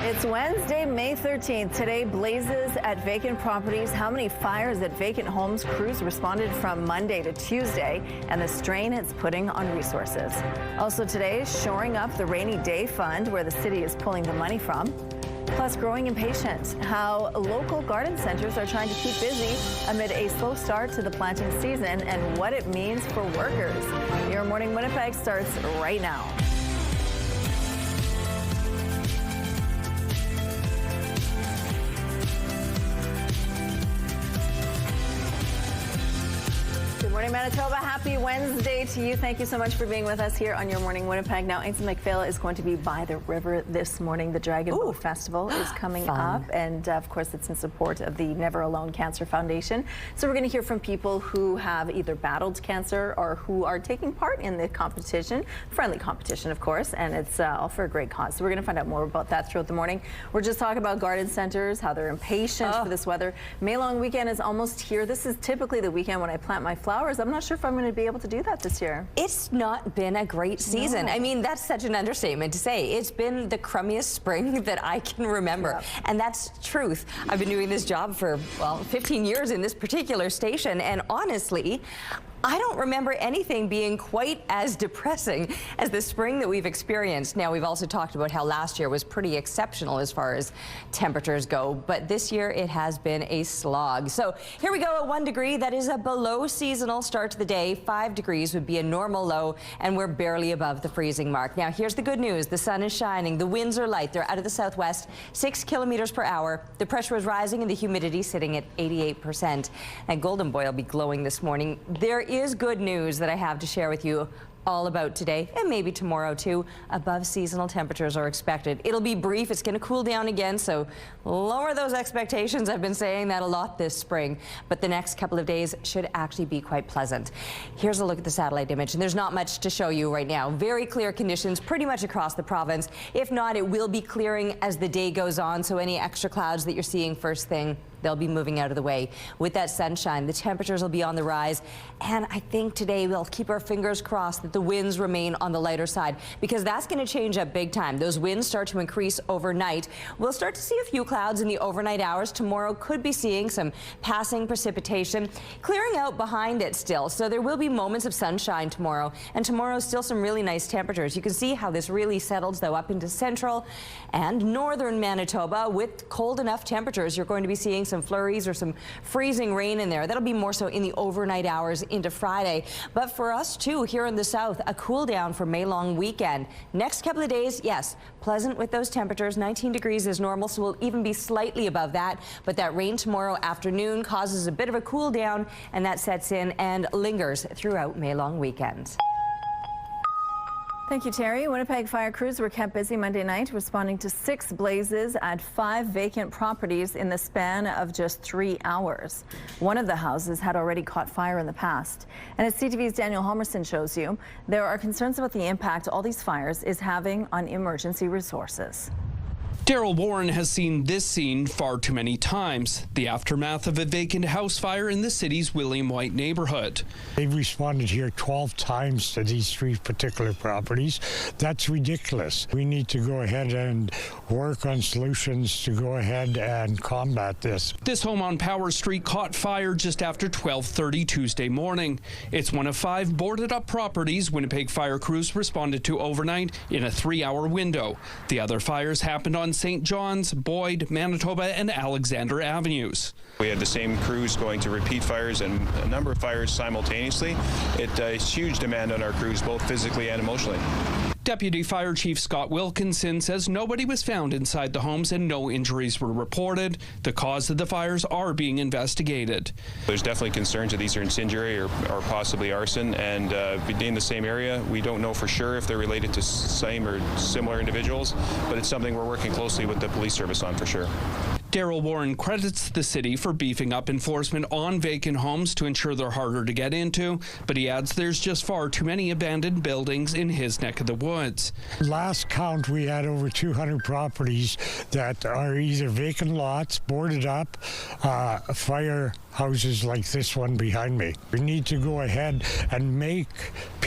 It's Wednesday, May 13th. Today, blazes at vacant properties. How many fires at vacant homes? Crews responded from Monday to Tuesday, and the strain it's putting on resources. Also today, shoring up the rainy day fund, where the city is pulling the money from. Plus, growing impatience. How local garden centers are trying to keep busy amid a slow start to the planting season, and what it means for workers. Your Morning Winnipeg starts right now. Good morning, Manitoba. Happy Wednesday to you. Thank you so much for being with us here on Your Morning Winnipeg. Now, Ainsley McPhail is going to be by the river this morning. The Dragon Boat Festival is coming up, and of course, it's in support of the Never Alone Cancer Foundation. So we're going to hear from people who have either battled cancer or who are taking part in the competition, friendly competition, of course, and it's all for a great cause. So we're going to find out more about that throughout the morning. We're just talking about garden centers, how they're impatient for this weather. May Long weekend is almost here. This is typically the weekend when I plant my flowers. I'm not sure if I'm going to be able to do that this year. It's not been a great season. No. I mean, that's such an understatement to say. It's been the crummiest spring that I can remember. Yep. And that's truth. I've been doing this job for, well, 15 years in this particular station, and honestly, I don't remember anything being quite as depressing as the spring that we've experienced. Now, we've also talked about how last year was pretty exceptional as far as temperatures go, but this year it has been a slog. So here we go at 1 degree. That is a below seasonal start to the day. 5 degrees would be a normal low, and we're barely above the freezing mark. Now, here's the good news. The sun is shining. The winds are light. They're out of the southwest, 6 kilometers per hour. The pressure is rising and the humidity sitting at 88%. And Golden Boy will be glowing this morning. There is good news that I have to share with you all about today, and maybe tomorrow too. Above seasonal temperatures are expected. It'll be brief. It's going to cool down again, so lower those expectations. I've been saying that a lot this spring, but the next couple of days should actually be quite pleasant. Here's a look at the satellite image, and there's not much to show you right now. Very clear conditions pretty much across the province. If not, it will be clearing as the day goes on, so any extra clouds that you're seeing first thing, they'll be moving out of the way. With that sunshine, the temperatures will be on the rise, and I think today we'll keep our fingers crossed that the winds remain on the lighter side, because that's going to change up big time. Those winds start to increase overnight. We'll start to see a few clouds in the overnight hours. Tomorrow could be seeing some passing precipitation, clearing out behind it still. So there will be moments of sunshine tomorrow, and tomorrow still some really nice temperatures. You can see how this really settles though up into central and northern Manitoba with cold enough temperatures. You're going to be seeing some flurries or some freezing rain in there. That'll be more so in the overnight hours into Friday. But for us too, here in the south, a cool down for May Long weekend. Next couple of days, yes, pleasant with those temperatures. 19 degrees is normal, so we'll even be slightly above that. But that rain tomorrow afternoon causes a bit of a cool down, and that sets in and lingers throughout May Long weekend. Thank you, Terry. Winnipeg fire crews were kept busy Monday night responding to 6 blazes at 5 vacant properties in the span of just 3 hours. One of the houses had already caught fire in the past. And as CTV's Daniel Homerson shows you, there are concerns about the impact all these fires is having on emergency resources. Daryl Warren has seen this scene far too many times, the aftermath of a vacant house fire in the city's William White neighborhood. They've responded here 12 times to these 3 particular properties. That's ridiculous. We need to go ahead and work on solutions to go ahead and combat this. This home on Power Street caught fire just after 12:30 Tuesday morning. It's one of 5 boarded up properties Winnipeg fire crews responded to overnight in a 3-hour window. The other fires happened on St. John's, Boyd, Manitoba, and Alexander Avenues. We had the same crews going to repeat fires and a number of fires simultaneously. It's huge demand on our crews, both physically and emotionally. Deputy Fire Chief Scott Wilkinson says nobody was found inside the homes and no injuries were reported. The cause of the fires are being investigated. There's definitely concerns that these are incendiary or possibly arson, and in the same area. We don't know for sure if they're related to same or similar individuals, but it's something we're working closely with the police service on for sure. Daryl Warren credits the city for beefing up enforcement on vacant homes to ensure they're harder to get into, but he adds there's just far too many abandoned buildings in his neck of the woods. Last count, we had over 200 properties that are either vacant lots, boarded up, fire houses like this one behind me. We need to go ahead and make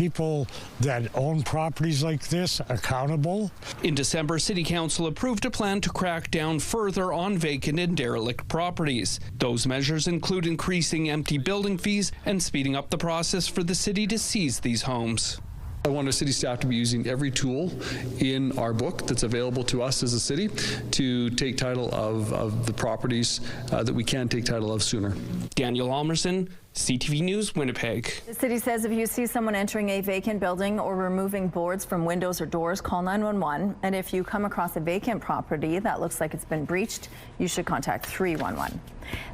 people that own properties like this accountable. In December, City Council approved a plan to crack down further on vacant and derelict properties. Those measures include increasing empty building fees and speeding up the process for the city to seize these homes. I want our city staff to be using every tool in our book that's available to us as a city to take title of the properties that we can take title of sooner. Daniel Almerson, CTV News, Winnipeg. The city says if you see someone entering a vacant building or removing boards from windows or doors, call 911. And if you come across a vacant property that looks like it's been breached, you should contact 311.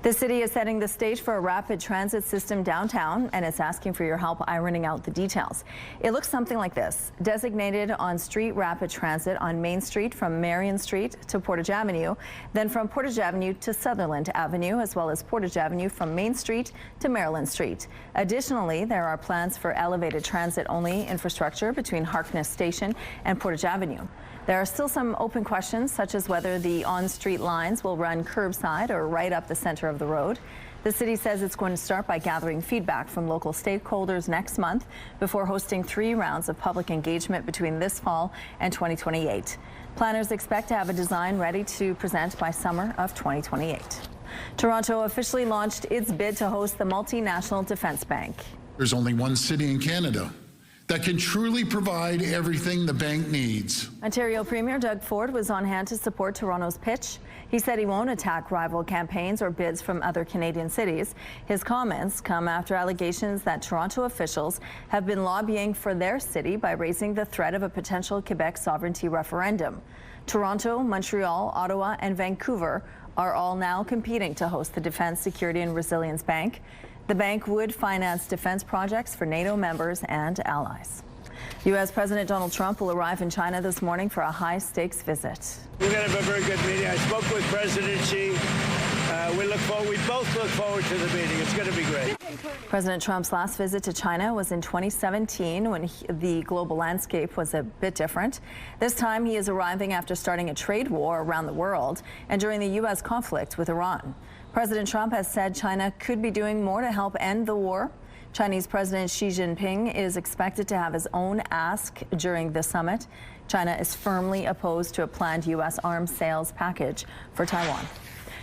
The city is setting the stage for a rapid transit system downtown, and it's asking for your help ironing out the details. It looks something like this. Designated on-street rapid transit on Main Street from Marion Street to Portage Avenue, then from Portage Avenue to Sutherland Avenue, as well as Portage Avenue from Main Street to Maryland Street. Additionally, there are plans for elevated transit-only infrastructure between Harkness Station and Portage Avenue. There are still some open questions, such as whether the on-street lines will run curbside or right up the center of the road. The city says it's going to start by gathering feedback from local stakeholders next month before hosting 3 rounds of public engagement between this fall and 2028. Planners expect to have a design ready to present by summer of 2028. Toronto officially launched its bid to host the multinational defense bank. There's only one city in Canada that can truly provide everything the bank needs. Ontario Premier Doug Ford was on hand to support Toronto's pitch. He said he won't attack rival campaigns or bids from other Canadian cities. His comments come after allegations that Toronto officials have been lobbying for their city by raising the threat of a potential Quebec sovereignty referendum. Toronto, Montreal, Ottawa, and Vancouver are all now competing to host the Defense, Security and Resilience Bank. The bank would finance defense projects for NATO members and allies. U.S. President Donald Trump will arrive in China this morning for a high-stakes visit. We're going to have a very good meeting. I spoke with President Xi. We both look forward to the meeting. It's going to be great. President Trump's last visit to China was in 2017 when the global landscape was a bit different. This time he is arriving after starting a trade war around the world and during the U.S. conflict with Iran. President Trump has said China could be doing more to help end the war. Chinese President Xi Jinping is expected to have his own ask during the summit. China is firmly opposed to a planned U.S. arms sales package for Taiwan.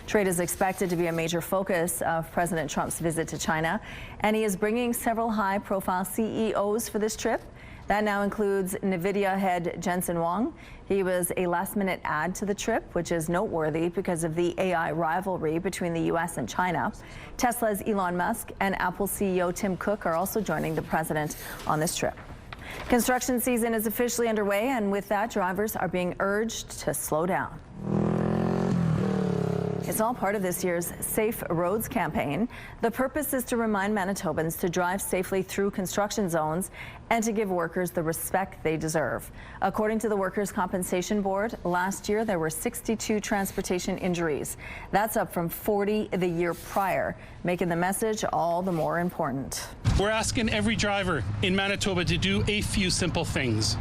Trade is expected to be a major focus of President Trump's visit to China, and he is bringing several high-profile CEOs for this trip. That now includes NVIDIA head Jensen Huang. He was a last-minute add to the trip, which is noteworthy because of the AI rivalry between the U.S. and China. Tesla's Elon Musk and Apple CEO Tim Cook are also joining the president on this trip. Construction season is officially underway, and with that, drivers are being urged to slow down. It's all part of this year's Safe Roads campaign. The purpose is to remind Manitobans to drive safely through construction zones and to give workers the respect they deserve. According to the Workers' Compensation Board, last year there were 62 transportation injuries. That's up from 40 the year prior, making the message all the more important. We're asking every driver in Manitoba to do a few simple things.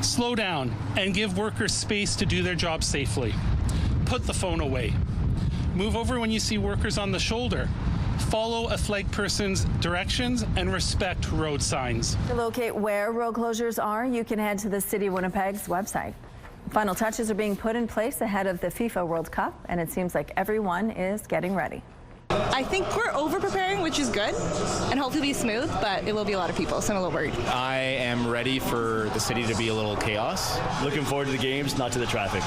Slow down and give workers space to do their job safely. Put the phone away. Move over when you see workers on the shoulder. Follow a flag person's directions and respect road signs. To locate where road closures are, you can head to the City of Winnipeg's website. Final touches are being put in place ahead of the FIFA World Cup, and it seems like everyone is getting ready. I think we're over-preparing, which is good, and hopefully be smooth, but it will be a lot of people, so I'm a little worried. I am ready for the city to be a little chaos. Looking forward to the games, not to the traffic.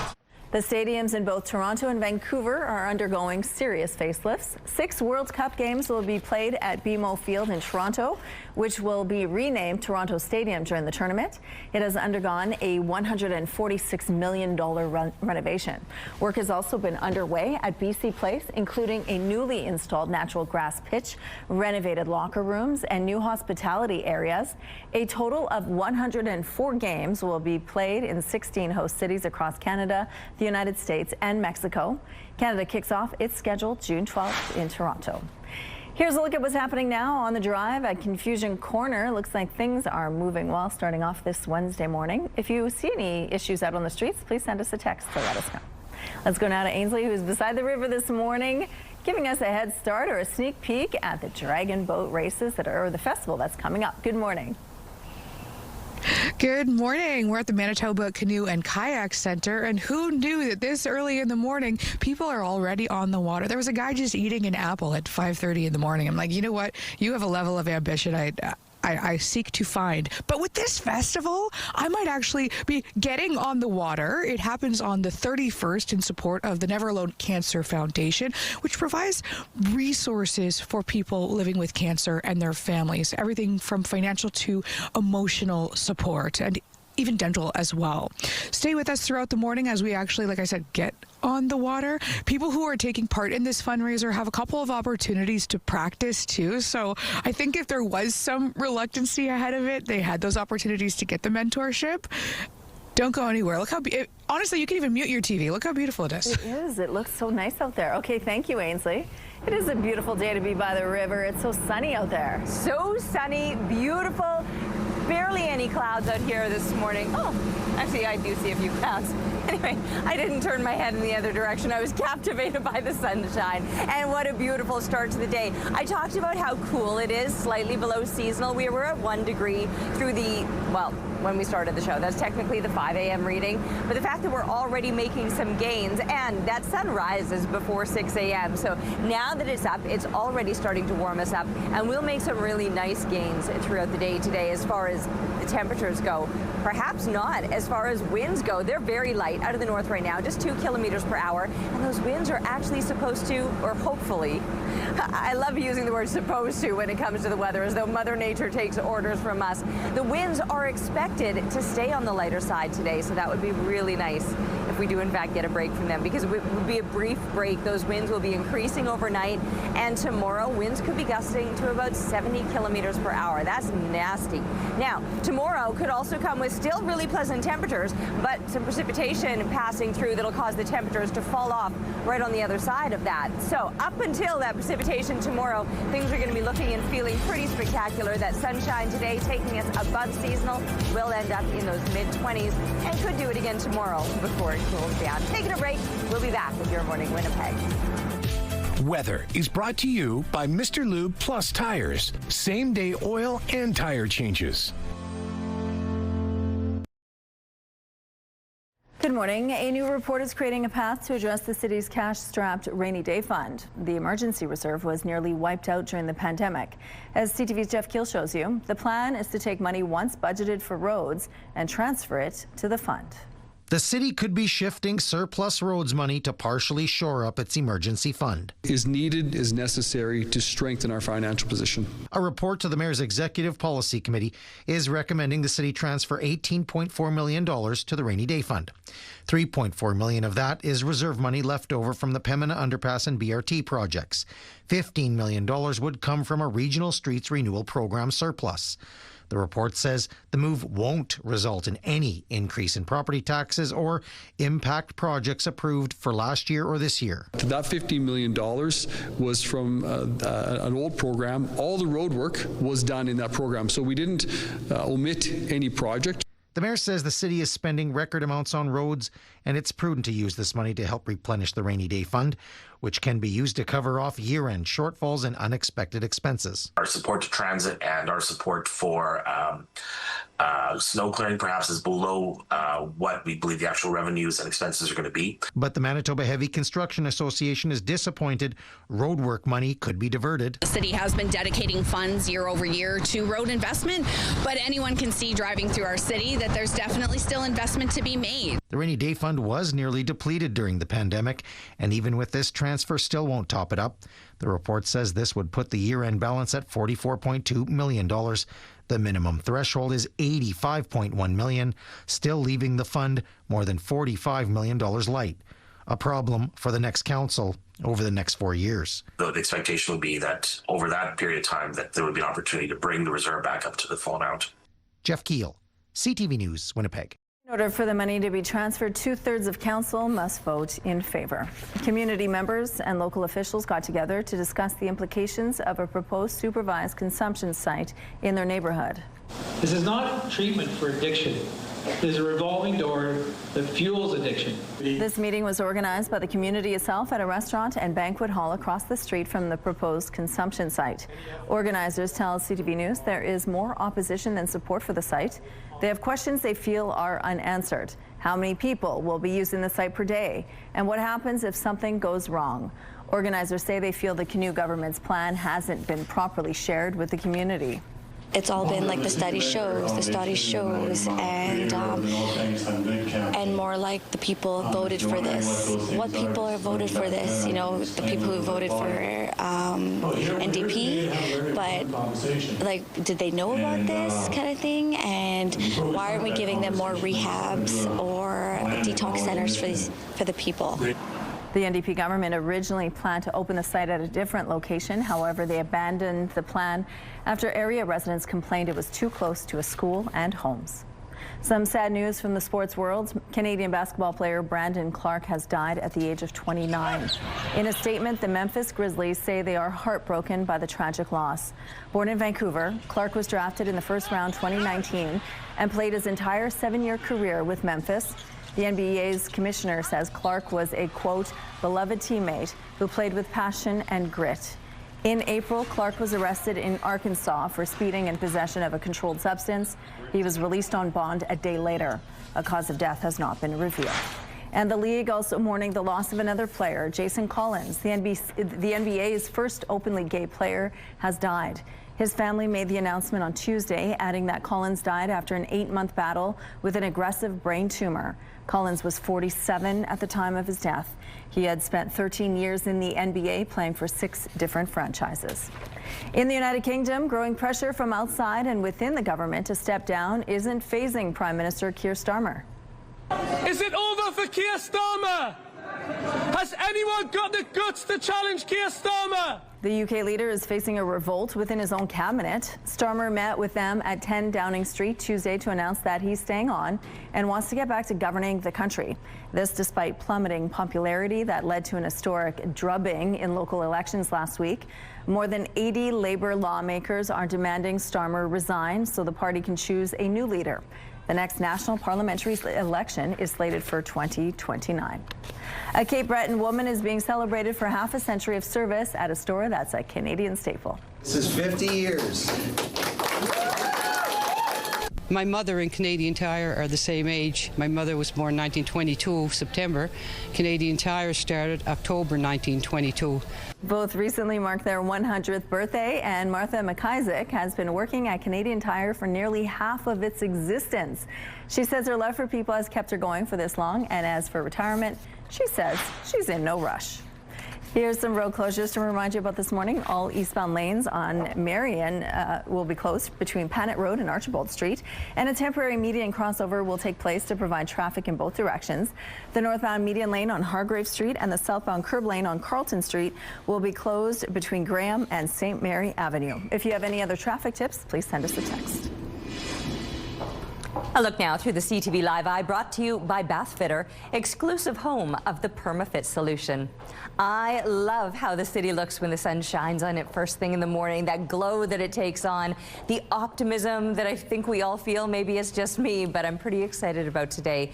The stadiums in both Toronto and Vancouver are undergoing serious facelifts. 6 World Cup games will be played at BMO Field in Toronto, which will be renamed Toronto Stadium during the tournament. It has undergone a $146 million renovation. Work has also been underway at BC Place, including a newly installed natural grass pitch, renovated locker rooms, and new hospitality areas. A total of 104 games will be played in 16 host cities across Canada, the United States, and Mexico. Canada kicks off its schedule June 12th in Toronto. Here's a look at what's happening now on the drive at Confusion Corner. Looks like things are moving well starting off this Wednesday morning. If you see any issues out on the streets, please send us a text to let us know. Let's go now to Ainsley, who's beside the river this morning, giving us a head start or a sneak peek at the Dragon Boat races or the festival that's coming up. Good morning. Good morning. We're at the Manitoba Canoe and Kayak Center, and who knew that this early in the morning, people are already on the water. There was a guy just eating an apple at 5:30 in the morning. I'm like, you know what? You have a level of ambition I seek to find. But with this festival, I might actually be getting on the water. It happens on the 31st in support of the Never Alone Cancer Foundation, which provides resources for people living with cancer and their families, everything from financial to emotional support and even dental as well. Stay with us throughout the morning as we actually, like I said, get on the water. People who are taking part in this fundraiser have a couple of opportunities to practice too. So I think if there was some reluctancy ahead of it, they had those opportunities to get the mentorship. Don't go anywhere. Look how, honestly, you can even mute your TV. Look how beautiful it is. It is. It looks so nice out there. Okay, thank you, Ainsley. It is a beautiful day to be by the river. It's so sunny out there. So sunny, beautiful. Barely any clouds out here this morning. Oh, actually, I do see a few clouds. Anyway, I didn't turn my head in the other direction. I was captivated by the sunshine. And what a beautiful start to the day. I talked about how cool it is, slightly below seasonal. We were at 1 degree through the, well, when we started the show. That's technically the 5 a.m. reading. But the fact that we're already making some gains, and that sun rises before 6 a.m. So now that it's up, it's already starting to warm us up. And we'll make some really nice gains throughout the day today as far as the temperatures go. Perhaps not as far as winds go. They're very light out of the north right now, just 2 kilometers per hour. And those winds are actually supposed to, or hopefully, I love using the word supposed to when it comes to the weather, as though Mother Nature takes orders from us. The winds are expected to stay on the lighter side today, so that would be really nice if we do in fact get a break from them, because it would be a brief break. Those winds will be increasing overnight, and tomorrow winds could be gusting to about 70 kilometers per hour. That's nasty. Now, tomorrow could also come with still really pleasant temperatures, but some precipitation passing through that'll cause the temperatures to fall off right on the other side of that. So up until that precipitation tomorrow, things are going to be looking and feeling pretty spectacular. That sunshine today taking us above seasonal will end up in those mid-20s and could do it again tomorrow before it cools down. Taking a break. We'll be back with Your Morning Winnipeg. Weather is brought to you by Mr. Lube Plus Tires. Same-day oil and tire changes. Good morning. A new report is creating a path to address the city's cash-strapped rainy day fund. The emergency reserve was nearly wiped out during the pandemic. As CTV's Jeff Keel shows you, the plan is to take money once budgeted for roads and transfer it to the fund. The city could be shifting surplus roads money to partially shore up its emergency fund. Is needed, is necessary to strengthen our financial position. A report to the Mayor's Executive Policy Committee is recommending the city transfer $18.4 million to the Rainy Day Fund. $3.4 million of that is reserve money left over from the Pembina Underpass and BRT projects. $15 million would come from a Regional Streets Renewal Program surplus. The report says the move won't result in any increase in property taxes or impact projects approved for last year or this year. That $15 million was from an old program. All the road work was done in that program, so we didn't omit any project. The mayor says the city is spending record amounts on roads, and it's prudent to use this money to help replenish the Rainy Day Fund, which can be used to cover off year-end shortfalls and unexpected expenses. Our support to transit and our support for snow clearing perhaps is below what we believe the actual revenues and expenses are going to be. But the Manitoba Heavy Construction Association is disappointed roadwork money could be diverted. The city has been dedicating funds year over year to road investment, but anyone can see driving through our city that there's definitely still investment to be made. The Rainy Day Fund was nearly depleted during the pandemic, and even with this transfer still won't top it up. The report says this would put the year-end balance at $44.2 million. The minimum threshold is $85.1 million, still leaving the fund more than $45 million light. A problem for the next council over the next 4 years. The expectation would be that over that period of time that there would be an opportunity to bring the reserve back up to the full amount. Jeff Keel, CTV News, Winnipeg. In order for the money to be transferred, 2/3 of council must vote in favor. Community members and local officials got together to discuss the implications of a proposed supervised consumption site in their neighborhood. This is not treatment for addiction. There's a revolving door that fuels addiction. This meeting was organized by the community itself at a restaurant and banquet hall across the street from the proposed consumption site. Organizers tell CTV News there is more opposition than support for the site. They have questions they feel are unanswered. How many people will be using the site per day? And what happens if something goes wrong? Organizers say they feel the Canoe government's plan hasn't been properly shared with the community. It's all been like the study shows, and more like the people voted for this. What people are voted for this? You know, the people who voted for NDP, but like, did they know about this kind of thing? And why aren't we giving them more rehabs or detox centers for the people? The NDP government originally planned to open the site at a different location. However, they abandoned the plan after area residents complained it was too close to a school and homes. Some sad news from the sports world. Canadian basketball player Brandon Clark has died at the age of 29. In a statement, the Memphis Grizzlies say they are heartbroken by the tragic loss. Born in Vancouver, Clark was drafted in the first round 2019 and played his entire 7-year career with Memphis. The NBA's commissioner says Clark was a, quote, beloved teammate who played with passion and grit. In April, Clark was arrested in Arkansas for speeding and possession of a controlled substance. He was released on bond a day later. A cause of death has not been revealed. And the league also mourning the loss of another player, Jason Collins. The NBA's first openly gay player has died. His family made the announcement on Tuesday, adding that Collins died after an 8-month battle with an aggressive brain tumor. Collins was 47 at the time of his death. He had spent 13 years in the NBA, playing for 6 different franchises. In the United Kingdom, growing pressure from outside and within the government to step down isn't fazing Prime Minister Keir Starmer. Is it over for Keir Starmer? Has anyone got the guts to challenge Keir Starmer? The UK leader is facing a revolt within his own cabinet. Starmer met with them at 10 Downing Street Tuesday to announce that he's staying on and wants to get back to governing the country. This despite plummeting popularity that led to an historic drubbing in local elections last week. More than 80 Labour lawmakers are demanding Starmer resign so the party can choose a new leader. The next national parliamentary election is slated for 2029. A Cape Breton woman is being celebrated for half a century of service at a store that's a Canadian staple. This is 50 years. My mother and Canadian Tire are the same age. My mother was born 1922, September. Canadian Tire started October 1922. Both recently marked their 100th birthday, and Martha McIsaac has been working at Canadian Tire for nearly half of its existence. She says her love for people has kept her going for this long, and as for retirement, she says she's in no rush. Here's some road closures to remind you about this morning. All eastbound lanes on Marion will be closed between Panet Road and Archibald Street, and a temporary median crossover will take place to provide traffic in both directions. The northbound median lane on Hargrave Street and the southbound curb lane on Carlton Street will be closed between Graham and St. Mary Avenue. If you have any other traffic tips, please send us a text. A look now through the CTV Live Eye, brought to you by Bathfitter, exclusive home of the PermaFit solution. I love how the city looks when the sun shines on it first thing in the morning, that glow that it takes on, the optimism that I think we all feel. Maybe it's just me, but I'm pretty excited about today,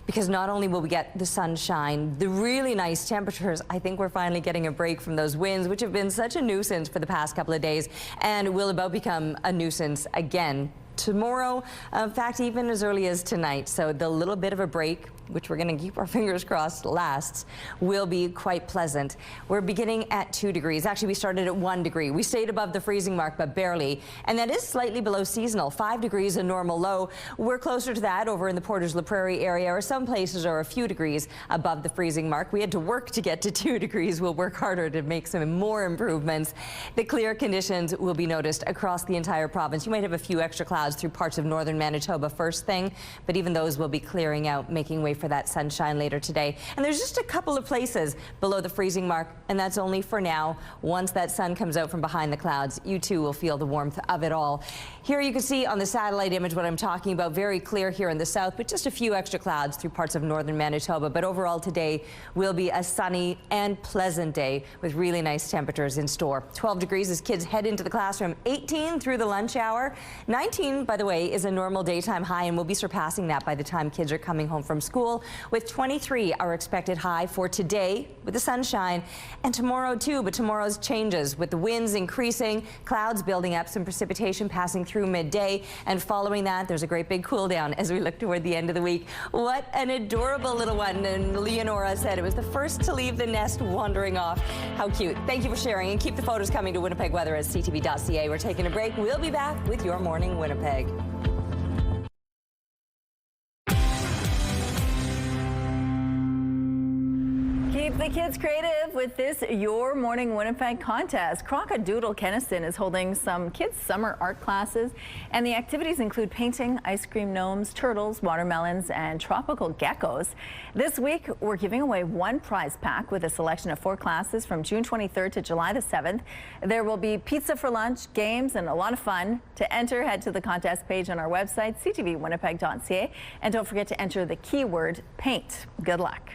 because not only will we get the sunshine, the really nice temperatures, I think we're finally getting a break from those winds, which have been such a nuisance for the past couple of days and will about become a nuisance again tomorrow, in fact, even as early as tonight. So the little bit of a break, which we're going to keep our fingers crossed lasts, will be quite pleasant. We're beginning at 2 degrees. Actually, we started at 1 degree. We stayed above the freezing mark, but barely. And that is slightly below seasonal. 5 degrees a normal low. We're closer to that over in the Portage La Prairie area, or some places are a few degrees above the freezing mark. We had to work to get to 2 degrees. We'll work harder to make some more improvements. The clear conditions will be noticed across the entire province. You might have a few extra clouds through parts of northern Manitoba first thing, but even those will be clearing out, making way for that sunshine later today. And there's just a couple of places below the freezing mark, and that's only for now. Once that sun comes out from behind the clouds, you too will feel the warmth of it all. Here you can see on the satellite image what I'm talking about. Very clear here in the south, but just a few extra clouds through parts of northern Manitoba. But overall today will be a sunny and pleasant day with really nice temperatures in store. 12 degrees as kids head into the classroom, 18 through the lunch hour. 19, by the way, is a normal daytime high, and we'll be surpassing that by the time kids are coming home from school. cool, with 23 our expected high for today with the sunshine, and tomorrow too, but tomorrow's changes with the winds increasing, clouds building up, some precipitation passing through midday, and following that there's a great big cool down as we look toward the end of the week. What an adorable little one, and Leonora said it was the first to leave the nest wandering off. How cute. Thank you for sharing, and keep the photos coming to Winnipeg Weather at CTV.ca. We're taking a break. We'll be back with Your Morning Winnipeg. Keep the kids creative with this Your Morning Winnipeg contest. Crocodoodle Keniston is holding some kids' summer art classes, and the activities include painting, ice cream gnomes, turtles, watermelons, and tropical geckos. This week, we're giving away one prize pack with a selection of 4 classes from June 23rd to July the 7th. There will be pizza for lunch, games, and a lot of fun. To enter, head to the contest page on our website, ctvwinnipeg.ca, and don't forget to enter the keyword paint. Good luck.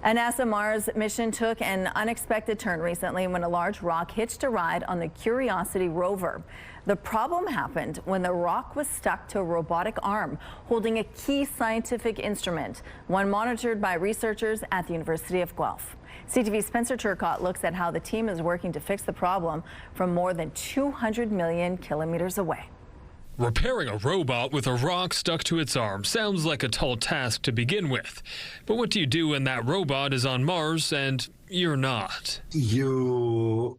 A NASA Mars mission took an unexpected turn recently when a large rock hitched a ride on the Curiosity rover. The problem happened when the rock was stuck to a robotic arm holding a key scientific instrument, one monitored by researchers at the University of Guelph. CTV's Spencer Turcotte looks at how the team is working to fix the problem from more than 200 million kilometers away. Repairing a robot with a rock stuck to its arm sounds like a tall task to begin with. But what do you do when that robot is on Mars and you're not? You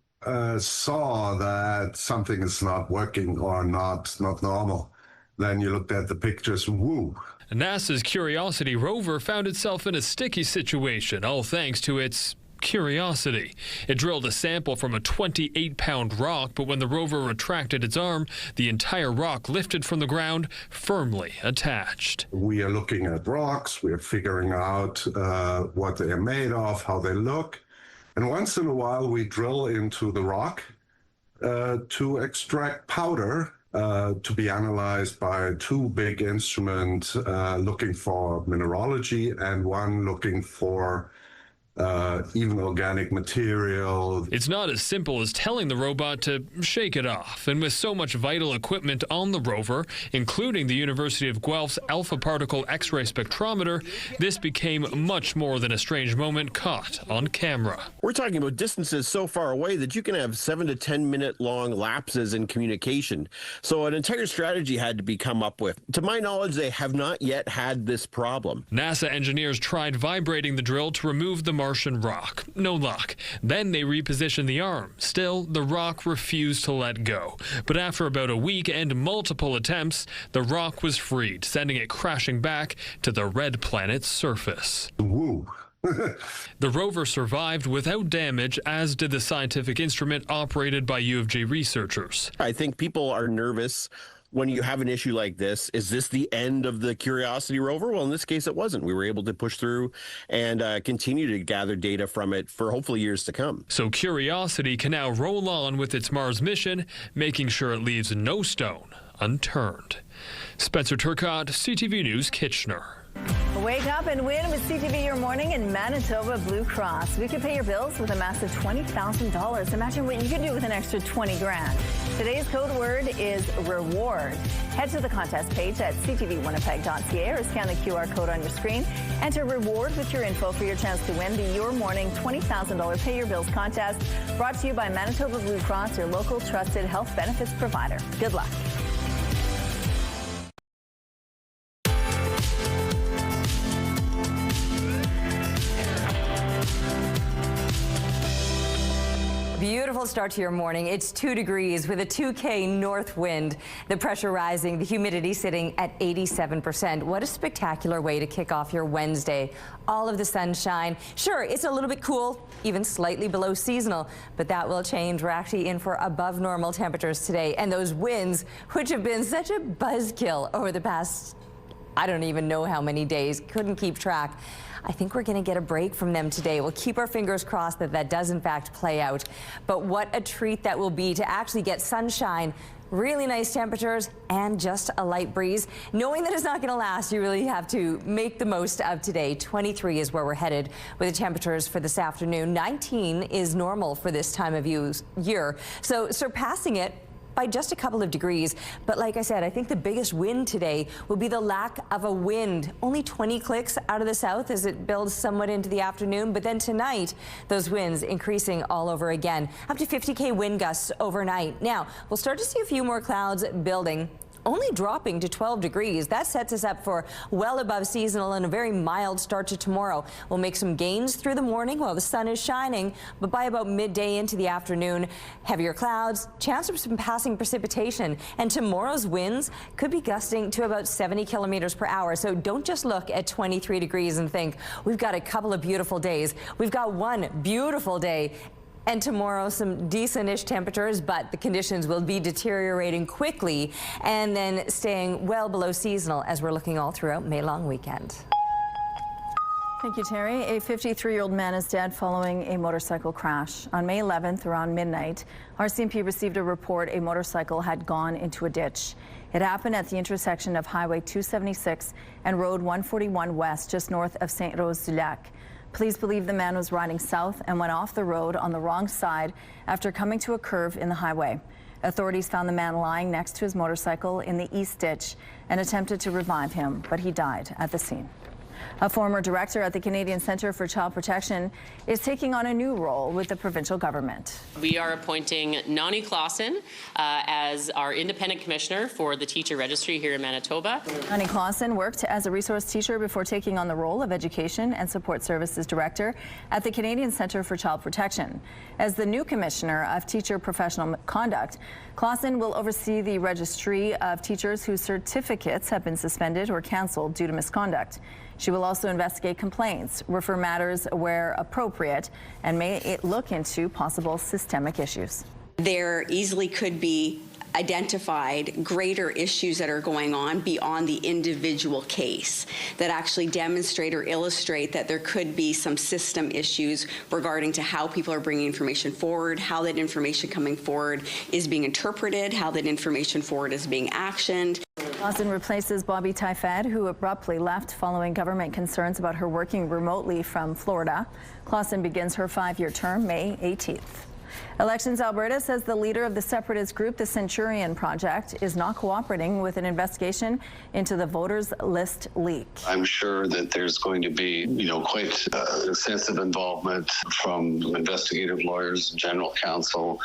saw that something is not working or not normal. Then you looked at the pictures, woo. NASA's Curiosity rover found itself in a sticky situation, all thanks to its curiosity. It drilled a sample from a 28-pound rock, but when the rover retracted its arm, the entire rock lifted from the ground, firmly attached. We are looking at rocks, we're figuring out what they're made of, how they look, and once in a while we drill into the rock to extract powder to be analyzed by 2 big instruments looking for mineralogy and one looking for even organic material. It's not as simple as telling the robot to shake it off. And with so much vital equipment on the rover, including the University of Guelph's alpha particle X-ray spectrometer, this became much more than a strange moment caught on camera. We're talking about distances so far away that you can have 7 to 10 minute long lapses in communication. So an entire strategy had to be come up with. To my knowledge, they have not yet had this problem. NASA engineers tried vibrating the drill to remove the Martian rock. No luck. Then they repositioned the arm. Still, the rock refused to let go. But after about a week and multiple attempts, the rock was freed, sending it crashing back to the red planet's surface. Woo. The rover survived without damage, as did the scientific instrument operated by U of J researchers. I think people are nervous when you have an issue like this. Is this the end of the Curiosity rover? Well, in this case, it wasn't. We were able to push through and continue to gather data from it for hopefully years to come. So Curiosity can now roll on with its Mars mission, making sure it leaves no stone unturned. Spencer Turcotte, CTV News, Kitchener. Wake up and win with CTV Your Morning and Manitoba Blue Cross. We could pay your bills with a massive $20,000. Imagine what you could do with an extra 20 grand. Today's code word is reward. Head to the contest page at ctvwinnipeg.ca or scan the QR code on your screen. Enter reward with your info for your chance to win the Your Morning $20,000 Pay Your Bills contest, brought to you by Manitoba Blue Cross, your local trusted health benefits provider. Good luck. Beautiful start to your morning. It's 2 degrees with a 2K north wind. The pressure rising, the humidity sitting at 87%. What a spectacular way to kick off your Wednesday. All of the sunshine. Sure, it's a little bit cool, even slightly below seasonal, but that will change. We're actually in for above normal temperatures today. And those winds, which have been such a buzzkill over the past, I don't even know how many days, couldn't keep track. I think we're going to get a break from them today. We'll keep our fingers crossed that that does in fact play out. But what a treat that will be to actually get sunshine, really nice temperatures, and just a light breeze. Knowing that it's not going to last, you really have to make the most of today. 23 is where we're headed with the temperatures for this afternoon. 19 is normal for this time of year. So surpassing it by just a couple of degrees. But like I said, I think the biggest win today will be the lack of a wind. Only 20 clicks out of the south as it builds somewhat into the afternoon. But then tonight, those winds increasing all over again, up to 50K wind gusts overnight. Now, we'll start to see a few more clouds building, only dropping to 12 degrees. That sets us up for well above seasonal and a very mild start to tomorrow. We'll make some gains through the morning while the sun is shining, but by about midday into the afternoon, heavier clouds, chance of some passing precipitation, and tomorrow's winds could be gusting to about 70 kilometers per hour. So don't just look at 23 degrees and think we've got a couple of beautiful days. We've got one beautiful day. And tomorrow, some decent-ish temperatures, but the conditions will be deteriorating quickly and then staying well below seasonal as we're looking all throughout May long weekend. Thank you, Terry. A 53-year-old man is dead following a motorcycle crash. On May 11th, around midnight, RCMP received a report a motorcycle had gone into a ditch. It happened at the intersection of Highway 276 and Road 141 West, just north of Saint-Rose-du-Lac. Police believe the man was riding south and went off the road on the wrong side after coming to a curve in the highway. Authorities found the man lying next to his motorcycle in the east ditch and attempted to revive him, but he died at the scene. A former director at the Canadian Centre for Child Protection is taking on a new role with the provincial government. We are appointing Nani Clausen as our independent commissioner for the teacher registry here in Manitoba. Nani Clausen worked as a resource teacher before taking on the role of Education and Support Services Director at the Canadian Centre for Child Protection. As the new commissioner of teacher professional conduct, Clausen will oversee the registry of teachers whose certificates have been suspended or cancelled due to misconduct. She will also investigate complaints, refer matters where appropriate, and may look into possible systemic issues. There easily could be identified greater issues that are going on beyond the individual case that actually demonstrate or illustrate that there could be some system issues regarding to how people are bringing information forward, how that information coming forward is being interpreted, how that information forward is being actioned. Clausen replaces Bobby Taifed, who abruptly left following government concerns about her working remotely from Florida. Clausen begins her 5-year term May 18th. Elections Alberta says the leader of the separatist group, the Centurion Project, is not cooperating with an investigation into the voters list leak. I'm sure that there's going to be, quite extensive involvement from investigative lawyers, general counsel,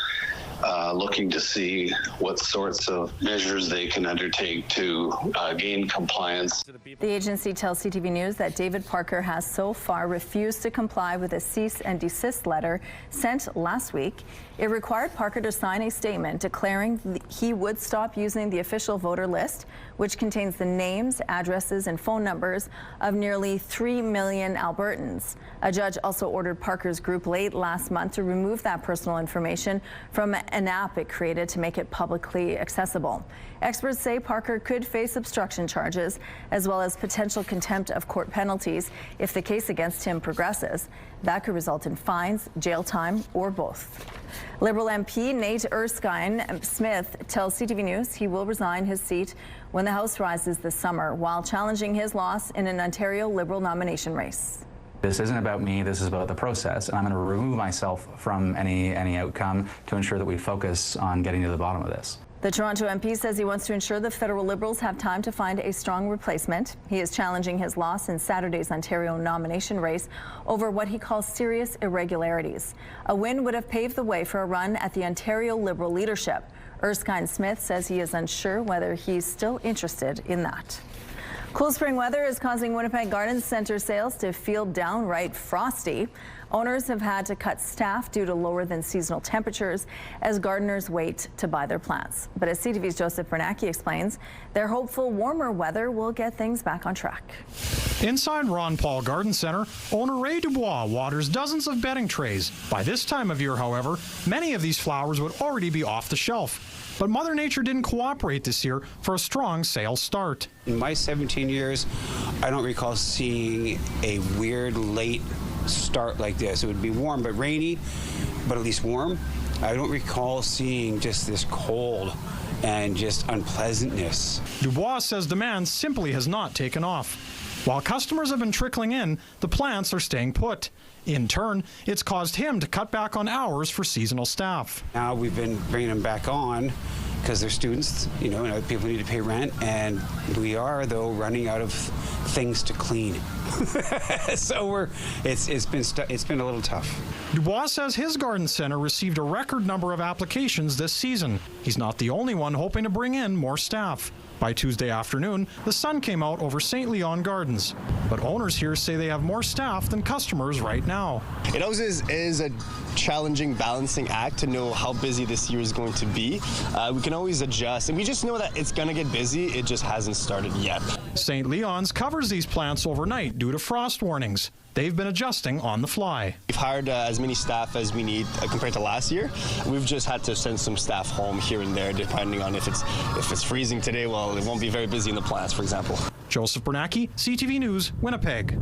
looking to see what sorts of measures they can undertake to gain compliance. The agency tells CTV News that David Parker has so far refused to comply with a cease and desist letter sent last week. It required Parker to sign a statement declaring he would stop using the official voter list, which contains the names, addresses, and phone numbers of nearly 3 million Albertans. A judge also ordered Parker's group late last month to remove that personal information from an app it created to make it publicly accessible. Experts say Parker could face obstruction charges as well as potential contempt of court penalties if the case against him progresses. That could result in fines, jail time, or both. Liberal MP Nate Erskine-Smith tells CTV News he will resign his seat when the House rises this summer while challenging his loss in an Ontario Liberal nomination race. This isn't about me, this is about the process, and I'm going to remove myself from any outcome to ensure that we focus on getting to the bottom of this. The Toronto MP says he wants to ensure the federal Liberals have time to find a strong replacement. He is challenging his loss in Saturday's Ontario nomination race over what he calls serious irregularities. A win would have paved the way for a run at the Ontario Liberal leadership. Erskine-Smith says he is unsure whether he's still interested in that. Cool spring weather is causing Winnipeg Garden Centre sales to feel downright frosty. Owners have had to cut staff due to lower than seasonal temperatures as gardeners wait to buy their plants. But as CTV's Joseph Bernacki explains, they're hopeful warmer weather will get things back on track. Inside Ron Paul Garden Centre, owner Ray Dubois waters dozens of bedding trays. By this time of year, however, many of these flowers would already be off the shelf. But Mother Nature didn't cooperate this year for a strong sales start. In my 17 years, I don't recall seeing a weird late start like this. It would be warm but rainy, but at least warm. I don't recall seeing just this cold and just unpleasantness. Dubois says demand simply has not taken off. While customers have been trickling in, the plants are staying put. In turn, it's caused him to cut back on hours for seasonal staff. Now we've been bringing them back on, because they're students, and other people need to pay rent, and we are, though, running out of things to clean. So it's been a little tough. Dubois says his garden center received a record number of applications this season. He's not the only one hoping to bring in more staff. By Tuesday afternoon, the sun came out over St. Leon Gardens. But owners here say they have more staff than customers right now. It always is a challenging balancing act to know how busy this year is going to be. We can always adjust, and we just know that it's going to get busy. It just hasn't started yet. St. Leon's covers these plants overnight due to frost warnings. They've been adjusting on the fly. We've hired as many staff as we need compared to last year. We've just had to send some staff home here and there, depending on if it's freezing today. Well, it won't be very busy in the plants, for example. Joseph Bernacki, CTV News, Winnipeg.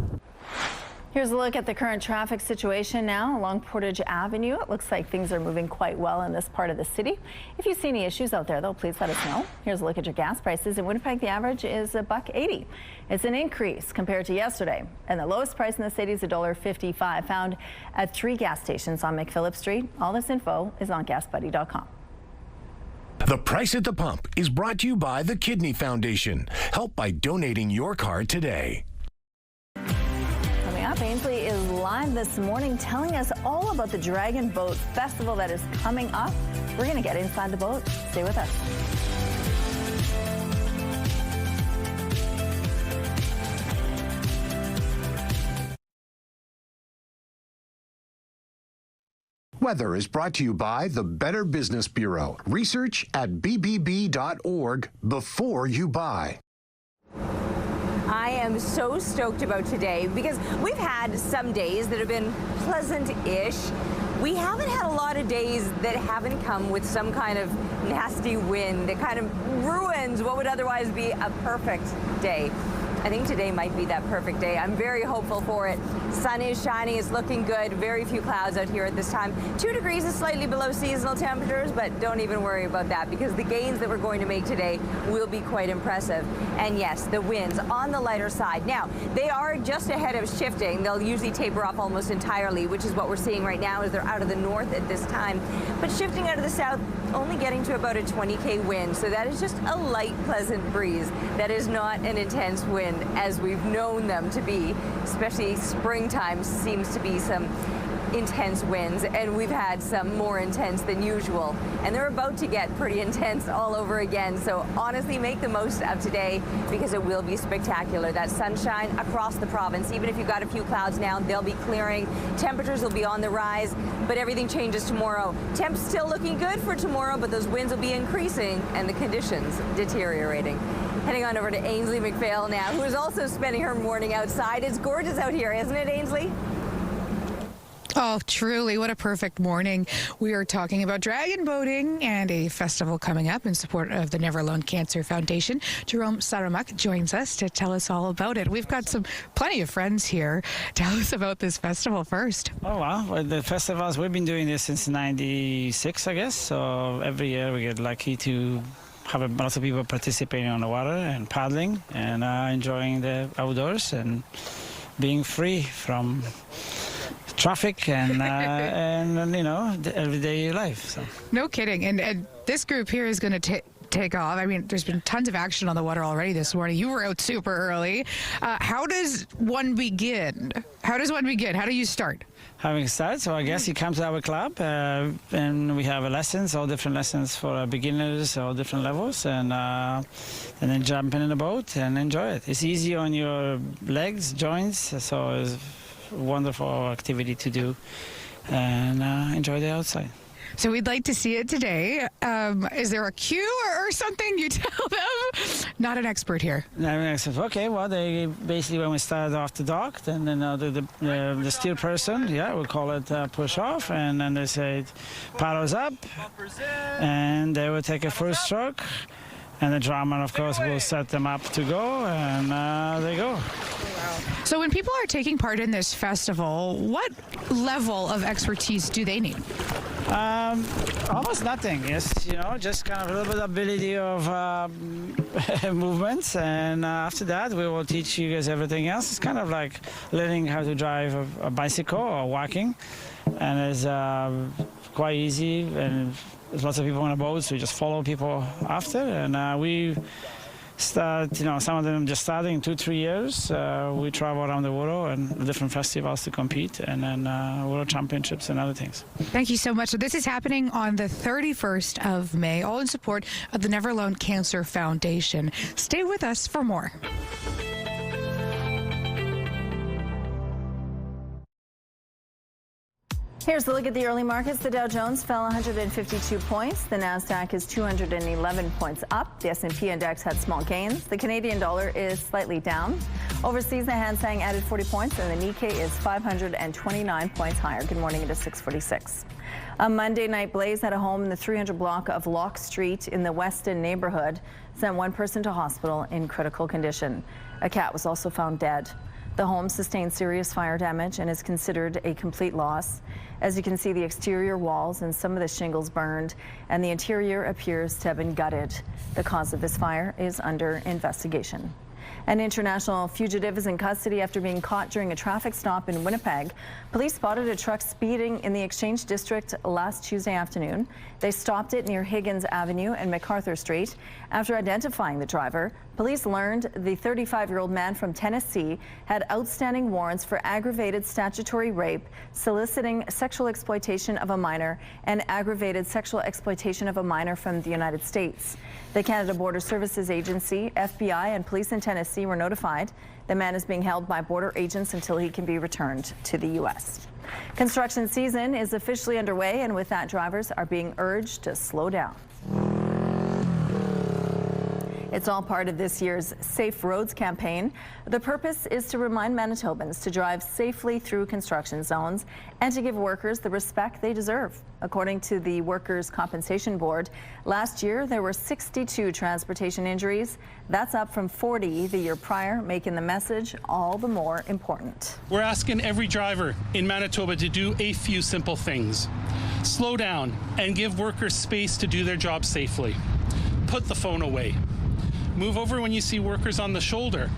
Here's a look at the current traffic situation now along Portage Avenue. It looks like things are moving quite well in this part of the city. If you see any issues out there, though, please let us know. Here's a look at your gas prices. In Winnipeg, the average is $1.80. It's an increase compared to yesterday. And the lowest price in the city is $1.55, found at 3 gas stations on McPhillip Street. All this info is on GasBuddy.com. The Price at the Pump is brought to you by the Kidney Foundation. Help by donating your card today. Coming up, Ainsley is live this morning telling us all about the Dragon Boat Festival that is coming up. We're going to get inside the boat. Stay with us. Weather is brought to you by the Better Business Bureau. Research at bbb.org before you buy. I am so stoked about today because we've had some days that have been pleasant-ish. We haven't had a lot of days that haven't come with some kind of nasty wind that kind of ruins what would otherwise be a perfect day. I think today might be that perfect day. I'm very hopeful for it. Sun is shining, it's looking good. Very few clouds out here at this time. 2 degrees is slightly below seasonal temperatures, but don't even worry about that because the gains that we're going to make today will be quite impressive. And yes, the winds on the lighter side. Now, they are just ahead of shifting. They'll usually taper off almost entirely, which is what we're seeing right now as they're out of the north at this time. But shifting out of the south, only getting to about a 20K wind. So that is just a light, pleasant breeze. That is not an intense wind as we've known them to be, especially springtime seems to be some intense winds, and we've had some more intense than usual, and they're about to get pretty intense all over again. So honestly, make the most of today because it will be spectacular. That sunshine across the province, even if you've got a few clouds now, they'll be clearing. Temperatures will be on the rise, but everything changes tomorrow. Temps still looking good for tomorrow, but those winds will be increasing and the conditions deteriorating. Heading on over to Ainsley McPhail now, who is also spending her morning outside. It's gorgeous out here, isn't it, Ainsley? Oh, truly, what a perfect morning. We are talking about dragon boating and a festival coming up in support of the Never Alone Cancer Foundation. Jerome Saramuk joins us to tell us all about it. We've got plenty of friends here. Tell us about this festival first. Oh, well, the festivals, we've been doing this since '96, I guess. So every year we get lucky to have lots of people participating on the water and paddling and enjoying the outdoors and being free from traffic and the everyday life. So. No kidding. And this group here is going to take off. I mean, there's been tons of action on the water already this morning. You were out super early. How does one begin? How do you start? Having started, so I guess you come to our club and we have lessons, all different lessons for beginners, all different levels, and then jump in the boat and enjoy it. It's easy on your legs, joints, so it's a wonderful activity to do and enjoy the outside. So we'd like to see it today. Is there a cue or something you tell them? Not an expert here. Okay, well, they basically, when we started off the dock, then the steel person, we'll call it push off, and then they say paddles up, and they will take a first stroke, and the drummer, of course, will set them up to go, and they go. So when people are taking part in this festival, what level of expertise do they need? Almost nothing. Yes, just kind of a little bit of ability of movements, and after that we will teach you guys everything else. It's kind of like learning how to drive a bicycle or walking, and it's quite easy, and there's lots of people on the boat, so we just follow people after, and we start, some of them just starting in 2-3 years. We travel around the world and different festivals to compete, and then world championships and other things. Thank you so much. So this is happening on the 31st of May, all in support of the Never Alone Cancer Foundation. Stay with us for more. Here's a look at the early markets. The Dow Jones fell 152 points. The Nasdaq is 211 points up. The S&P index had small gains. The Canadian dollar is slightly down. Overseas, the Hang Seng added 40 points, and the Nikkei is 529 points higher. Good morning. It is 6:46. A Monday night blaze at a home in the 300 block of Locke Street in the Weston neighborhood sent one person to hospital in critical condition. A cat was also found dead. The home sustained serious fire damage and is considered a complete loss. As you can see, the exterior walls and some of the shingles burned, and the interior appears to have been gutted. The cause of this fire is under investigation. An international fugitive is in custody after being caught during a traffic stop in Winnipeg. Police spotted a truck speeding in the Exchange District last Tuesday afternoon. They stopped it near Higgins Avenue and MacArthur Street. After identifying the driver, police learned the 35-year-old man from Tennessee had outstanding warrants for aggravated statutory rape, soliciting sexual exploitation of a minor, and aggravated sexual exploitation of a minor from the United States. The Canada Border Services Agency, FBI, and police in Tennessee were notified. The man is being held by border agents until he can be returned to the U.S. Construction season is officially underway, and with that, drivers are being urged to slow down. It's all part of this year's Safe Roads campaign. The purpose is to remind Manitobans to drive safely through construction zones and to give workers the respect they deserve. According to the Workers' Compensation Board, last year there were 62 transportation injuries. That's up from 40 the year prior, making the message all the more important. We're asking every driver in Manitoba to do a few simple things. Slow down and give workers space to do their job safely. Put the phone away. Move over when you see workers on the shoulder.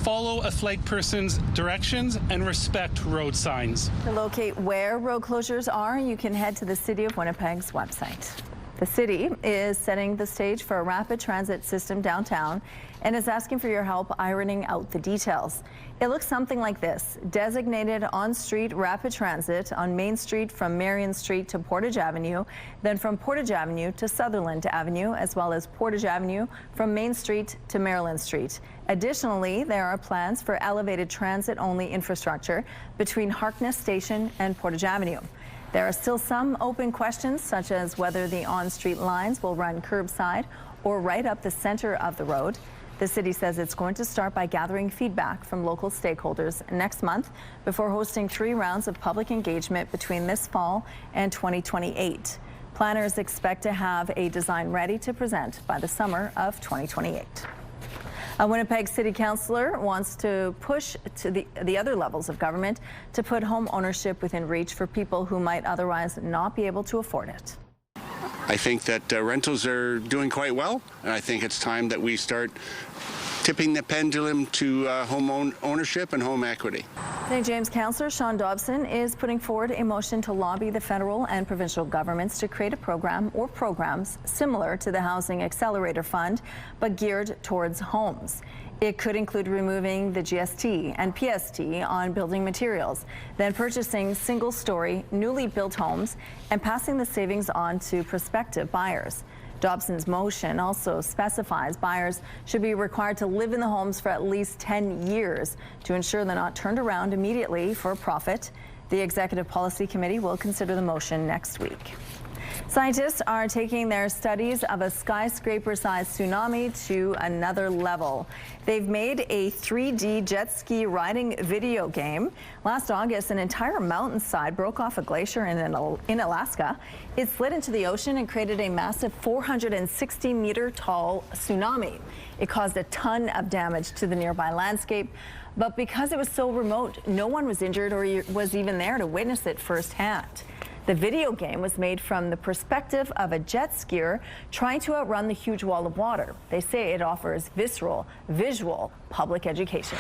Follow a flagged person's directions and respect road signs. To locate where road closures are, you can head to the City of Winnipeg's website. The city is setting the stage for a rapid transit system downtown and is asking for your help ironing out the details. It looks something like this: designated on-street rapid transit on Main Street from Marion Street to Portage Avenue, then from Portage Avenue to Sutherland Avenue, as well as Portage Avenue from Main Street to Maryland Street. Additionally, there are plans for elevated transit-only infrastructure between Harkness Station and Portage Avenue. There are still some open questions, such as whether the on-street lines will run curbside or right up the center of the road. The city says it's going to start by gathering feedback from local stakeholders next month before hosting 3 rounds of public engagement between this fall and 2028. Planners expect to have a design ready to present by the summer of 2028. A Winnipeg City Councillor wants to push to the other levels of government to put home ownership within reach for people who might otherwise not be able to afford it. I think that rentals are doing quite well, and I think it's time that we start tipping the pendulum to home ownership and home equity. St. James Councillor Sean Dobson is putting forward a motion to lobby the federal and provincial governments to create a program or programs similar to the Housing Accelerator Fund, but geared towards homes. It could include removing the GST and PST on building materials, then purchasing single-story, newly built homes and passing the savings on to prospective buyers. Dobson's motion also specifies buyers should be required to live in the homes for at least 10 years to ensure they're not turned around immediately for a profit. The Executive Policy Committee will consider the motion next week. Scientists are taking their studies of a skyscraper-sized tsunami to another level. They've made a 3D jet ski riding video game. Last August, an entire mountainside broke off a glacier in Alaska. It slid into the ocean and created a massive 460-meter tall tsunami. It caused a ton of damage to the nearby landscape, but because it was so remote, no one was injured or was even there to witness it firsthand. The video game was made from the perspective of a jet skier trying to outrun the huge wall of water. They say it offers visceral, visual public education.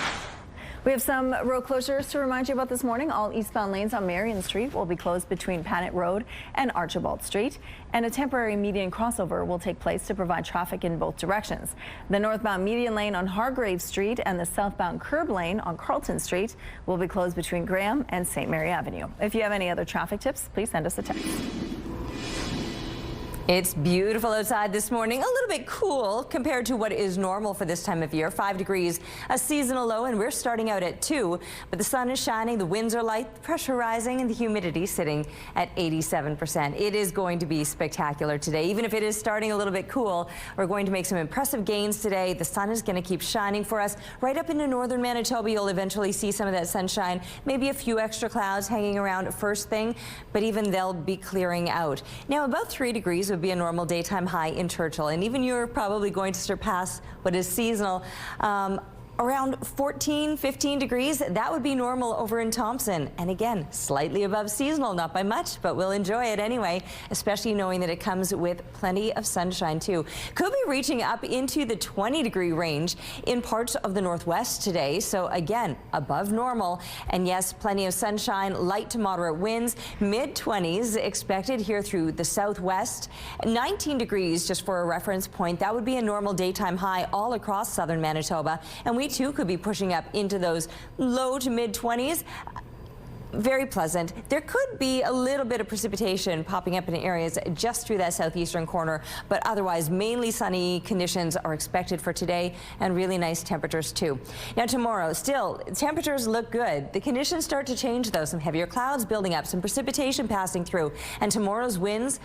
We have some road closures to remind you about this morning. All eastbound lanes on Marion Street will be closed between Panet Road and Archibald Street, and a temporary median crossover will take place to provide traffic in both directions. The northbound median lane on Hargrave Street and the southbound curb lane on Carlton Street will be closed between Graham and St. Mary Avenue. If you have any other traffic tips, please send us a text. It's beautiful outside this morning, a little bit cool compared to what is normal for this time of year. 5 degrees, a seasonal low, and we're starting out at 2. But the sun is shining, the winds are light, the pressure rising, and the humidity sitting at 87%. It is going to be spectacular today. Even if it is starting a little bit cool, we're going to make some impressive gains today. The sun is going to keep shining for us. Right up into northern Manitoba, you'll eventually see some of that sunshine, maybe a few extra clouds hanging around first thing, but even they'll be clearing out. Now, about 3 degrees would be a normal daytime high in Churchill, and even you're probably going to surpass what is seasonal. Around 14, 15 degrees, that would be normal over in Thompson. And again, slightly above seasonal, not by much, but we'll enjoy it anyway, especially knowing that it comes with plenty of sunshine too. Could be reaching up into the 20-degree range in parts of the northwest today. So again, above normal. And yes, plenty of sunshine, light to moderate winds, mid-20s expected here through the southwest. 19 degrees, just for a reference point, that would be a normal daytime high all across southern Manitoba. And we too could be pushing up into those low to mid 20s. Very pleasant. There could be a little bit of precipitation popping up in areas just through that southeastern corner, but otherwise mainly sunny conditions are expected for today, and really nice temperatures too. Now tomorrow, still temperatures look good. The conditions start to change though. Some heavier clouds building up, some precipitation passing through, and tomorrow's winds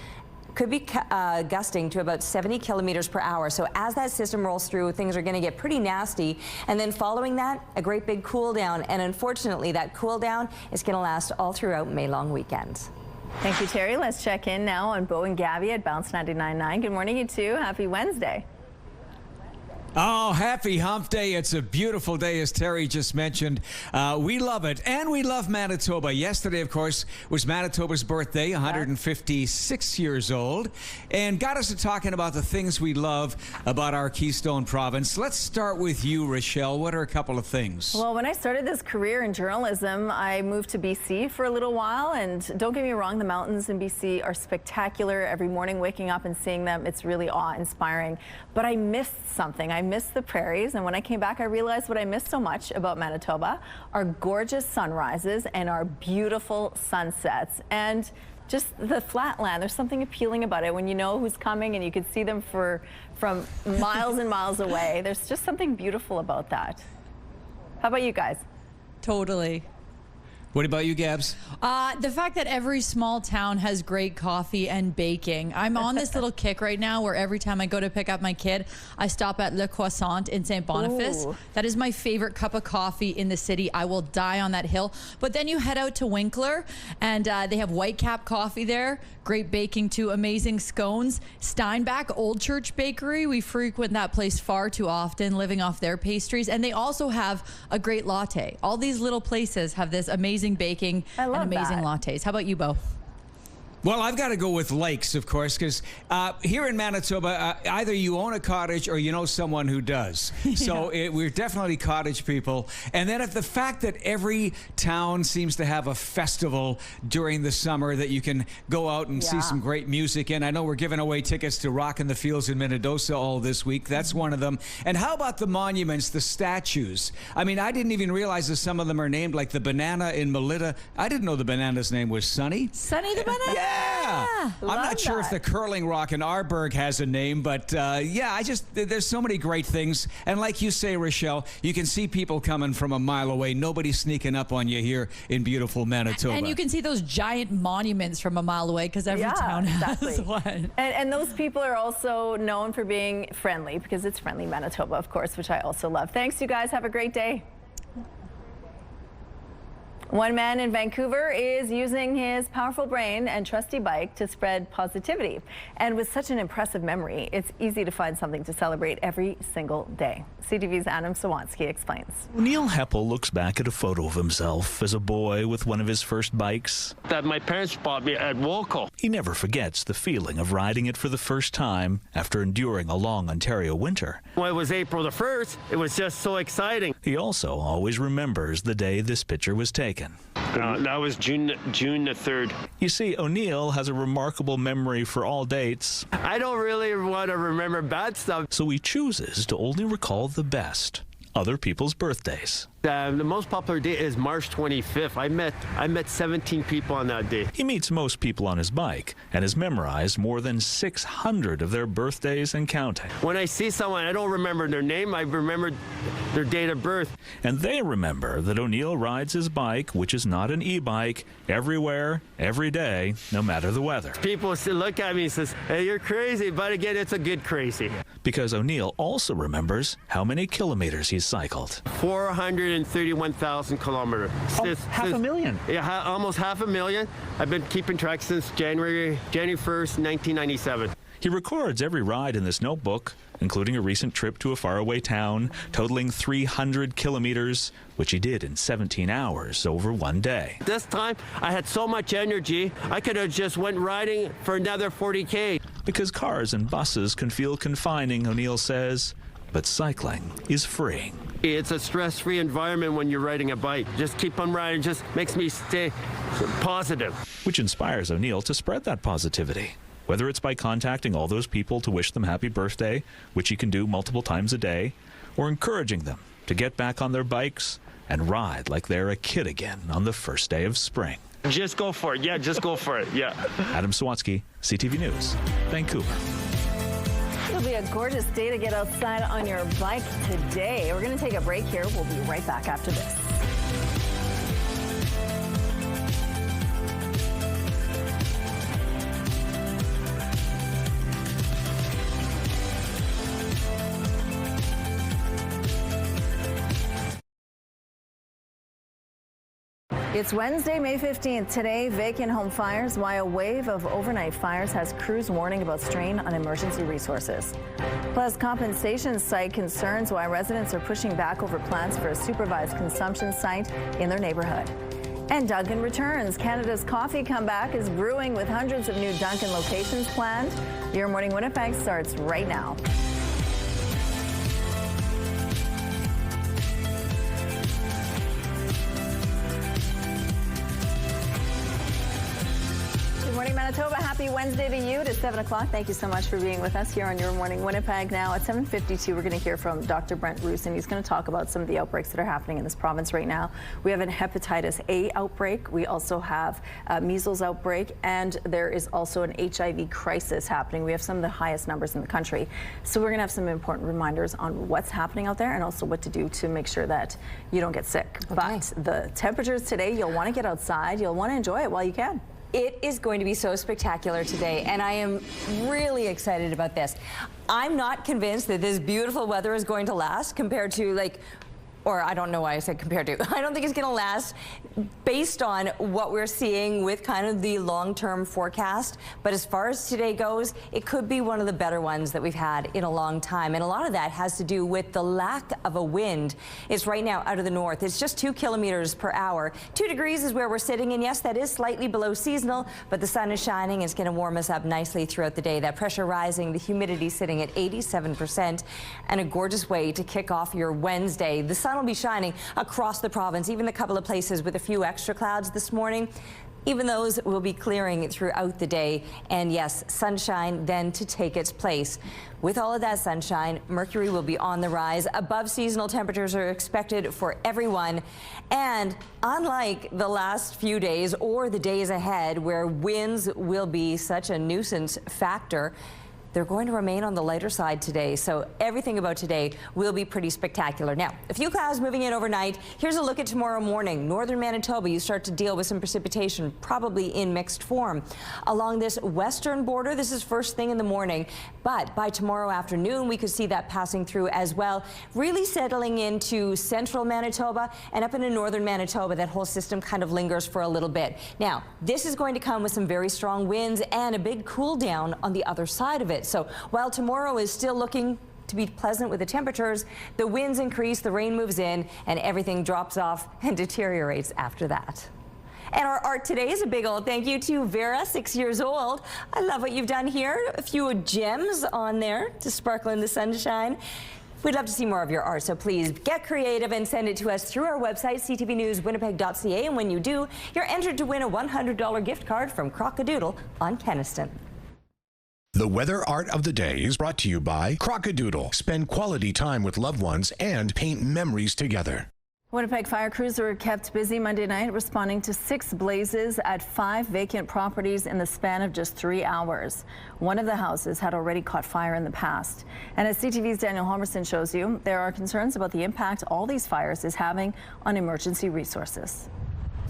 could be gusting to about 70 kilometers per hour. So as that system rolls through, things are going to get pretty nasty. And then following that, a great big cool down. And unfortunately, that cool down is going to last all throughout May long weekend. Thank you, Terry. Let's check in now on Bo and Gabby at Bounce 99.9. Good morning, you two. Happy Wednesday. Oh, happy hump day. It's a beautiful day, as Terry just mentioned. We love it, and we love Manitoba. Yesterday, of course, was Manitoba's birthday, 156 years old, and got us to talking about the things we love about our Keystone province. Let's start with you, Rochelle. What are a couple of things? Well, when I started this career in journalism, I moved to BC for a little while, and don't get me wrong, the mountains in BC are spectacular. Every morning waking up and seeing them, it's really awe-inspiring. But I missed something. I missed the prairies, and when I came back, I realized what I missed so much about Manitoba: our gorgeous sunrises and our beautiful sunsets, and just the flatland. There's something appealing about it when you know who's coming and you can see them from miles and miles away. There's just something beautiful about that. How about you guys? Totally. What about you, Gabs? The fact that every small town has great coffee and baking. I'm on this little kick right now where every time I go to pick up my kid, I stop at Le Croissant in St. Boniface. Ooh. That is my favorite cup of coffee in the city. I will die on that hill. But then you head out to Winkler, and they have Whitecap coffee there. Great baking too, amazing scones. Steinbach Old Church Bakery, we frequent that place far too often, living off their pastries. And they also have a great latte. All these little places have this amazing baking and amazing lattes. How about you, Bo? Well, I've got to go with lakes, of course, because here in Manitoba, either you own a cottage or you know someone who does. So we're definitely cottage people. And then the fact that every town seems to have a festival during the summer that you can go out and see some great music in. I know we're giving away tickets to Rock in the Fields in Minnedosa all this week. That's one of them. And how about the monuments, the statues? I mean, I didn't even realize that some of them are named, like the banana in Melita. I didn't know the banana's name was Sunny. Sunny the banana? Yeah. I'm not sure if the curling rock in Arberg has a name, but yeah, there's so many great things. And like you say, Rochelle, you can see people coming from a mile away. Nobody's sneaking up on you here in beautiful Manitoba. And you can see those giant monuments from a mile away because every town has one. And those people are also known for being friendly, because it's friendly Manitoba, of course, which I also love. Thanks, you guys. Have a great day. One man in Vancouver is using his powerful brain and trusty bike to spread positivity. And with such an impressive memory, it's easy to find something to celebrate every single day. CTV's Adam Sawansky explains. Neil Heppel looks back at a photo of himself as a boy with one of his first bikes that my parents bought me at Wolco. He never forgets the feeling of riding it for the first time after enduring a long Ontario winter. When it was April the 1st, it was just so exciting. He also always remembers the day this picture was taken. That was June the 3rd. You see, O'Neill has a remarkable memory for all dates. I don't really want to remember bad stuff. So he chooses to only recall the best, other people's birthdays. The most popular date is March 25th. I met 17 people on that day. He meets most people on his bike and has memorized more than 600 of their birthdays and counting. When I see someone, I don't remember their name, I remember their date of birth. And they remember that O'Neill rides his bike, which is not an e-bike, everywhere, every day, no matter the weather. People look at me and says, hey, you're crazy, but again, it's a good crazy. Because O'Neill also remembers how many kilometers he's cycled. 431,000 kilometers. Half a million? Yeah, almost 500,000. I've been keeping track since January 1st, 1997. He records every ride in this notebook, including a recent trip to a faraway town, totaling 300 kilometers, which he did in 17 hours over one day. This time, I had so much energy, I could have just went riding for another 40K. Because cars and buses can feel confining, O'Neill says, but cycling is freeing. It's a stress-free environment when you're riding a bike. Just keep on riding, just makes me stay positive. Which inspires O'Neill to spread that positivity. Whether it's by contacting all those people to wish them happy birthday, which he can do multiple times a day, or encouraging them to get back on their bikes and ride like they're a kid again on the first day of spring. Just go for it. Yeah, just go for it. Yeah. Adam Sawansky, CTV News, Vancouver. It'll be a gorgeous day to get outside on your bike today. We're going to take a break here. We'll be right back after this. It's Wednesday, May 15th. Today, vacant home fires, why a wave of overnight fires has crews warning about strain on emergency resources. Plus, compensation site concerns why residents are pushing back over plans for a supervised consumption site in their neighborhood. And Dunkin' returns. Canada's coffee comeback is brewing with hundreds of new Dunkin' locations planned. Your Morning Winnipeg starts right now. Morning Manitoba, happy Wednesday to you. It is 7 o'clock. Thank you so much for being with us here on Your Morning Winnipeg. Now at 7:52, we're going to hear from Dr. Brent Roos, and he's going to talk about some of the outbreaks that are happening in this province right now. We have an hepatitis A outbreak. We also have a measles outbreak, and there is also an HIV crisis happening. We have some of the highest numbers in the country. So we're going to have some important reminders on what's happening out there and also what to do to make sure that you don't get sick. Okay. But the temperatures today, you'll want to get outside. You'll want to enjoy it while you can. It is going to be so spectacular today, and I am really excited about this. I'm not convinced that this beautiful weather is going to last compared to or I don't know why I said compared to. I don't think it's going to last based on what we're seeing with kind of the long-term forecast. But as far as today goes, it could be one of the better ones that we've had in a long time. And a lot of that has to do with the lack of a wind. It's right now out of the north. It's just 2 kilometers per hour. 2 degrees is where we're sitting. And yes, that is slightly below seasonal, but the sun is shining. It's going to warm us up nicely throughout the day. That pressure rising, the humidity sitting at 87%, and a gorgeous way to kick off your Wednesday. The sun will be shining across the province, even a couple of places with a few extra clouds this morning. Even those will be clearing throughout the day. And yes, sunshine then to take its place. With all of that sunshine, mercury will be on the rise. Above seasonal temperatures are expected for everyone. And unlike the last few days or the days ahead where winds will be such a nuisance factor, they're going to remain on the lighter side today. So everything about today will be pretty spectacular. Now, a few clouds moving in overnight. Here's a look at tomorrow morning. Northern Manitoba, you start to deal with some precipitation, probably in mixed form. Along this western border, this is first thing in the morning, but by tomorrow afternoon, we could see that passing through as well, really settling into central Manitoba and up into northern Manitoba. That whole system kind of lingers for a little bit. Now, this is going to come with some very strong winds and a big cool down on the other side of it. So while tomorrow is still looking to be pleasant with the temperatures, the winds increase, the rain moves in, and everything drops off and deteriorates after that. And our art today is a big old thank you to Vera, 6 years old. I love what you've done here. A few gems on there to sparkle in the sunshine. We'd love to see more of your art, so please get creative and send it to us through our website, ctvnewswinnipeg.ca. And when you do, you're entered to win a $100 gift card from Crock-A-Doodle on Kenniston. The weather art of the day is brought to you by Crock-A-Doodle. Spend quality time with loved ones and paint memories together. Winnipeg fire crews were kept busy Monday night responding to 6 blazes at 5 vacant properties in the span of just 3 hours. One of the houses had already caught fire in the past. And as CTV's Daniel Homerson shows you, there are concerns about the impact all these fires is having on emergency resources.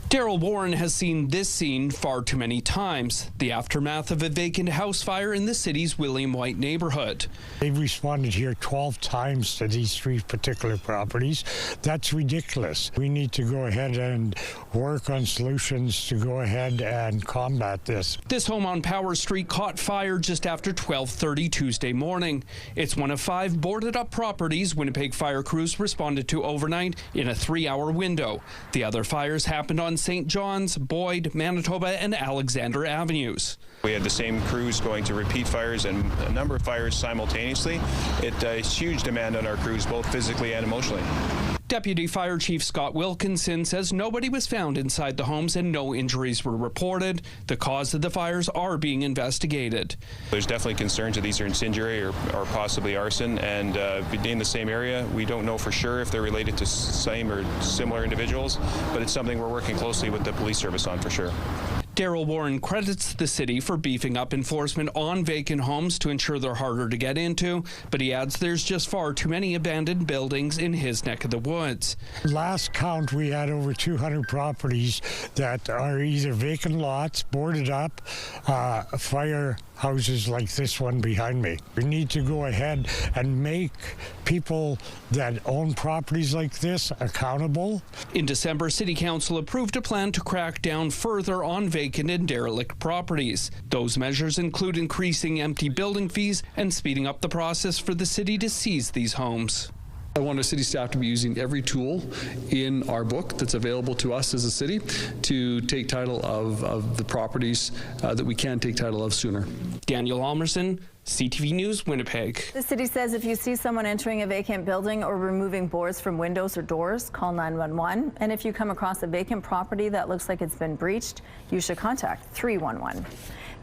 Daryl Warren has seen this scene far too many times, the aftermath of a vacant house fire in the city's William White neighborhood. They've responded here 12 times to these 3 particular properties. That's ridiculous. We need to go ahead and work on solutions to go ahead and combat this. This home on Power Street caught fire just after 12:30 Tuesday morning. It's one of 5 boarded up properties Winnipeg fire crews responded to overnight in a 3-hour window. The other fires happened on St. John's, Boyd, Manitoba, and Alexander Avenues. We had the same crews going to repeat fires and a number of fires simultaneously. It's huge demand on our crews, both physically and emotionally. Deputy Fire Chief Scott Wilkinson says nobody was found inside the homes and no injuries were reported. The cause of the fires are being investigated. There's definitely concerns that these are incendiary or possibly arson, and in the same area, we don't know for sure if they're related to same or similar individuals, but it's something we're working closely with the police service on for sure. Daryl Warren credits the city for beefing up enforcement on vacant homes to ensure they're harder to get into, but he adds there's just far too many abandoned buildings in his neck of the woods. Last count, we had over 200 properties that are either vacant lots, boarded up, fire houses like this one behind me. We need to go ahead and make people that own properties like this accountable. In December, City Council approved a plan to crack down further on vacant and derelict properties. Those measures include increasing empty building fees and speeding up the process for the city to seize these homes. I want our city staff to be using every tool in our book that's available to us as a city to take title of the properties that we can take title of sooner. Daniel Almerson, CTV News, Winnipeg. The city says if you see someone entering a vacant building or removing boards from windows or doors, call 911. And if you come across a vacant property that looks like it's been breached, you should contact 311.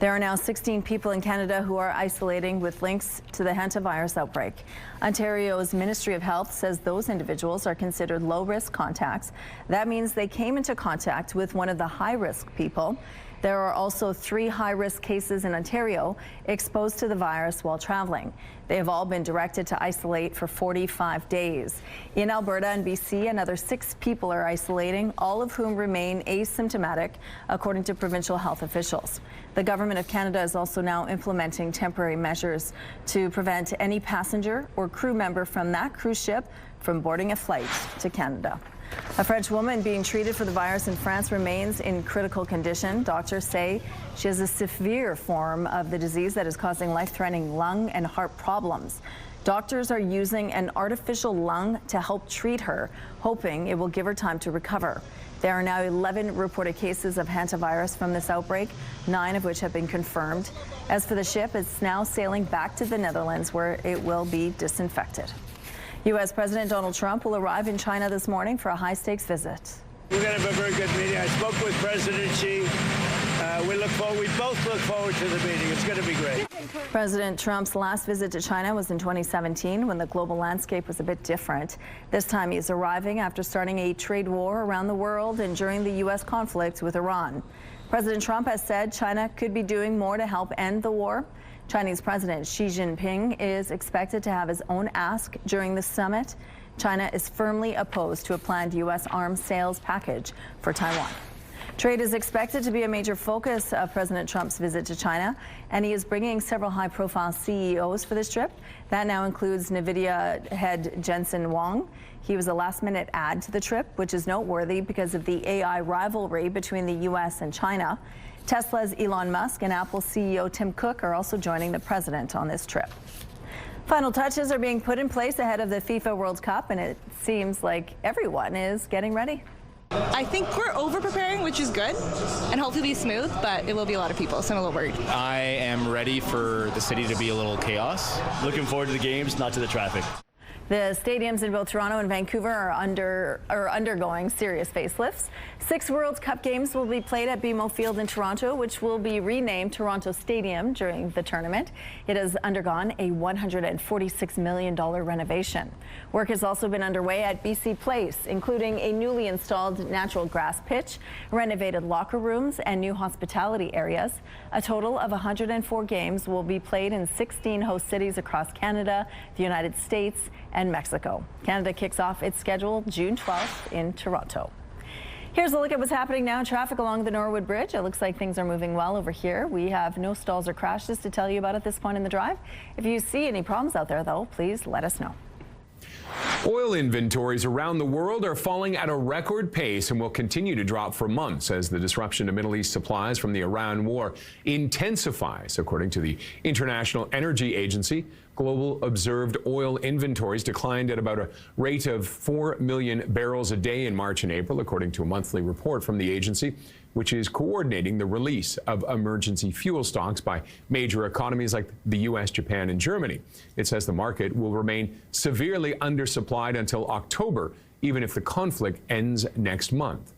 There are now 16 people in Canada who are isolating with links to the hantavirus outbreak. Ontario's Ministry of Health says those individuals are considered low-risk contacts. That means they came into contact with one of the high-risk people. There are also 3 high-risk cases in Ontario exposed to the virus while traveling. They have all been directed to isolate for 45 days. In Alberta and BC, another 6 people are isolating, all of whom remain asymptomatic, according to provincial health officials. The Government of Canada is also now implementing temporary measures to prevent any passenger or crew member from that cruise ship from boarding a flight to Canada. A French woman being treated for the virus in France remains in critical condition. Doctors say she has a severe form of the disease that is causing life-threatening lung and heart problems. Doctors are using an artificial lung to help treat her, hoping it will give her time to recover. There are now 11 reported cases of hantavirus from this outbreak, 9 of which have been confirmed. As for the ship, it's now sailing back to the Netherlands, where it will be disinfected. U.S. President Donald Trump will arrive in China this morning for a high-stakes visit. We're going to have a very good meeting. I spoke with President Xi. We both look forward to the meeting. It's going to be great. President Trump's last visit to China was in 2017, when the global landscape was a bit different. This time he's arriving after starting a trade war around the world and during the U.S. conflict with Iran. President Trump has said China could be doing more to help end the war. Chinese President Xi Jinping is expected to have his own ask during the summit. China is firmly opposed to a planned U.S. arms sales package for Taiwan. Trade is expected to be a major focus of President Trump's visit to China, and he is bringing several high-profile CEOs for this trip. That now includes NVIDIA head Jensen Huang. He was a last-minute add to the trip, which is noteworthy because of the AI rivalry between the U.S. and China. Tesla's Elon Musk and Apple CEO Tim Cook are also joining the president on this trip. Final touches are being put in place ahead of the FIFA World Cup, and it seems like everyone is getting ready. I think we're over-preparing, which is good, and hopefully be smooth, but it will be a lot of people, so I'm a little worried. I am ready for the city to be a little chaos. Looking forward to the games, not to the traffic. The stadiums in both Toronto and Vancouver are undergoing serious facelifts. 6 World Cup games will be played at BMO Field in Toronto, which will be renamed Toronto Stadium during the tournament. It has undergone a $146 million renovation. Work has also been underway at BC Place, including a newly installed natural grass pitch, renovated locker rooms, and new hospitality areas. A total of 104 games will be played in 16 host cities across Canada, the United States, and Mexico. Canada kicks off its schedule June 12th in Toronto. Here's a look at what's happening now in traffic along the Norwood Bridge. It looks like things are moving well over here. We have no stalls or crashes to tell you about at this point in the drive. If you see any problems out there, though, please let us know. Oil inventories around the world are falling at a record pace and will continue to drop for months as the disruption to Middle East supplies from the Iran war intensifies, according to the International Energy Agency. Global observed oil inventories declined at about a rate of 4 million barrels a day in March and April, according to a monthly report from the agency, which is coordinating the release of emergency fuel stocks by major economies like the U.S., Japan, and Germany. It says the market will remain severely undersupplied until October, even if the conflict ends next month.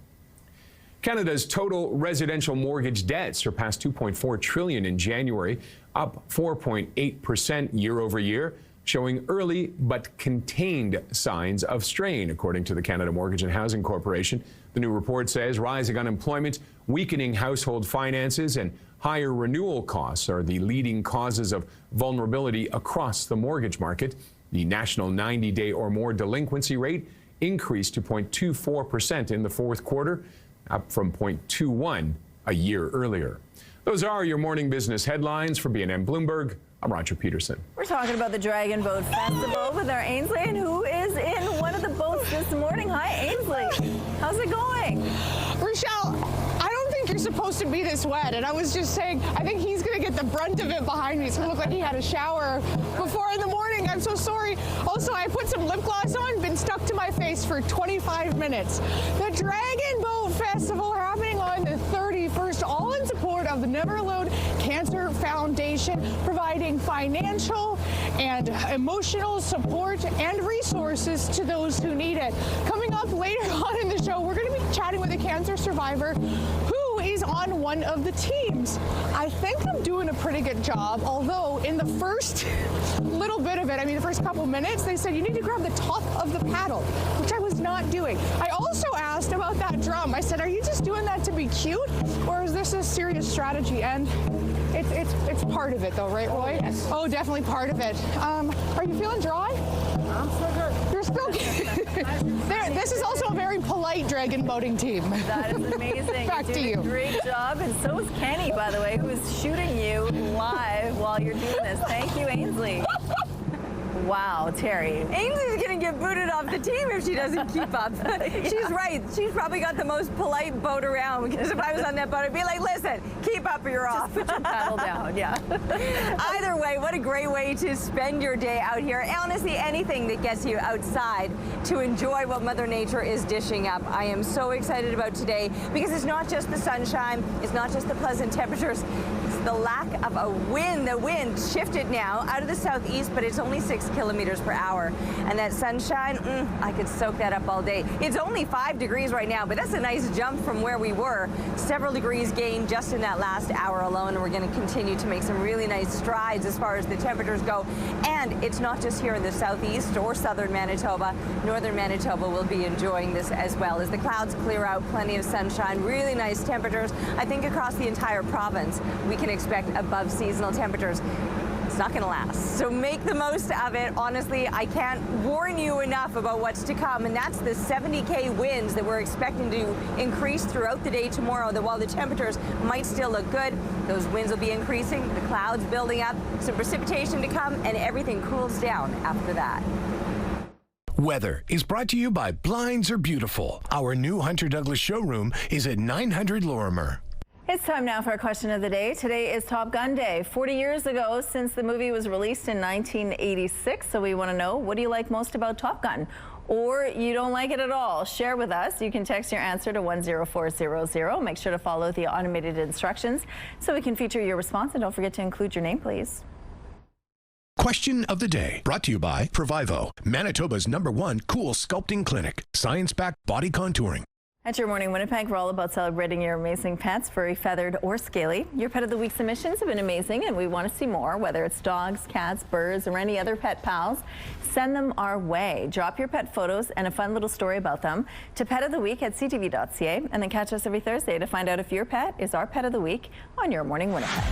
Canada's total residential mortgage debt surpassed $2.4 trillion in January, up 4.8% year over year, showing early but contained signs of strain, according to the Canada Mortgage and Housing Corporation. The new report says rising unemployment, weakening household finances, and higher renewal costs are the leading causes of vulnerability across the mortgage market. The national 90-day or more delinquency rate increased to 0.24% in the fourth quarter, up from 0.21 a year earlier. Those are your morning business headlines. For BNN Bloomberg, I'm Roger Peterson. We're talking about the Dragon Boat Festival with our Ainsley, and who is in one of the boats this morning. Hi, Ainsley. How's it going? Rochelle, I don't think you're supposed to be this wet, and I was just saying, I think he's going to get the brunt of it behind me. It's going to look like he had a shower before in the morning. I'm so sorry. Also, I put some lip gloss on, been stuck to my face for 25 minutes. The Dragon Boat Festival happening on the 31st, all in support of the Never Alone Cancer Foundation, providing financial and emotional support and resources to those who need it. Coming up later on in the show, we're going to be chatting with a cancer survivor who is on one of the teams. I think I'm doing a pretty good job, although in the first little bit of it, I mean the first couple minutes, they said you need to grab the top of the paddle, which I was not doing. I also asked about that drum. I said, are you just doing that to be cute, or is this a serious strategy? And it's part of it though, right, Roy? Yes. Oh, definitely part of it. Are you feeling dry? I'm still good. You're still good. This is also a very polite dragon boating team. That is amazing. Back You're to doing you. a great job, and so is Kenny, by the way, who is shooting you live while you're doing this. Thank you, Ainsley. Wow, Terry. Ainsley's going to get booted off the team if she doesn't keep up. She's right. She's probably got the most polite boat around, because if I was on that boat, I'd be like, listen, keep up or you're off. Just put your paddle down, yeah. Either way, what a great way to spend your day out here. Honestly, anything that gets you outside to enjoy what Mother Nature is dishing up. I am so excited about today, because it's not just the sunshine, it's not just the pleasant temperatures, it's the lack of a wind. The wind shifted now out of the southeast, but it's only 6 kilometers per hour. And that sunshine, I could soak that up all day. It's only 5 degrees right now, but that's a nice jump from where we were. Several degrees gained just in that last hour alone, and we're going to continue to make some really nice strides as far as the temperatures go. And it's not just here in the southeast or southern Manitoba. Northern Manitoba will be enjoying this as well. As the clouds clear out, plenty of sunshine, really nice temperatures. I think across the entire province, we can expect above seasonal temperatures. It's not going to last. So make the most of it. Honestly, I can't warn you enough about what's to come, and that's the 70K winds that we're expecting to increase throughout the day tomorrow. That while the temperatures might still look good, those winds will be increasing, the clouds building up, some precipitation to come, and everything cools down after that. Weather is brought to you by Blinds Are Beautiful. Our new Hunter Douglas showroom is at 900 Lorimer. It's time now for our question of the day. Today is Top Gun Day. 40 years ago since the movie was released in 1986. So we want to know, what do you like most about Top Gun? Or you don't like it at all? Share with us. You can text your answer to 10400. Make sure to follow the automated instructions so we can feature your response. And don't forget to include your name, please. Question of the day, brought to you by Provivo, Manitoba's #1 cool sculpting clinic. Science-backed body contouring. At Your Morning Winnipeg, we're all about celebrating your amazing pets, furry, feathered, or scaly. Your Pet of the Week submissions have been amazing, and we want to see more, whether it's dogs, cats, birds, or any other pet pals. Send them our way. Drop your pet photos and a fun little story about them to petoftheweek@ctv.ca, and then catch us every Thursday to find out if your pet is our Pet of the Week on Your Morning Winnipeg.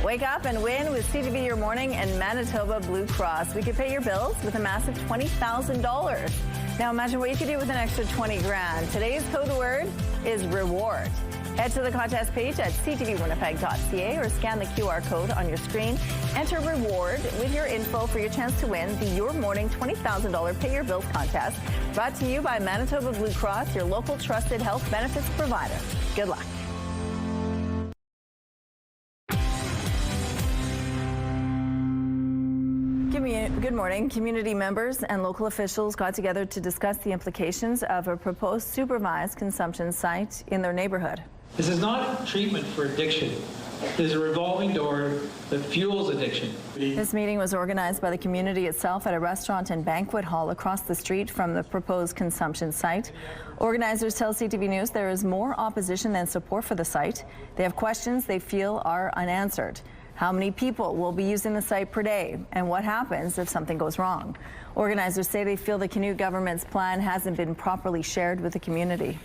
Wake up and win with CTV Your Morning and Manitoba Blue Cross. We could pay your bills with a massive $20,000. Now imagine what you could do with an extra 20 grand. Today's code word is reward. Head to the contest page at ctvwinnipeg.ca or scan the QR code on your screen. Enter reward with your info for your chance to win the Your Morning $20,000 Pay Your Bills contest, brought to you by Manitoba Blue Cross, your local trusted health benefits provider. Good luck. Good morning. Community members and local officials got together to discuss the implications of a proposed supervised consumption site in their neighborhood. This is not treatment for addiction. There's a revolving door that fuels addiction. This meeting was organized by the community itself at a restaurant and banquet hall across the street from the proposed consumption site. Organizers tell CTV News there is more opposition than support for the site. They have questions they feel are unanswered. How many people will be using the site per day? And what happens if something goes wrong? Organizers say they feel the Canute government's plan hasn't been properly shared with the community.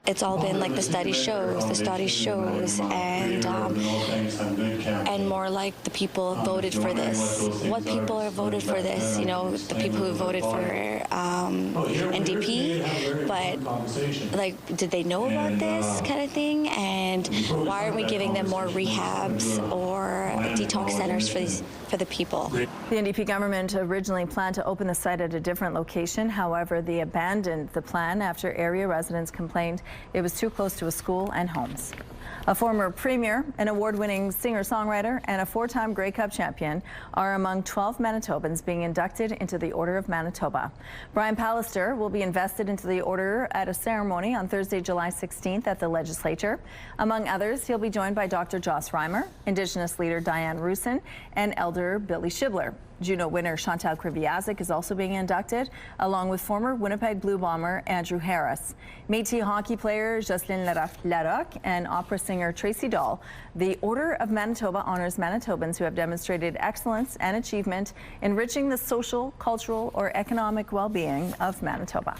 It's all been like the study shows, and more like the people voted for this. What people are voted for this? You know, the people who voted for NDP, but like, did they know about this kind of thing? And why aren't we giving them more rehabs or detox centers for the people? The NDP government originally planned to open the site at a different location. However, they abandoned the plan after area residents complained it was too close to a school and homes. A former premier, an award-winning singer-songwriter, and a four-time Grey Cup champion are among 12 Manitobans being inducted into the Order of Manitoba. Brian Pallister will be invested into the order at a ceremony on Thursday, July 16th at the legislature. Among others, he'll be joined by Dr. Joss Reimer, Indigenous leader Diane Rusin, and Elder Billy Shibler. Juno winner Chantal Kriviazik is also being inducted, along with former Winnipeg Blue Bomber Andrew Harris. Métis hockey player Jocelyn Larocque and opera singer Tracy Dahl. The Order of Manitoba honors Manitobans who have demonstrated excellence and achievement, enriching the social, cultural, or economic well-being of Manitoba.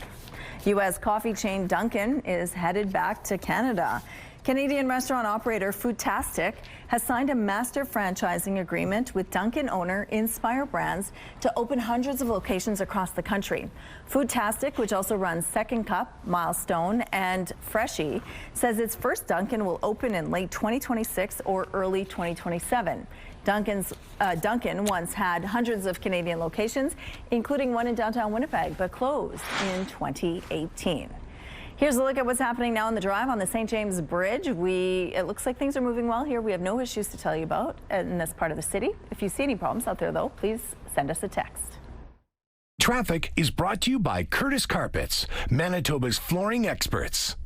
U.S. coffee chain Dunkin' is headed back to Canada. Canadian restaurant operator Foodtastic has signed a master franchising agreement with Dunkin' owner Inspire Brands to open hundreds of locations across the country. Foodtastic, which also runs Second Cup, Milestone, and Freshie, says its first Dunkin' will open in late 2026 or early 2027. Dunkin' once had hundreds of Canadian locations, including one in downtown Winnipeg, but closed in 2018. Here's a look at what's happening now on the drive on the St. James Bridge. It looks like things are moving well here. We have no issues to tell you about in this part of the city. If you see any problems out there, though, please send us a text. Traffic is brought to you by Curtis Carpets, Manitoba's flooring experts.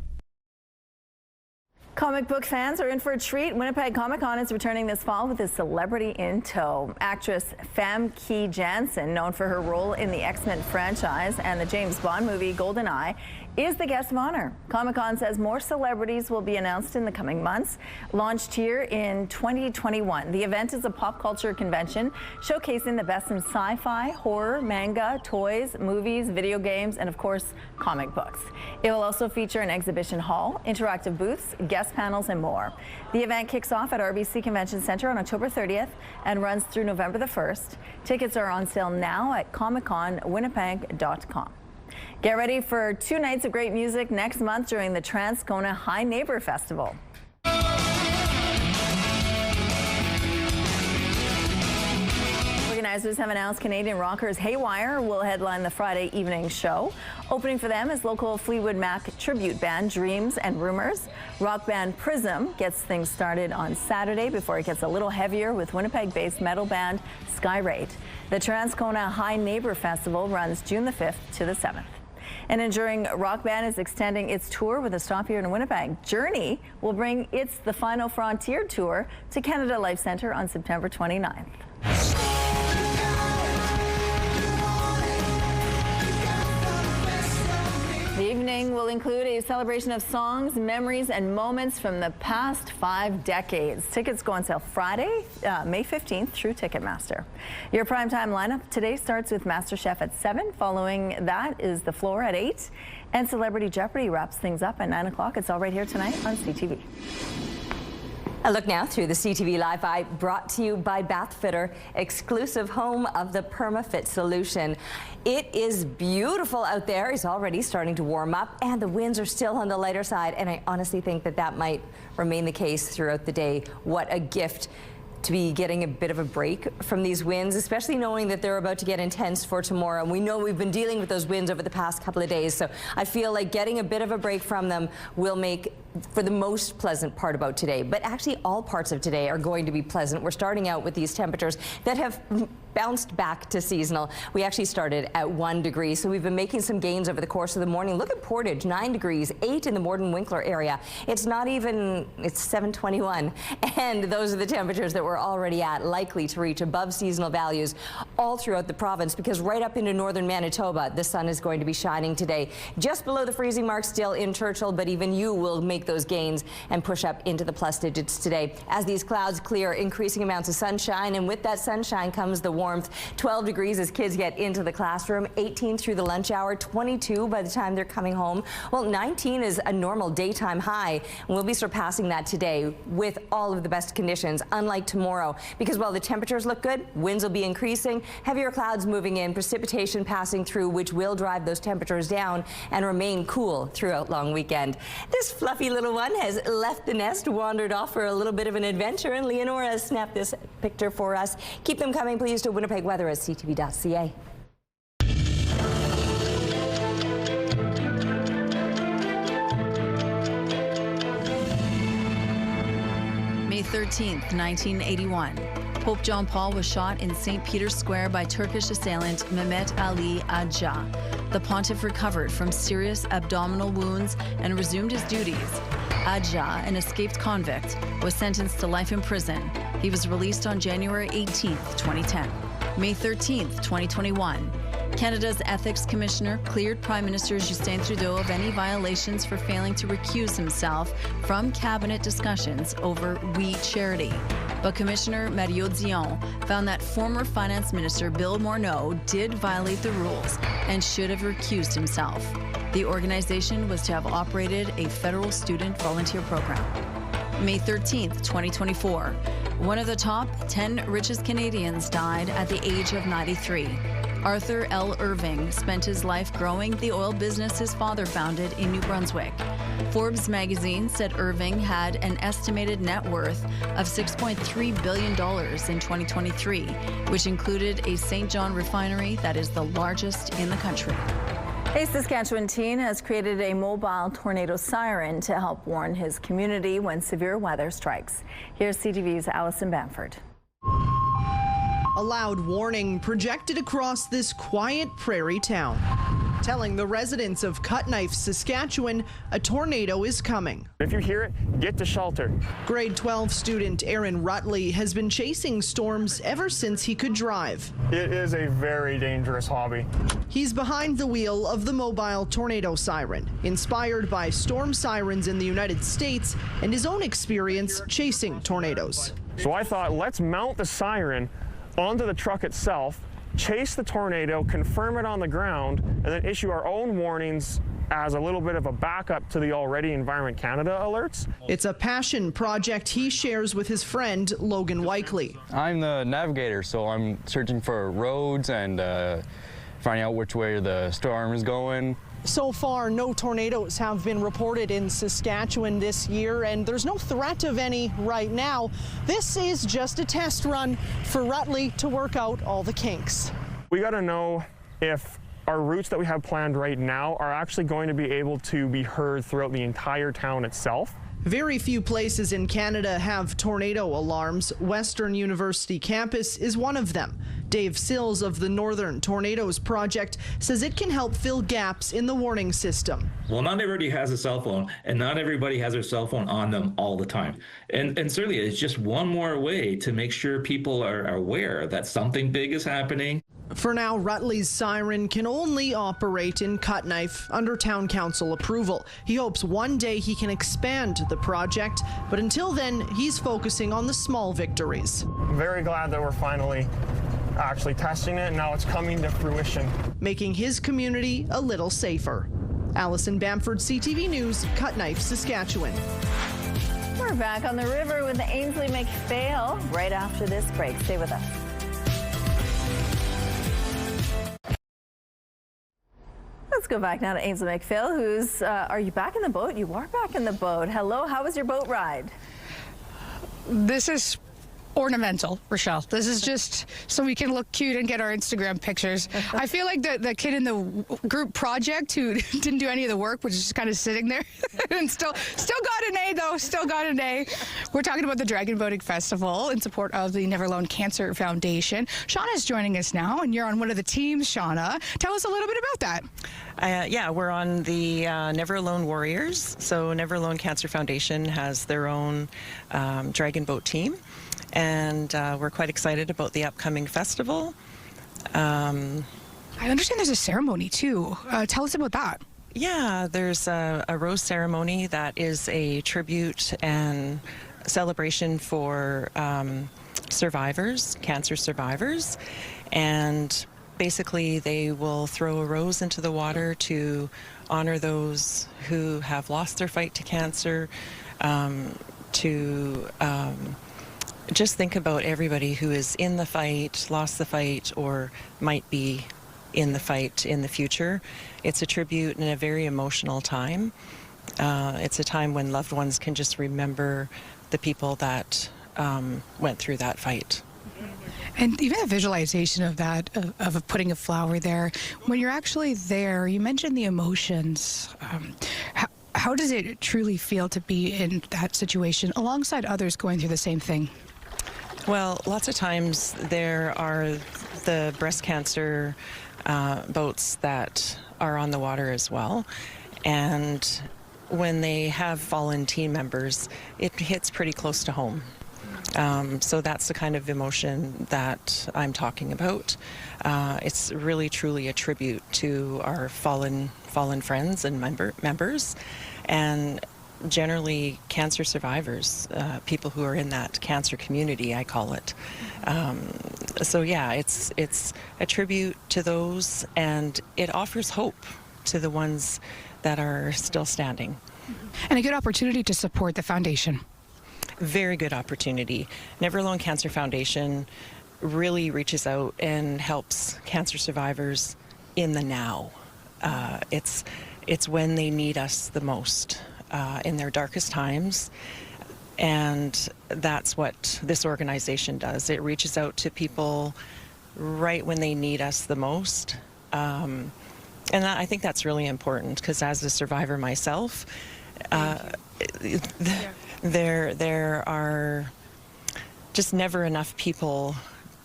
Comic book fans are in for a treat. Winnipeg Comic Con is returning this fall with a celebrity in tow. Actress Famke Janssen, known for her role in the X-Men franchise and the James Bond movie GoldenEye, is the guest of honor. Comic-Con says more celebrities will be announced in the coming months. Launched here in 2021, the event is a pop culture convention showcasing the best in sci-fi, horror, manga, toys, movies, video games, and of course, comic books. It will also feature an exhibition hall, interactive booths, guest panels, and more. The event kicks off at RBC Convention Center on October 30th and runs through November the 1st. Tickets are on sale now at comicconwinnipeg.com. Get ready for 2 nights of great music next month during the Transcona High Neighbor Festival. Organizers have announced Canadian rockers Haywire will headline the Friday evening show. Opening for them is local Fleetwood Mac tribute band Dreams and Rumors. Rock band Prism gets things started on Saturday before it gets a little heavier with Winnipeg-based metal band Skyrate. The Transcona High Neighbor Festival runs June the 5th to the 7th. An enduring rock band is extending its tour with a stop here in Winnipeg. Journey will bring its The Final Frontier tour to Canada Life Centre on September 29th. The evening will include a celebration of songs, memories, and moments from the past 5 decades. Tickets go on sale Friday, May 15th through Ticketmaster. Your primetime lineup today starts with MasterChef at 7. Following that is The Floor at 8. And Celebrity Jeopardy wraps things up at 9 o'clock. It's all right here tonight on CTV. A look now through the CTV Live Eye, brought to you by Bathfitter, exclusive home of the PermaFit solution. It is beautiful out there. It's already starting to warm up, and the winds are still on the lighter side, and I honestly think that that might remain the case throughout the day. What a gift to be getting a bit of a break from these winds, especially knowing that they're about to get intense for tomorrow. And we know we've been dealing with those winds over the past couple of days, so I feel like getting a bit of a break from them will make for the most pleasant part about today. But actually all parts of today are going to be pleasant. We're starting out with these temperatures that have bounced back to seasonal. We actually started at 1 degree, so we've been making some gains over the course of the morning. Look at Portage, 9 degrees, 8 in the Morden-Winkler area. It's not even, it's 7:21, and those are the temperatures that we're already at, likely to reach above seasonal values all throughout the province, because right up into northern Manitoba, the sun is going to be shining today. Just below the freezing mark still in Churchill, but even you will make those gains and push up into the plus digits today. As these clouds clear, increasing amounts of sunshine, and with that sunshine comes the warmth. 12 degrees as kids get into the classroom, 18 through the lunch hour, 22 by the time they're coming home. Well, 19 is a normal daytime high, and we'll be surpassing that today with all of the best conditions, unlike tomorrow, because while the temperatures look good, winds will be increasing, heavier clouds moving in, precipitation passing through, which will drive those temperatures down and remain cool throughout long weekend. This fluffy little one has left the nest, wandered off for a little bit of an adventure, and Leonora has snapped this picture for us. Keep them coming, please, to Winnipeg weather at ctv.ca. May 13th, 1981. Pope John Paul was shot in St. Peter's Square by Turkish assailant Mehmet Ali Agca. The pontiff recovered from serious abdominal wounds and resumed his duties. Agca, an escaped convict, was sentenced to life in prison. He was released on January 18th, 2010. May 13th, 2021. Canada's Ethics Commissioner cleared Prime Minister Justin Trudeau of any violations for failing to recuse himself from cabinet discussions over We Charity. But Commissioner Mario Dion found that former Finance Minister Bill Morneau did violate the rules and should have recused himself. The organization was to have operated a federal student volunteer program. May 13th, 2024. One of the top 10 richest Canadians died at the age of 93. Arthur L. Irving spent his life growing the oil business his father founded in New Brunswick. Forbes magazine said Irving had an estimated net worth of $6.3 billion in 2023, which included a St. John refinery that is the largest in the country. A Saskatchewan teen has created a mobile tornado siren to help warn his community when severe weather strikes. Here's CTV's Allison Bamford. A loud warning projected across this quiet prairie town. telling the residents of Cutknife, Saskatchewan, a tornado is coming. If you hear it, get to shelter. Grade 12 student Aaron Rutley has been chasing storms ever since he could drive. It is a very dangerous hobby. He's behind the wheel of the mobile tornado siren, inspired by storm sirens in the United States and his own experience chasing tornadoes. So I thought, let's mount the siren onto the truck itself, chase the tornado, confirm it on the ground, and then issue our own warnings as a little bit of a backup to the already Environment Canada alerts. It's a passion project he shares with his friend Logan Weikley. I'm the navigator, so I'm searching for roads and finding out which way the storm is going. So far, no tornadoes have been reported in Saskatchewan this year, and there's no threat of any right now. This is just a test run for Rutley to work out all the kinks. We got to know if our routes that we have planned right now are actually going to be able to be heard throughout the entire town itself. Very few places in Canada have tornado alarms. Western University campus is one of them. Dave Sills of the Northern Tornadoes Project says it can help fill gaps in the warning system. Well, not everybody has a cell phone, and not everybody has their cell phone on them all the time. And certainly it's just one more way to make sure people are aware that something big is happening. For now, Rutley's siren can only operate in Cutknife under town council approval. He hopes one day he can expand the project, but until then, he's focusing on the small victories. I'm very glad that we're finally actually testing it, and now it's coming to fruition. Making his community a little safer. Allison Bamford, CTV News, Cutknife, Saskatchewan. We're back on the river with Ainsley McPhail right after this break. Stay with us. Let's go back now to Ainsley McPhail, who's, are you back in the boat? You are back in the boat. Hello, how was your boat ride? This is ornamental, Rochelle. This is just so we can look cute and get our Instagram pictures. I feel like the kid in the group project who didn't do any of the work was just kind of sitting there and still got an A though, still got an A. We're talking about the Dragon Boating Festival in support of the Never Alone Cancer Foundation. Shauna is joining us now, and you're on one of the teams, Shauna. Tell us a little bit about that. Yeah, we're on the Never Alone Warriors. So Never Alone Cancer Foundation has their own dragon boat team. And we're quite excited about the upcoming festival. I understand there's a ceremony too. Tell us about that. Yeah, there's a rose ceremony that is a tribute and celebration for survivors, cancer survivors. And basically they will throw a rose into the water to honor those who have lost their fight to cancer, just think about everybody who is in the fight, lost the fight, or might be in the fight in the future. It's a tribute and a very emotional time. It's a time when loved ones can just remember the people that went through that fight. And even a visualization of that, of putting a flower there. When you're actually there, you mentioned the emotions. How does it truly feel to be in that situation alongside others going through the same thing? Well, lots of times there are the breast cancer boats that are on the water as well. And when they have fallen team members, it hits pretty close to home. So that's the kind of emotion that I'm talking about. It's really, truly a tribute to our fallen friends and members. And generally cancer survivors, people who are in that cancer community, I call it. So yeah, it's a tribute to those, and it offers hope to the ones that are still standing. And a good opportunity to support the foundation. Very good opportunity. Never Alone Cancer Foundation really reaches out and helps cancer survivors in the now. It's when they need us the most. In their darkest times, and that's what this organization does. It reaches out to people right when they need us the most, and I think that's really important, because as a survivor myself, there are just never enough people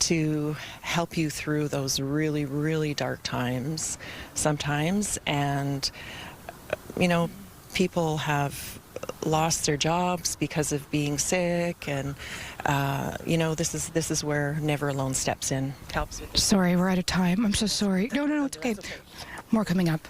to help you through those really, really dark times sometimes. And, you know, people have lost their jobs because of being sick, and you know, this is where Never Alone steps in, helps. Sorry, we're out of time. I'm so sorry. No, it's okay. More coming up.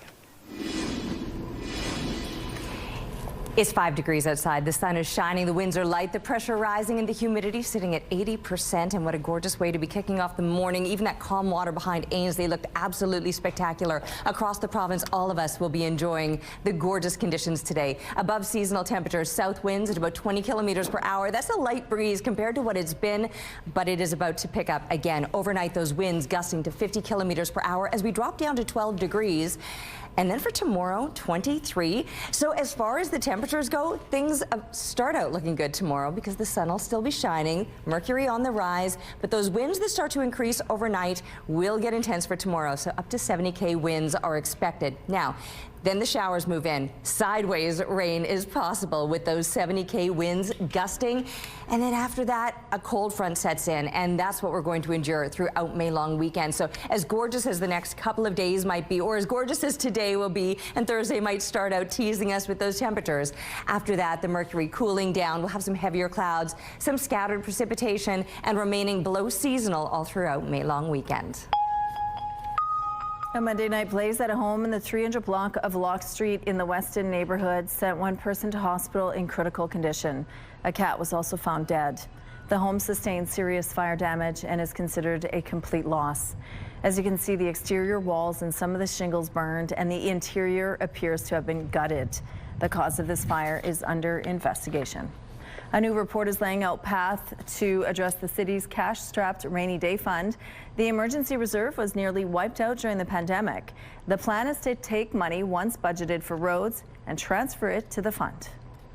It's 5 degrees outside. The sun is shining. The winds are light. The pressure rising and the humidity sitting at 80%. And what a gorgeous way to be kicking off the morning. Even that calm water behind Ainsley looked absolutely spectacular. Across the province, all of us will be enjoying the gorgeous conditions today. Above seasonal temperatures, south winds at about 20 kilometers per hour. That's a light breeze compared to what it's been, but it is about to pick up again. Overnight, those winds gusting to 50 kilometers per hour as we drop down to 12 degrees. And then for tomorrow, 23. So as far as the temperatures go, things start out looking good tomorrow because the sun will still be shining, mercury on the rise, but those winds that start to increase overnight will get intense for tomorrow. So up to 70K winds are expected. Now, then the showers move in. Sideways rain is possible with those 70K winds gusting. And then after that, a cold front sets in, and that's what we're going to endure throughout May long weekend. So as gorgeous as the next couple of days might be, or as gorgeous as today will be, and Thursday might start out teasing us with those temperatures. After that, the mercury cooling down. We'll have some heavier clouds, some scattered precipitation, and remaining below seasonal all throughout May long weekend. A Monday night blaze at a home in the 300 block of Locke Street in the Weston neighborhood sent one person to hospital in critical condition. A cat was also found dead. The home sustained serious fire damage and is considered a complete loss. As you can see, the exterior walls and some of the shingles burned, and the interior appears to have been gutted. The cause of this fire is under investigation. A new report is laying out path to address the city's cash-strapped rainy day fund. The emergency reserve was nearly wiped out during the pandemic. The plan is to take money once budgeted for roads and transfer it to the fund.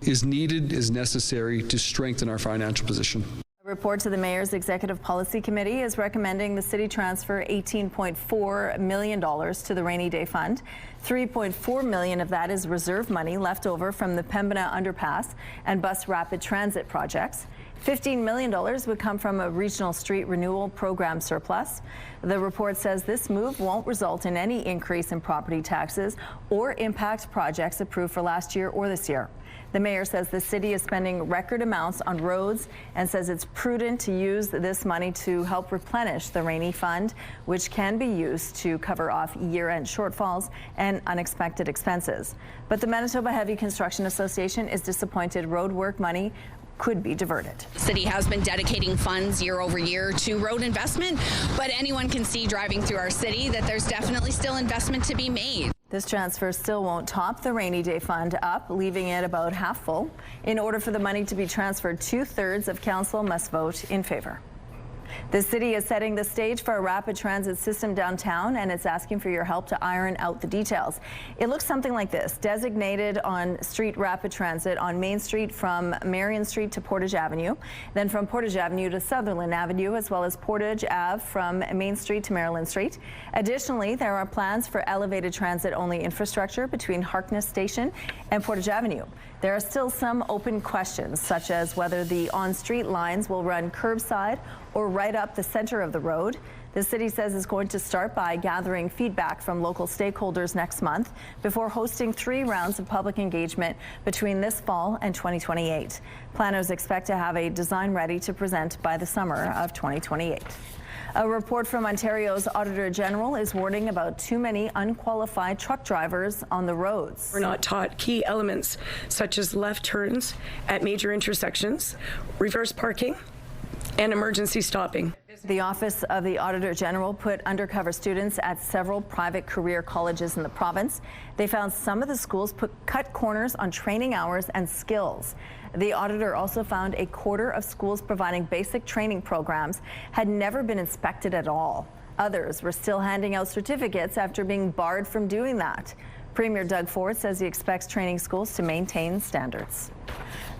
Is needed, is necessary to strengthen our financial position. A report to the Mayor's Executive Policy Committee is recommending the city transfer $18.4 million to the Rainy Day Fund. $3.4 million of that is reserve money left over from the Pembina Underpass and Bus Rapid Transit projects. $15 million would come from a regional street renewal program surplus. The report says this move won't result in any increase in property taxes or impact projects approved for last year or this year. The mayor says the city is spending record amounts on roads and says it's prudent to use this money to help replenish the rainy fund, which can be used to cover off year-end shortfalls and unexpected expenses. But the Manitoba Heavy Construction Association is disappointed road work money could be diverted. The city has been dedicating funds year over year to road investment, but anyone can see driving through our city that there's definitely still investment to be made. This transfer still won't top the rainy day fund up, leaving it about half full. In order for the money to be transferred, 2/3 of council must vote in favor. The city is setting the stage for a rapid transit system downtown, and it's asking for your help to iron out the details. It looks something like this. Designated on street rapid transit on Main Street from Marion Street to Portage Avenue, then from Portage Avenue to Sutherland Avenue, as well as Portage Ave from Main Street to Maryland Street. Additionally, there are plans for elevated transit-only infrastructure between Harkness Station and Portage Avenue. There are still some open questions, such as whether the on-street lines will run curbside or right up the center of the road. The city says it's going to start by gathering feedback from local stakeholders next month before hosting 3 rounds of public engagement between this fall and 2028. Planners expect to have a design ready to present by the summer of 2028. A report from Ontario's Auditor General is warning about too many unqualified truck drivers on the roads. We're not taught key elements such as left turns at major intersections, reverse parking, and emergency stopping. The Office of the Auditor General put undercover students at several private career colleges in the province. They found some of the schools cut corners on training hours and skills. The auditor also found a quarter of schools providing basic training programs had never been inspected at all. Others were still handing out certificates after being barred from doing that. Premier Doug Ford says he expects training schools to maintain standards.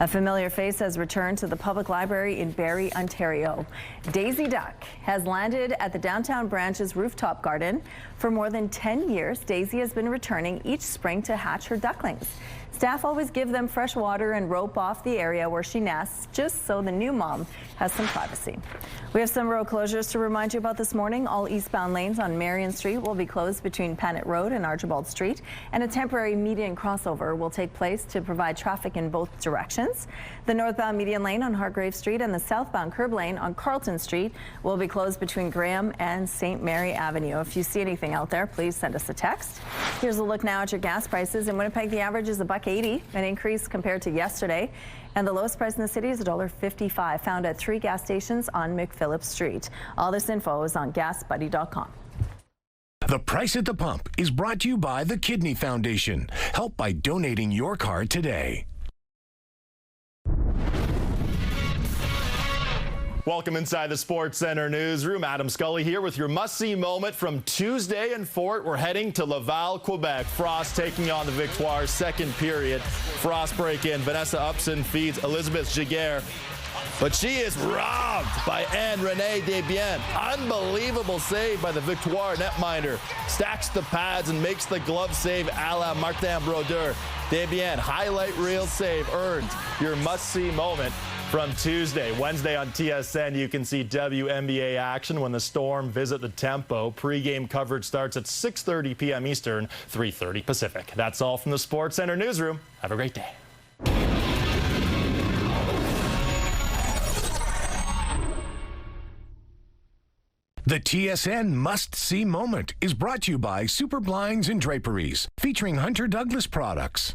A familiar face has returned to the public library in Barrie, Ontario. Daisy Duck has landed at the downtown branch's rooftop garden. For more than 10 years, Daisy has been returning each spring to hatch her ducklings. Staff always give them fresh water and rope off the area where she nests, just so the new mom has some privacy. We have some road closures to remind you about this morning. All eastbound lanes on Marion Street will be closed between Pennant Road and Archibald Street, and a temporary median crossover will take place to provide traffic in both directions. The northbound median lane on Hargrave Street and the southbound curb lane on Carlton Street will be closed between Graham and St. Mary Avenue. If you see anything out there, please send us a text. Here's a look now at your gas prices. In Winnipeg, the average is $1.80, an increase compared to yesterday. And the lowest price in the city is $1.55, found at 3 gas stations on McPhillips Street. All this info is on GasBuddy.com. The Price at the Pump is brought to you by the Kidney Foundation. Help by donating your car today. Welcome inside the Sports Center newsroom. Adam Scully here with your must-see moment from Tuesday in Fort. We're heading to Laval, Quebec. Frost taking on the Victoire's second period. Frost break in. Vanessa Upson feeds Elizabeth Giguère. But she is robbed by Anne-Renee Desbiens. Unbelievable save by the Victoire netminder. Stacks the pads and makes the glove save a la Martin Brodeur. Desbiens, highlight reel save, earned your must-see moment from Tuesday. Wednesday on TSN, you can see WNBA action when the Storm visit the Tempo. Pre-game coverage starts at 6:30 p.m. Eastern, 3:30 Pacific. That's all from the Sports Center newsroom. Have a great day. The TSN must-see moment is brought to you by Super Blinds and Draperies, featuring Hunter Douglas products.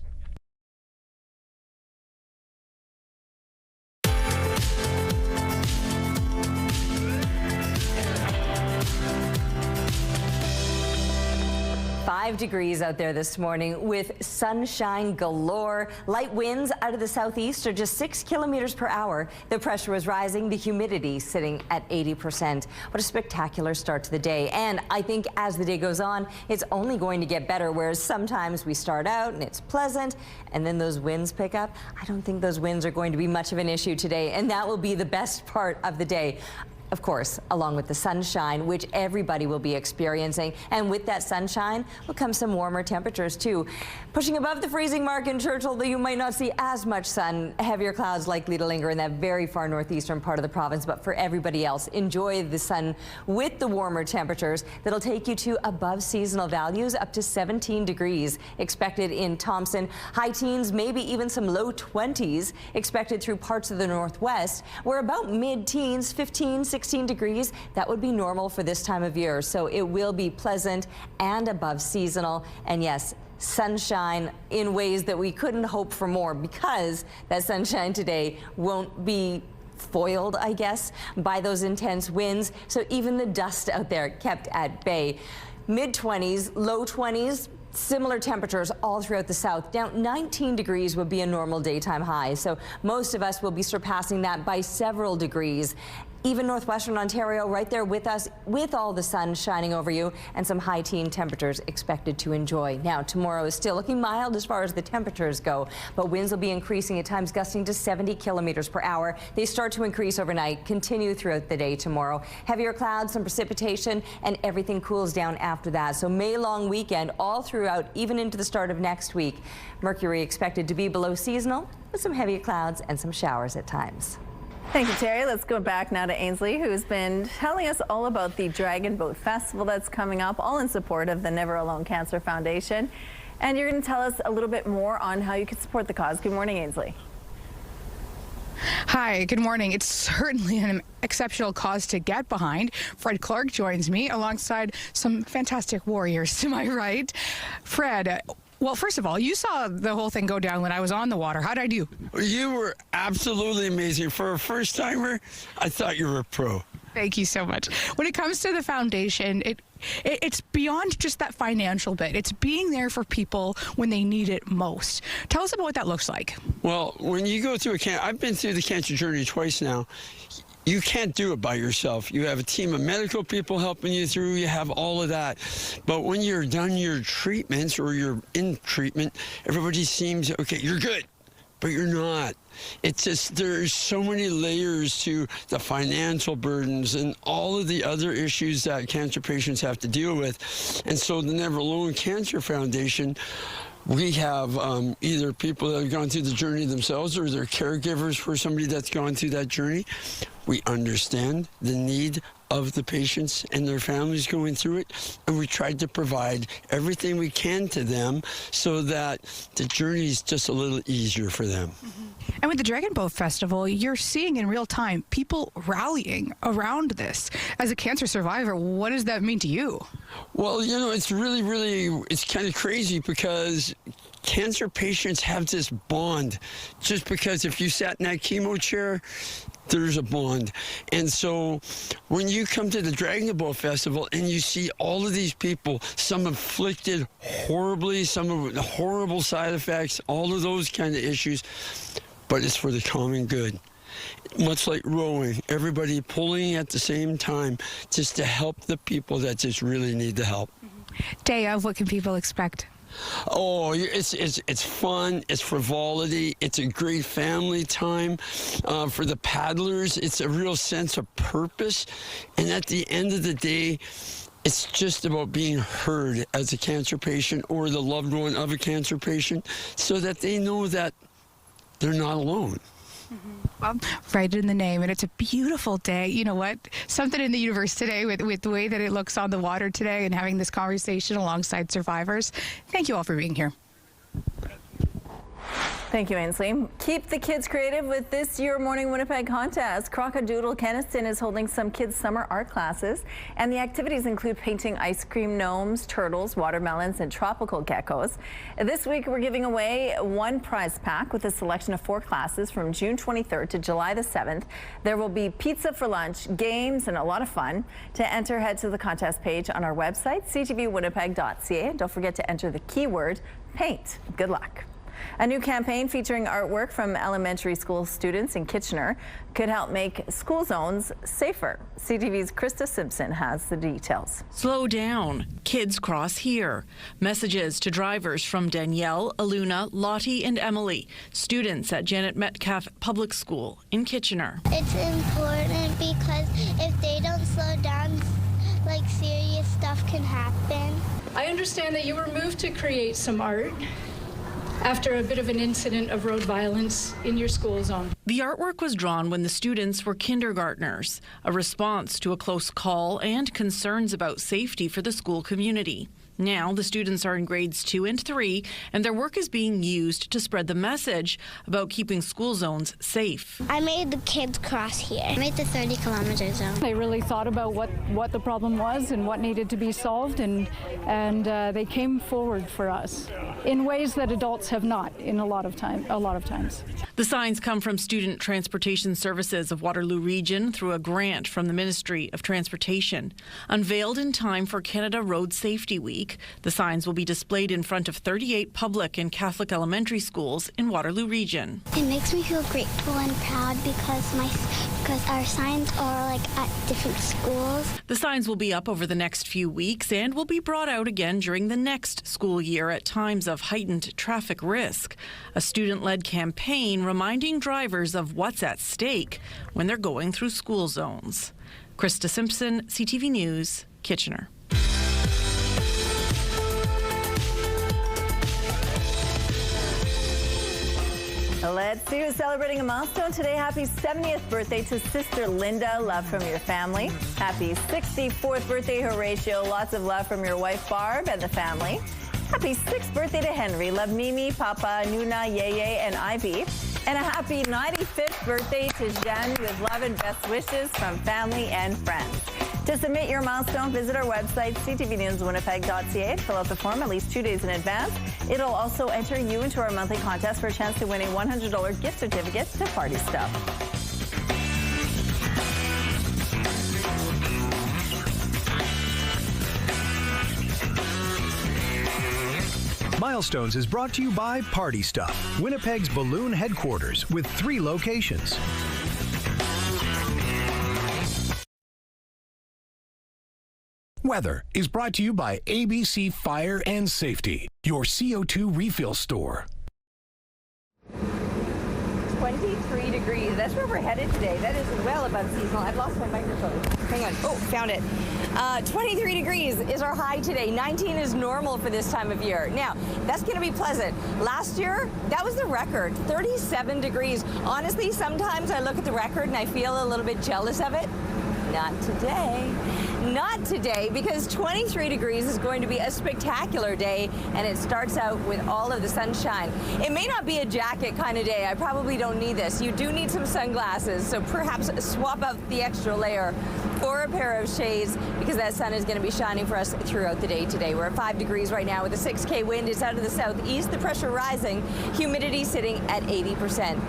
Five degrees out there this morning with sunshine galore. Light winds out of the southeast are just 6 kilometers per hour. The pressure was rising, the humidity sitting at 80%. What a spectacular start to the day. And I think as the day goes on, it's only going to get better, whereas sometimes we start out and it's pleasant and then those winds pick up. I don't think those winds are going to be much of an issue today, and that will be the best part of the day. Of course, along with the sunshine, which everybody will be experiencing. And with that sunshine will come some warmer temperatures, too. Pushing above the freezing mark in Churchill, though you might not see as much sun. Heavier clouds likely to linger in that very far northeastern part of the province. But for everybody else, enjoy the sun with the warmer temperatures that'll take you to above seasonal values, up to 17 degrees expected in Thompson. High teens, maybe even some low 20s expected through parts of the northwest. We're about mid-teens, 15, 16 degrees. That would be normal for this time of year. So it will be pleasant and above seasonal. And yes, sunshine in ways that we couldn't hope for more, because that sunshine today won't be foiled, I guess, by those intense winds. So even the dust out there kept at bay. Mid-20s, low 20s. Similar temperatures all throughout the south. Down 19 degrees would be a normal daytime high. So most of us will be surpassing that by several degrees. Even northwestern Ontario right there with us, with all the sun shining over you, and some high teen temperatures expected to enjoy. Now, tomorrow is still looking mild as far as the temperatures go, but winds will be increasing at times, gusting to 70 kilometers per hour. They start to increase overnight, continue throughout the day tomorrow. Heavier clouds, some precipitation, and everything cools down after that. So May long weekend all throughout, even into the start of next week. Mercury expected to be below seasonal with some heavy clouds and some showers at times. Thank you, Terry. Let's go back now to Ainsley, who's been telling us all about the Dragon Boat Festival that's coming up, all in support of the Never Alone Cancer Foundation. And you're going to tell us a little bit more on how you can support the cause. Good morning, Ainsley. Hi, good morning. It's certainly an exceptional cause to get behind. Fred Clark joins me alongside some fantastic warriors to my right. Fred, well, first of all, you saw the whole thing go down when I was on the water. How did I do? You were absolutely amazing. For a first-timer, I thought you were a pro. Thank you so much. When it comes to the foundation, it's beyond just that financial bit. It's being there for people when they need it most. Tell us about what that looks like. Well, when you go through I've been through the cancer journey twice now. You can't do it by yourself. You have a team of medical people helping you through. You have all of that. But when you're done your treatments or you're in treatment, everybody seems, okay, you're good, but you're not. It's just, there's so many layers to the financial burdens and all of the other issues that cancer patients have to deal with. And so the Never Alone Cancer Foundation, We have either people that have gone through the journey themselves or they're caregivers for somebody that's gone through that journey. We understand the need of the patients and their families going through it, and we tried to provide everything we can to them so that the journey is just a little easier for them. And with the Dragon Boat Festival, you're seeing in real time people rallying around this. As a cancer survivor, what does that mean to you? Well, you know, it's really, it's kind of crazy because cancer patients have this bond. Just because if you sat in that chemo chair, there's a bond. And so when you come to the Dragon Boat Festival and you see all of these people, some afflicted horribly, some with horrible side effects, all of those kind of issues, but it's for the common good. Much like rowing, everybody pulling at the same time just to help the people that just really need the help. Day of, what can people expect? Oh, it's fun, it's frivolity, it's a great family time. For the paddlers, it's a real sense of purpose. And at the end of the day, it's just about being heard as a cancer patient or the loved one of a cancer patient so that they know that they're not alone. Well, right in the name, and it's a beautiful day. You know what? Something in the universe today with the way that it looks on the water today and having this conversation alongside survivors. Thank you all for being here. Thank you, Ainsley. Keep the kids creative with this Your Morning Winnipeg contest. Crockadoodle Keniston is holding some kids' summer art classes, and the activities include painting ice cream gnomes, turtles, watermelons, and tropical geckos. This week, we're giving away one prize pack with a selection of 4 classes from June 23rd to July the 7th. There will be pizza for lunch, games, and a lot of fun. To enter, head to the contest page on our website, ctvwinnipeg.ca. Don't forget to enter the keyword paint. Good luck. A new campaign featuring artwork from elementary school students in Kitchener could help make school zones safer. CTV's Krista Simpson has the details. Slow down. Kids cross here. Messages to drivers from Danielle, Aluna, Lottie, and Emily, students at Janet Metcalf Public School in Kitchener. It's important because if they don't slow down, like serious stuff can happen. I understand that you were moved to create some art after a bit of an incident of road violence in your school zone. The artwork was drawn when the students were kindergartners, a response to a close call and concerns about safety for the school community. Now, the students are in grades 2 and 3, and their work is being used to spread the message about keeping school zones safe. I made the kids cross here. I made the 30-kilometer zone. They really thought about what the problem was and what needed to be solved, and they came forward for us in ways that adults have not in a lot of times. The signs come from Student Transportation Services of Waterloo Region through a grant from the Ministry of Transportation. Unveiled in time for Canada Road Safety Week, the signs will be displayed in front of 38 public and Catholic elementary schools in Waterloo Region. It makes me feel grateful and proud because our signs are like at different schools. The signs will be up over the next few weeks and will be brought out again during the next school year at times of heightened traffic risk. A student-led campaign reminding drivers of what's at stake when they're going through school zones. Krista Simpson, CTV News, Kitchener. Let's see who's celebrating a milestone today. Happy 70th birthday to Sister Linda. Love from your family. Happy 64th birthday, Horatio. Lots of love from your wife, Barb, and the family. Happy 6th birthday to Henry. Love Mimi, Papa, Nuna, Yeye, and Ivy. And a happy 95th birthday to Jen with love and best wishes from family and friends. To submit your milestone, visit our website, ctvnewswinnipeg.ca, fill out the form at least 2 days in advance. It'll also enter you into our monthly contest for a chance to win a $100 gift certificate to Party Stuff. Milestones is brought to you by Party Stuff, Winnipeg's balloon headquarters with 3 locations. Weather is brought to you by ABC Fire and Safety, your CO2 refill store. 23 degrees. degrees. That's where we're headed today. That is well above seasonal. I've lost my microphone. Hang on. Oh, found it. 23 degrees is our high today. 19 is normal for this time of year. Now, that's going to be pleasant. Last year, that was the record, 37 degrees. Honestly, sometimes I look at the record and I feel a little bit jealous of it. Not today. Not today, because 23 degrees is going to be a spectacular day, and it starts out with all of the sunshine. It may not be a jacket kind of day. I probably don't need this. You do need some sunglasses, so perhaps swap out the extra layer for a pair of shades, because that sun is going to be shining for us throughout the day today. We're at 5 degrees right now with a 6K wind. It's out of the southeast, the pressure rising, humidity sitting at 80%.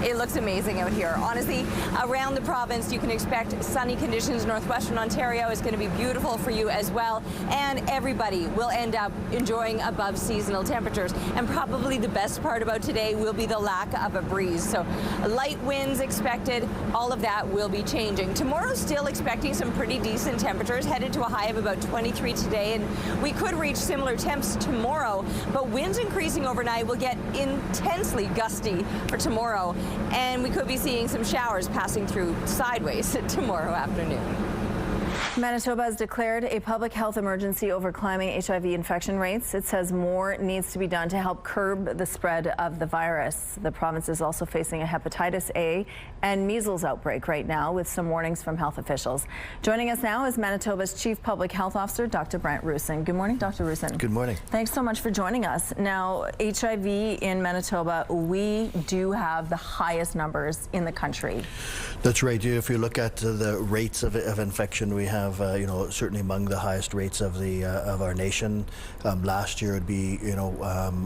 It looks amazing out here. Honestly, around the province, you can expect sunny conditions. Northwestern Ontario is going to be beautiful for you as well. And everybody will end up enjoying above seasonal temperatures. And probably the best part about today will be the lack of a breeze. So light winds expected. All of that will be changing. Tomorrow, still expecting some pretty decent temperatures, headed to a high of about 23 today. And we could reach similar temps tomorrow. But winds increasing overnight will get intensely gusty for tomorrow. And we could be seeing some showers passing through sideways tomorrow afternoon. Manitoba has declared a public health emergency over climbing HIV infection rates. It says more needs to be done to help curb the spread of the virus. The province is also facing a hepatitis A and measles outbreak right now, with some warnings from health officials. Joining us now is Manitoba's Chief Public Health Officer, Dr. Brent Rusin. Good morning, Dr. Rusin. Good morning. Thanks so much for joining us. Now, HIV in Manitoba, we do have the highest numbers in the country. That's right. If you look at the rates of infection, we have, certainly among the highest rates of our nation. Last year, it'd be,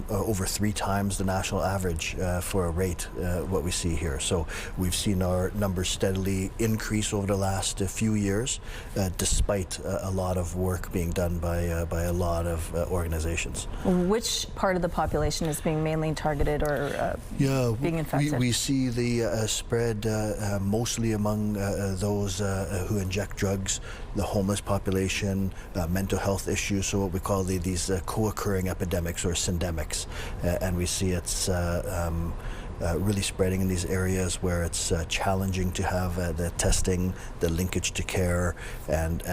over 3 times the national average for a rate, what we see here. So we've seen our numbers steadily increase over the last few years, despite a lot of work being done by a lot of organizations. Which part of the population is being mainly targeted or being infected? We see the spread mostly among those who inject drugs, the homeless population, mental health issues, so what we call these co-occurring epidemics or syndemics. And we see it's really spreading in these areas where it's challenging to have the testing, the linkage to care, and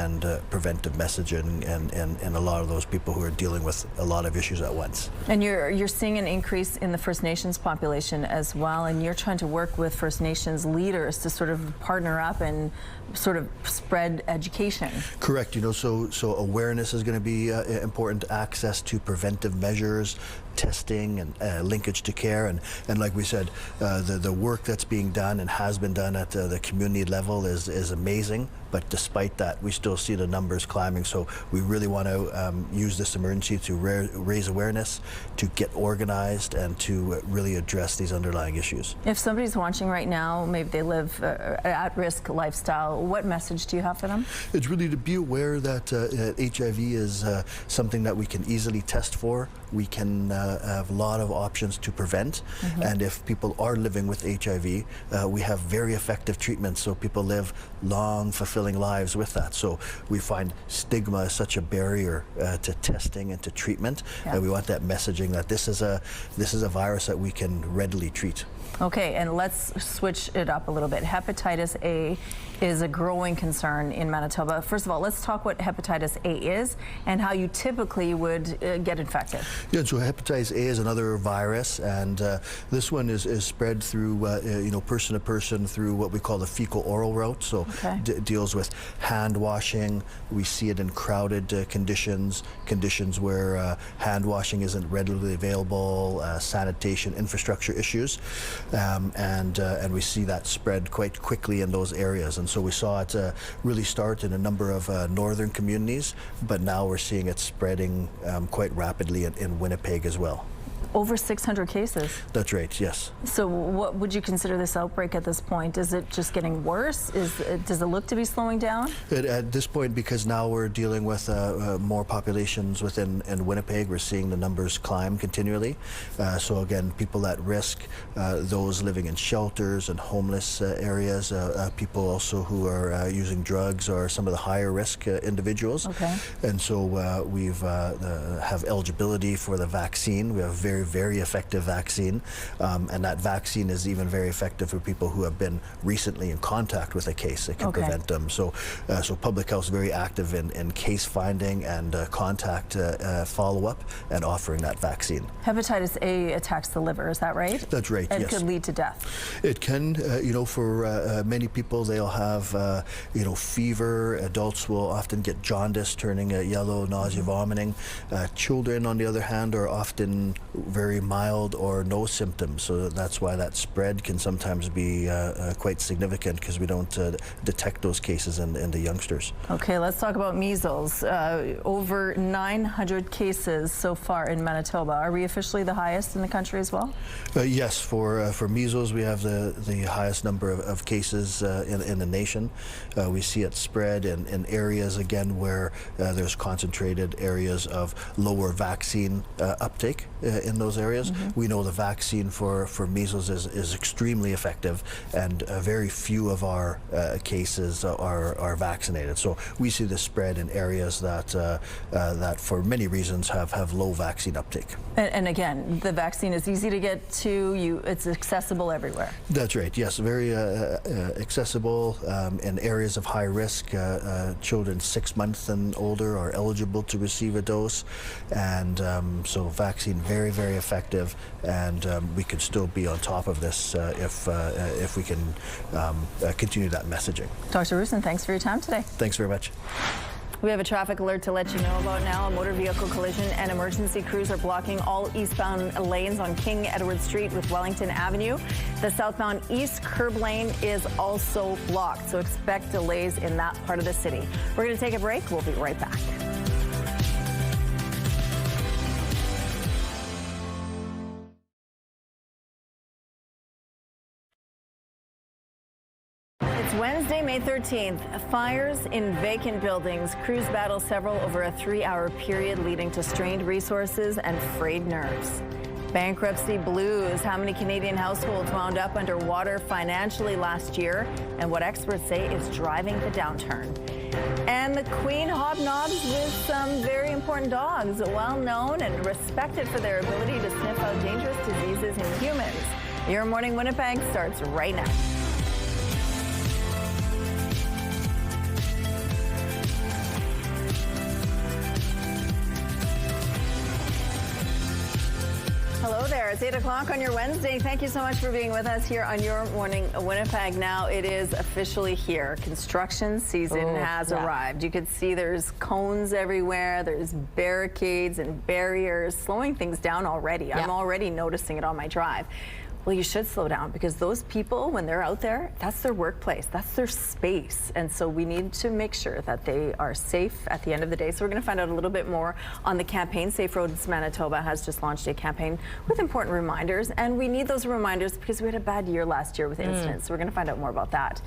preventive messaging, and a lot of those people who are dealing with a lot of issues at once. And you're seeing an increase in the First Nations population as well, and you're trying to work with First Nations leaders to sort of partner up and sort of spread education. Correct. So awareness is going to be important, access to preventive measures, testing, and linkage to care, and like we said, the work that's being done and has been done at the community level is amazing. But despite that, we still see the numbers climbing. So we really want to use this emergency to raise awareness, to get organized, and to really address these underlying issues. If somebody's watching right now, maybe they live at-risk lifestyle, what message do you have for them? It's really to be aware that HIV is something that we can easily test for. We can have a lot of options to prevent. Mm-hmm. And if people are living with HIV, we have very effective treatments, so people live long, fulfilling lives with that. So we find stigma is such a barrier to testing and to treatment. Yeah. And we want that messaging that this is a virus that we can readily treat. Okay, and let's switch it up a little bit. Hepatitis A is a growing concern in Manitoba. First of all, let's talk what hepatitis A is and how you typically would get infected. Yeah, so hepatitis A is another virus, and this one is spread through, person to person through what we call the fecal-oral route. So deals with hand washing. We see it in crowded conditions where hand washing isn't readily available, sanitation, infrastructure issues. And we see that spread quite quickly in those areas. And so we saw it really start in a number of northern communities, but now we're seeing it spreading quite rapidly in Winnipeg as well. Over 600 cases. That's right, yes. So what would you consider this outbreak at this point? Is it just getting worse? Does it look to be slowing down? At this point, because now we're dealing with more populations within Winnipeg, we're seeing the numbers climb continually. So again, people at risk, those living in shelters and homeless areas, people also who are using drugs are some of the higher risk individuals. Okay. And so we've have eligibility for the vaccine. We have very very effective vaccine, and that vaccine is even very effective for people who have been recently in contact with a case. It can prevent them. So Public Health is very active in case finding and contact follow-up and offering that vaccine. Hepatitis A attacks the liver, is that right? That's right, and yes. It could lead to death. It can, for many people, they'll have, fever. Adults will often get jaundice, turning yellow, nausea, vomiting. Children, on the other hand, are often very mild or no symptoms. So that's why that spread can sometimes be quite significant, because we don't detect those cases in the youngsters. Okay, let's talk about measles. Over 900 cases so far in Manitoba. Are we officially the highest in the country as well? Yes, for measles, we have the highest number of cases in the nation. We see it spread in areas, again, where there's concentrated areas of lower vaccine uptake in those areas. We know the vaccine for measles is extremely effective, and very few of our cases are vaccinated. So we see the spread in areas that for many reasons have low vaccine uptake. And again, the vaccine is easy to get to. It's accessible everywhere. That's right. Yes, very accessible in areas of high risk. Children 6 months and older are eligible to receive a dose, and so vaccine very, very effective. And we could still be on top of this if we can continue that messaging. Dr. Roussin, thanks for your time today. Thanks very much. We have a traffic alert to let you know about now. A motor vehicle collision and emergency crews are blocking all eastbound lanes on King Edward Street with Wellington Avenue. The southbound east curb lane is also blocked, so expect delays in that part of the city. We're going to take a break. We'll be right back. It's Wednesday, May 13th. Fires in vacant buildings. Crews battle several over a 3-hour period, leading to strained resources and frayed nerves. Bankruptcy blues. How many Canadian households wound up underwater financially last year, and what experts say is driving the downturn. And the Queen hobnobs with some very important dogs, well known and respected for their ability to sniff out dangerous diseases in humans. Your Morning Winnipeg starts right now. Hello there. It's 8 o'clock on your Wednesday. Thank you so much for being with us here on Your Morning Winnipeg. Now it is officially here. Construction season has arrived. You can see there's cones everywhere. There's barricades and barriers, slowing things down already. I'm already noticing it on my drive. Well, you should slow down, because those people, when they're out there, that's their workplace, that's their space. And so we need to make sure that they are safe at the end of the day. So we're going to find out a little bit more on the campaign. Safe Roads Manitoba has just launched a campaign with important reminders. And we need those reminders because we had a bad year last year with incidents. So we're going to find out more about that.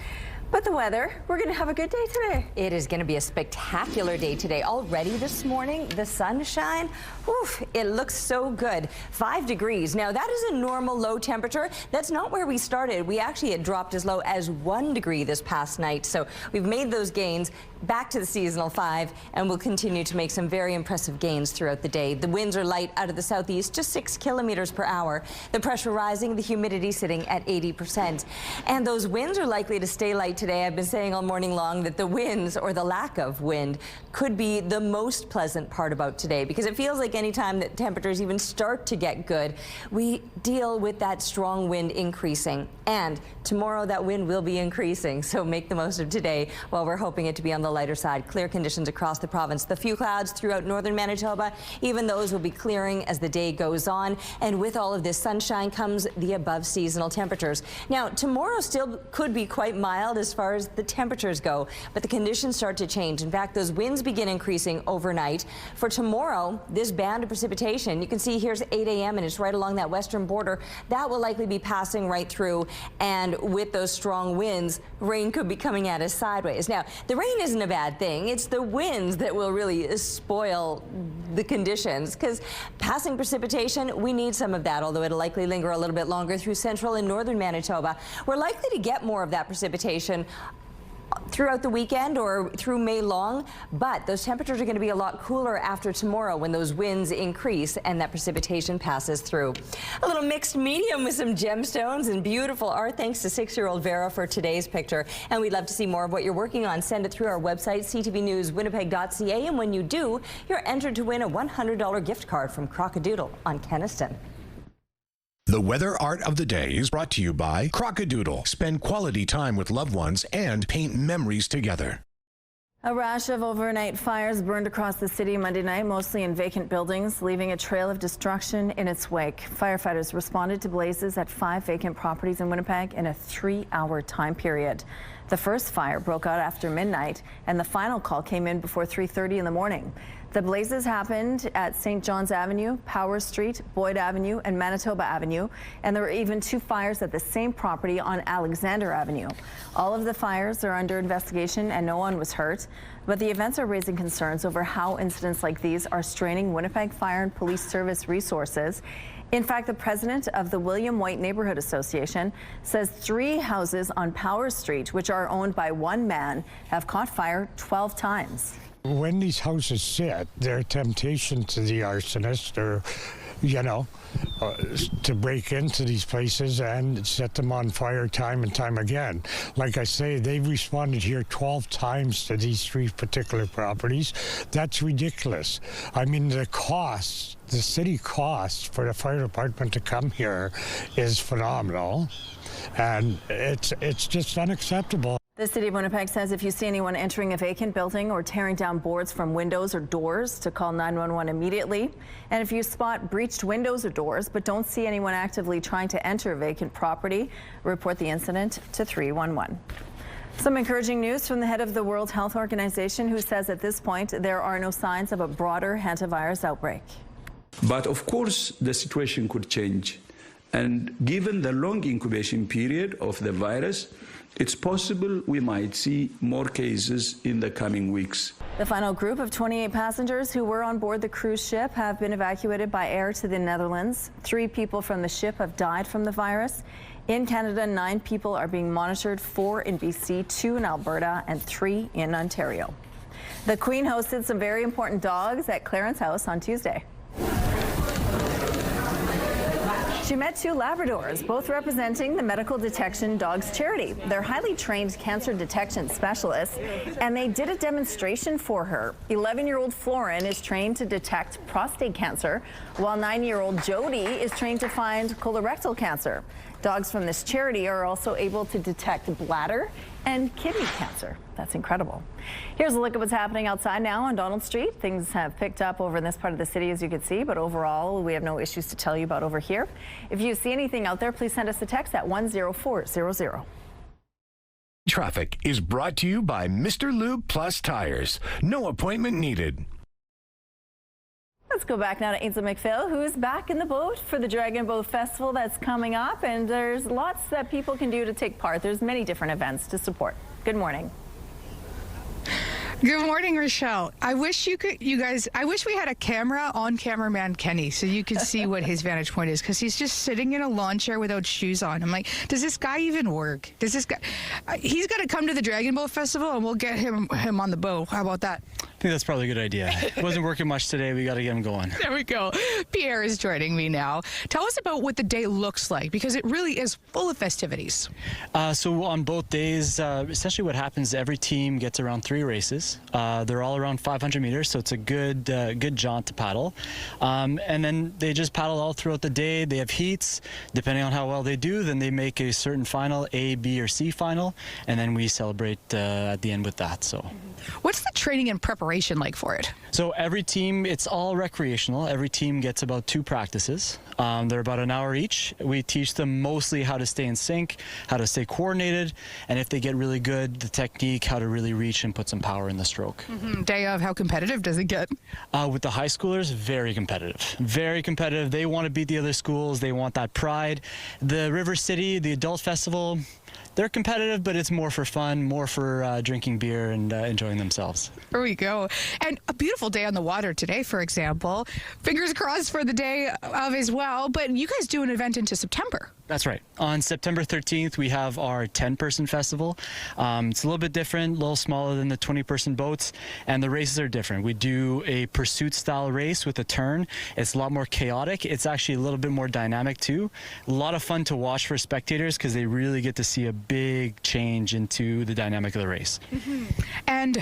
But the weather, we're going to have a good day today. It is going to be a spectacular day today. Already this morning, the sunshine, oof, it looks so good. 5 degrees. Now, that is a normal low temperature. That's not where we started. We actually had dropped as low as 1 degree this past night. So we've made those gains back to the seasonal 5, and we'll continue to make some very impressive gains throughout the day. The winds are light out of the southeast, just 6 kilometers per hour. The pressure rising, the humidity sitting at 80%. And those winds are likely to stay light today. I've been saying all morning long that the winds, or the lack of wind, could be the most pleasant part about today, because it feels like anytime that temperatures even start to get good, we deal with that strong wind increasing. And tomorrow that wind will be increasing, so make the most of today while we're hoping it to be on the lighter side. Clear conditions across the province. The few clouds throughout northern Manitoba, even those will be clearing as the day goes on. And with all of this sunshine comes the above seasonal temperatures. Now, tomorrow still could be quite mild as far as the temperatures go, but the conditions start to change. In fact, those winds begin increasing overnight. For tomorrow, this band of precipitation, you can see here's 8 a.m. and it's right along that western border. That will likely be passing right through, and with those strong winds, rain could be coming at us sideways. Now, the rain isn't a bad thing. It's the winds that will really spoil the conditions, because passing precipitation, we need some of that, although it'll likely linger a little bit longer through central and northern Manitoba. We're likely to get more of that precipitation throughout the weekend or through May long, but those temperatures are going to be a lot cooler after tomorrow when those winds increase and that precipitation passes through. A little mixed medium with some gemstones and beautiful art. Thanks to 6-year-old Vera for today's picture. And we'd love to see more of what you're working on. Send it through our website, ctvnewswinnipeg.ca. And when you do, you're entered to win a $100 gift card from Crockadoodle on Kenniston. The weather art of the day is brought to you by Crockadoodle. Spend quality time with loved ones and paint memories together. A rash of overnight fires burned across the city Monday night, mostly in vacant buildings, leaving a trail of destruction in its wake. Firefighters responded to blazes at 5 vacant properties in Winnipeg in a 3-hour time period. The first fire broke out after midnight, and the final call came in before 3:30 in the morning. The blazes happened at St. John's Avenue, Power Street, Boyd Avenue, and Manitoba Avenue, and there were even 2 fires at the same property on Alexander Avenue. All of the fires are under investigation and no one was hurt, but the events are raising concerns over how incidents like these are straining Winnipeg Fire and Police Service resources. In fact, the president of the William White Neighborhood Association says 3 houses on Power Street, which are owned by one man, have caught fire 12 times. When these houses sit, they're a temptation to the arsonist or, you know, to break into these places and set them on fire time and time again. Like I say, they've responded here 12 times to these 3 particular properties. That's ridiculous. I mean, the cost, the city cost for the fire department to come here is phenomenal, and it's just unacceptable. The City of Winnipeg says if you see anyone entering a vacant building or tearing down boards from windows or doors, to call 911 immediately. And if you spot breached windows or doors but don't see anyone actively trying to enter a vacant property, report the incident to 311. Some encouraging news from the head of the World Health Organization, who says at this point there are no signs of a broader hantavirus outbreak. But of course the situation could change. And given the long incubation period of the virus, it's possible we might see more cases in the coming weeks. The final group of 28 passengers who were on board the cruise ship have been evacuated by air to the Netherlands. 3 people from the ship have died from the virus. In Canada, 9 people are being monitored, 4 in BC, 2 in Alberta, and 3 in Ontario. The Queen hosted some very important dogs at Clarence House on Tuesday. She met 2 Labradors, both representing the Medical Detection Dogs charity. They're highly trained cancer detection specialists, and they did a demonstration for her. 11-year-old Florin is trained to detect prostate cancer, while 9-year-old Jody is trained to find colorectal cancer. Dogs from this charity are also able to detect bladder and kidney cancer. That's incredible. Here's a look at what's happening outside now on Donald Street. Things have picked up over in this part of the city, as you can see, but overall, we have no issues to tell you about over here. If you see anything out there, please send us a text at 10400. Traffic is brought to you by Mr. Lube Plus Tires. No appointment needed. Let's go back now to Ainsley McPhail, who is back in the boat for the Dragon Boat Festival that's coming up, and there's lots that people can do to take part. There's many different events to support. Good morning. Good morning, Rochelle. I wish I wish we had a camera on cameraman Kenny so you could see what his vantage point is, because he's just sitting in a lawn chair without shoes on. I'm like, does this guy even work? Does this guy? He's got to come to the Dragon Boat Festival and we'll get him on the boat. How about that? I think that's probably a good idea. It wasn't working much today. We got to get him going. There we go. Pierre is joining me now. Tell us about what the day looks like, because it really is full of festivities. So on both days, essentially what happens, every team gets around 3 races. They're all around 500 meters, so it's a good jaunt to paddle. And then they just paddle all throughout the day. They have heats. Depending on how well they do, then they make a certain final, A, B, or C final, and then we celebrate at the end with that. So, what's the training and preparation like for it? So every team, it's all recreational. Every team gets about 2 practices. They're about an hour each. We teach them mostly how to stay in sync, how to stay coordinated, and if they get really good, the technique, how to really reach and put some power in the stroke. Day of, how competitive does it get? With the high schoolers, very competitive. Very competitive. They want to beat the other schools. They want that pride. The River City, the Adult Festival, they're competitive, but it's more for fun, more for drinking beer and enjoying themselves. There we go. And a beautiful day on the water today, for example. Fingers crossed for the day of as well. But you guys do an event into September. That's right. On September 13th, we have our 10-person festival. It's a little bit different, a little smaller than the 20-person boats, and the races are different. We do a pursuit-style race with a turn. It's a lot more chaotic. It's actually a little bit more dynamic, too. A lot of fun to watch for spectators because they really get to see a big change into the dynamic of the race. And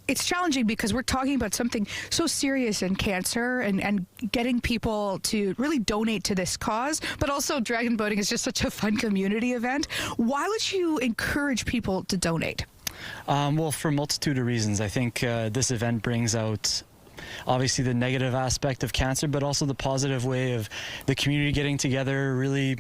it's challenging because we're talking about something so serious in cancer and getting people to really donate to this cause, but also dragon boating is just such a fun community event. Why would you encourage people to donate? Well, for a multitude of reasons. I think this event brings out obviously the negative aspect of cancer, but also the positive way of the community getting together, really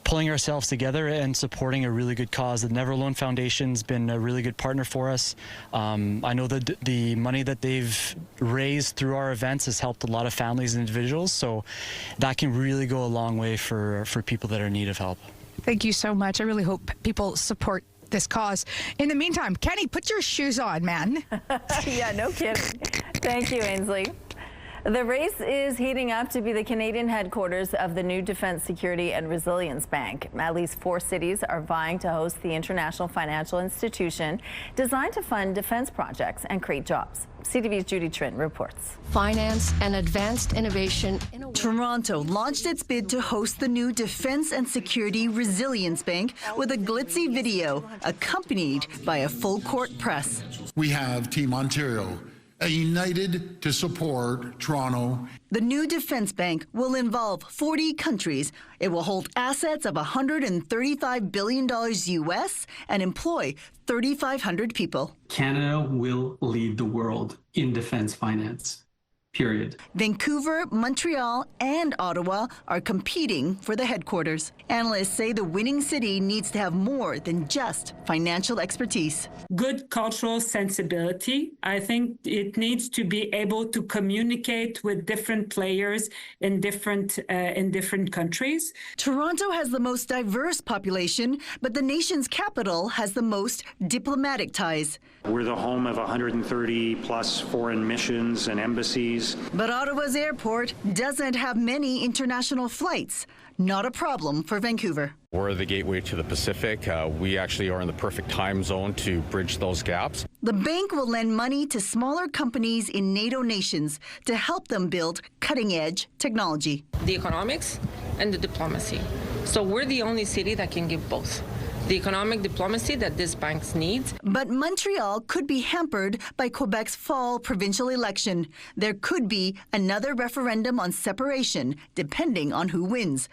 pulling ourselves together and supporting a really good cause. The Never Alone Foundation's been a really good partner for us. I know that the money that they've raised through our events has helped a lot of families and individuals, so that can really go a long way for people that are in need of help. Thank you so much. I really hope people support this cause. In the meantime, Kenny, put your shoes on, man. Yeah, no kidding. Thank you, Ainsley. The race is heating up to be the Canadian headquarters of the new Defence Security and Resilience Bank. At least 4 cities are vying to host the international financial institution designed to fund defense projects and create jobs. CTV's Judy Trinh reports. Finance and advanced innovation. Toronto launched its bid to host the new Defence and Security Resilience Bank with a glitzy video accompanied by a full-court press. We have Team Ontario, united to support Toronto. The new defense bank will involve 40 countries. It will hold assets of $135 billion US and employ 3,500 people. Canada will lead the world in defense finance. Period. Vancouver, Montreal, and Ottawa are competing for the headquarters. Analysts say the winning city needs to have more than just financial expertise. Good cultural sensibility. I think it needs to be able to communicate with different players in different countries. Toronto has the most diverse population, but the nation's capital has the most diplomatic ties. We're the home of 130 plus foreign missions and embassies. But Ottawa's airport doesn't have many international flights. Not a problem for Vancouver. We're the gateway to the Pacific. We actually are in the perfect time zone to bridge those gaps. The bank will lend money to smaller companies in NATO nations to help them build cutting-edge technology. The economics and the diplomacy. So we're the only city that can give both. The economic diplomacy that this bank needs. But Montreal could be hampered by Quebec's fall provincial election. There could be another referendum on separation, depending on who wins.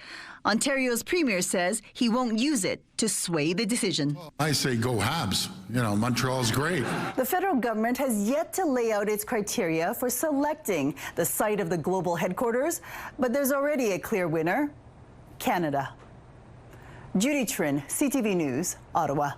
Ontario's premier says he won't use it to sway the decision. I say go Habs. You know, Montreal's great. The federal government has yet to lay out its criteria for selecting the site of the global headquarters, but there's already a clear winner: Canada. Judy Trinh, CTV News, Ottawa.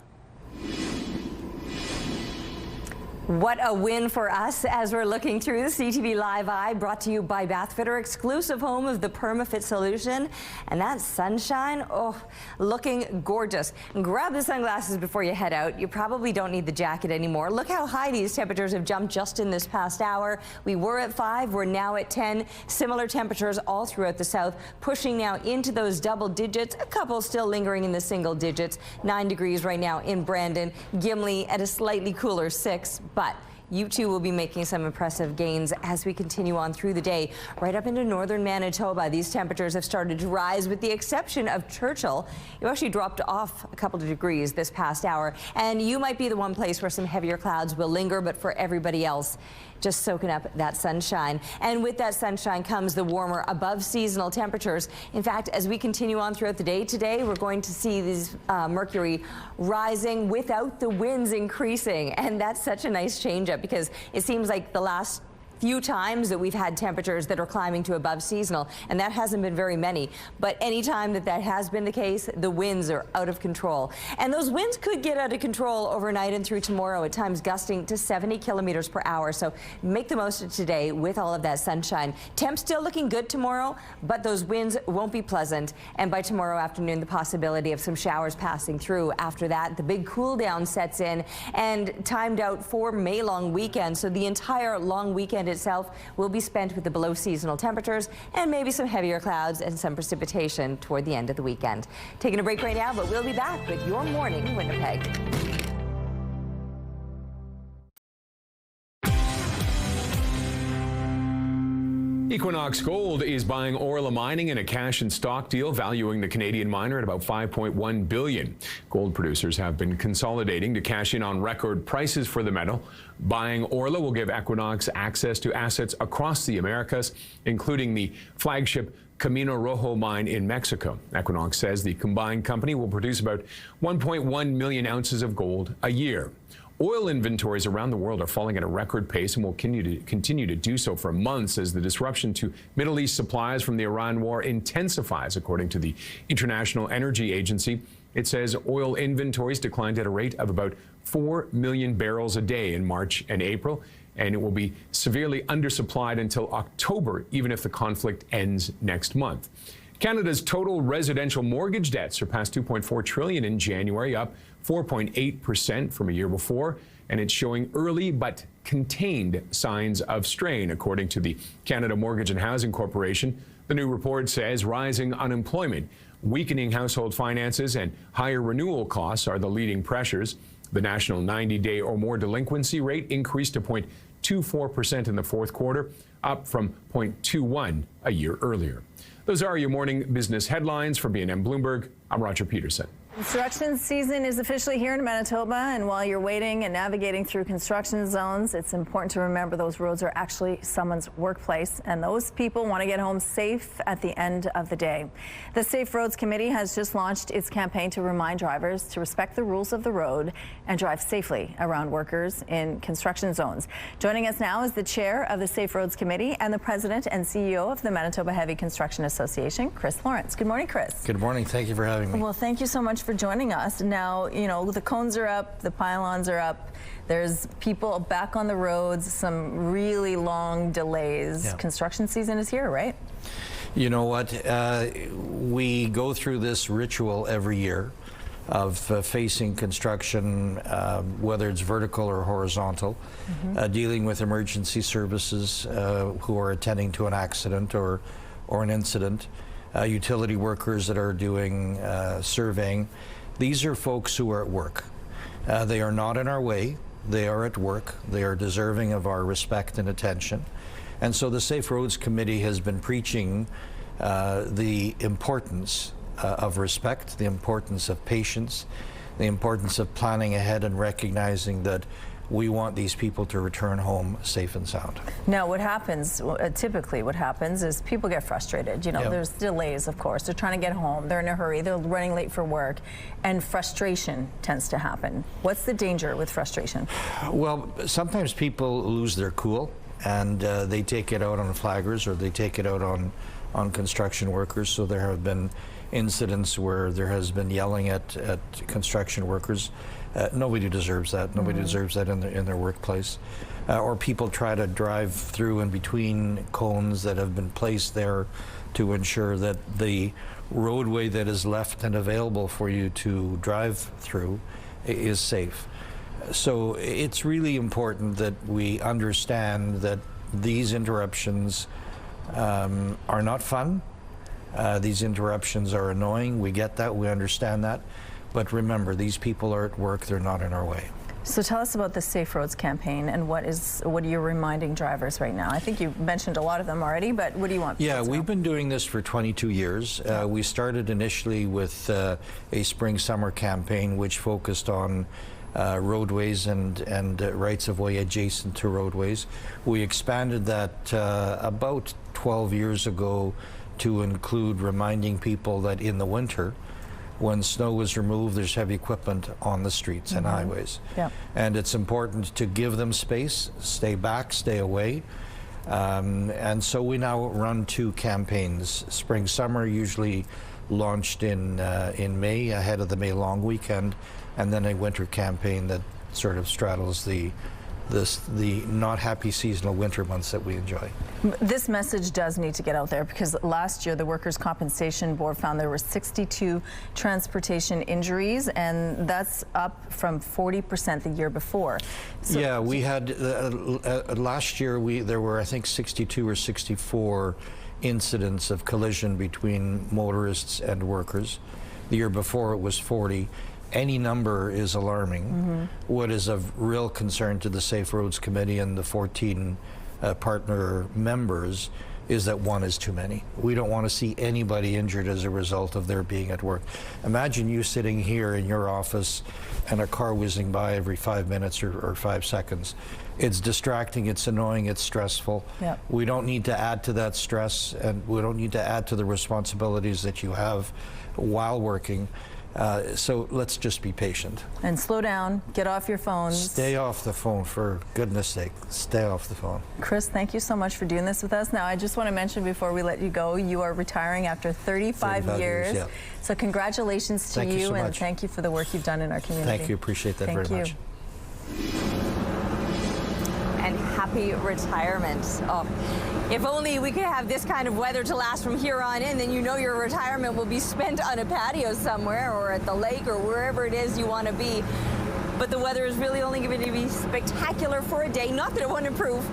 What a win for us as we're looking through the CTV Live Eye, brought to you by Bathfitter, exclusive home of the PermaFit solution. And that sunshine, oh, looking gorgeous. Grab the sunglasses before you head out. You probably don't need the jacket anymore. Look how high these temperatures have jumped just in this past hour. We were at 5, we're now at 10. Similar temperatures all throughout the south, pushing now into those double digits. A couple still lingering in the single digits. 9 degrees right now in Brandon. Gimli at a slightly cooler 6. But you too will be making some impressive gains as we continue on through the day. Right up into northern Manitoba, these temperatures have started to rise with the exception of Churchill. You actually dropped off a couple of degrees this past hour, and you might be the one place where some heavier clouds will linger, but for everybody else, just soaking up that sunshine. And with that sunshine comes the warmer above seasonal temperatures. In fact, as we continue on throughout the day today, we're going to see these mercury rising without the winds increasing. And that's such a nice change up because it seems like the last few times that we've had temperatures that are climbing to above seasonal, and that hasn't been very many. But anytime that has been the case, the winds are out of control. And those winds could get out of control overnight and through tomorrow, at times gusting to 70 kilometers per hour. So make the most of today with all of that sunshine. Temps still looking good tomorrow, but those winds won't be pleasant. And by tomorrow afternoon, the possibility of some showers passing through. After that, the big cool down sets in and timed out for May long weekend. So the entire long weekend itself will be spent with the below seasonal temperatures and maybe some heavier clouds and some precipitation toward the end of the weekend. Taking a break right now, but we'll be back with Your Morning Winnipeg. Equinox Gold is buying Orla Mining in a cash and stock deal, valuing the Canadian miner at about $5.1 billion. Gold producers have been consolidating to cash in on record prices for the metal. Buying Orla will give Equinox access to assets across the Americas, including the flagship Camino Rojo mine in Mexico. Equinox says the combined company will produce about 1.1 million ounces of gold a year. Oil inventories around the world are falling at a record pace and will continue to do so for months as the disruption to Middle East supplies from the Iran war intensifies, according to the International Energy Agency. It says oil inventories declined at a rate of about 4 million barrels a day in March and April, and it will be severely undersupplied until October, even if the conflict ends next month. Canada's total residential mortgage debt surpassed $2.4 trillion in January, up 4.8% from a year before, and it's showing early but contained signs of strain, according to the Canada Mortgage and Housing Corporation. The new report says rising unemployment, weakening household finances, and higher renewal costs are the leading pressures. The national 90-day or more delinquency rate increased to 0.24% in the fourth quarter, up from 0.21 a year earlier. Those are your morning business headlines. For B&M Bloomberg, I'm Roger Peterson. Construction season is officially here in Manitoba, and while you're waiting and navigating through construction zones, it's important to remember those roads are actually someone's workplace, and those people want to get home safe at the end of the day. The Safe Roads Committee has just launched its campaign to remind drivers to respect the rules of the road and drive safely around workers in construction zones. Joining us now is the chair of the Safe Roads Committee and the president and CEO of the Manitoba Heavy Construction Association, Chris Lawrence. Good morning, Chris. Good morning. Thank you for having me. Well, thank you so much for joining us. Now, you know, the cones are up, the pylons are up, there's people back on the roads, some really long delays. Yeah. Construction season is here, right? You know what? We go through this ritual every year of facing construction, whether it's vertical or horizontal, dealing with emergency services who are attending to an accident or an incident, utility workers that are doing surveying. These are folks who are at work. They are not in our way. They are at work. They are deserving of our respect and attention. And so the Safe Roads Committee has been preaching the importance of respect, the importance of patience, the importance of planning ahead and recognizing that we want these people to return home safe and sound. Now, what happens, typically what happens is people get frustrated. You know, there's delays, of course. They're trying to get home. They're in a hurry. They're running late for work. And frustration tends to happen. What's the danger with frustration? Well, sometimes people lose their cool and they take it out on flaggers or they take it out on construction workers. So there have been incidents where there has been yelling at construction workers. Nobody deserves that. Nobody deserves that in their workplace. Or people try to drive through in between cones that have been placed there to ensure that the roadway that is left and available for you to drive through is safe. So it's really important that we understand that these interruptions are not fun. These interruptions are annoying. We get that. We understand that. But remember, these people are at work. They're not in our way. So tell us about the Safe Roads campaign and what are you reminding drivers right now? I think you mentioned a lot of them already, but what do you want? Yeah, we've been doing this for 22 years. We started initially with a spring-summer campaign which focused on roadways and rights of way adjacent to roadways. We expanded that about 12 years ago to include reminding people that in the winter, when snow is removed, there's heavy equipment on the streets and highways. Yeah. And it's important to give them space, stay back, stay away. And so we now run two campaigns. Spring, summer, usually launched in May, ahead of the May long weekend, and then a winter campaign that sort of straddles the the not happy seasonal winter months that we enjoy. This message does need to get out there, because last year the Workers' Compensation Board found there were 62 transportation injuries, and that's up from 40% the year before. So yeah, we had last year there were, I think, 62 or 64 incidents of collision between motorists and workers. The year before it was 40. Any number is alarming. What is of real concern to the Safe Roads Committee and the 14 partner members is that one is too many. We don't want to see anybody injured as a result of their being at work. Imagine you sitting here in your office and a car whizzing by every 5 minutes or 5 seconds. It's distracting, it's annoying, it's stressful. Yep. We don't need to add to that stress, and we don't need to add to the responsibilities that you have while working. So let's just be patient. And slow down, get off your phones. Stay off the phone, for goodness sake. Stay off the phone. Chris, thank you so much for doing this with us. Now, I just want to mention before we let you go, you are retiring after 35 years. Yeah. So congratulations to you, so and much. thank you for the work you've done in our community. Thank you, appreciate that very much. And happy retirement. Oh, if only we could have this kind of weather to last from here on in, then you know your retirement will be spent on a patio somewhere or at the lake or wherever it is you want to be. But the weather is really only going to be spectacular for a day. Not that it won't improve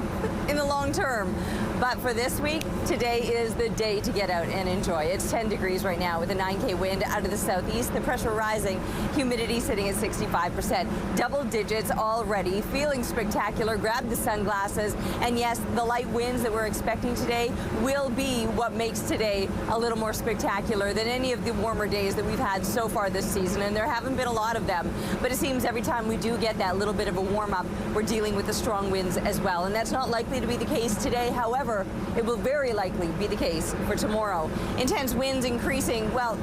in the long term. But for this week, today is the day to get out and enjoy. It's 10 degrees right now with a 9K wind out of the southeast. The pressure rising, humidity sitting at 65%. Double digits already, feeling spectacular. Grab the sunglasses. And yes, the light winds that we're expecting today will be what makes today a little more spectacular than any of the warmer days that we've had so far this season. And there haven't been a lot of them. But it seems every time we do get that little bit of a warm up, we're dealing with the strong winds as well. And that's not likely to be the case today. However, it will very likely be the case for tomorrow. Intense winds increasing, well,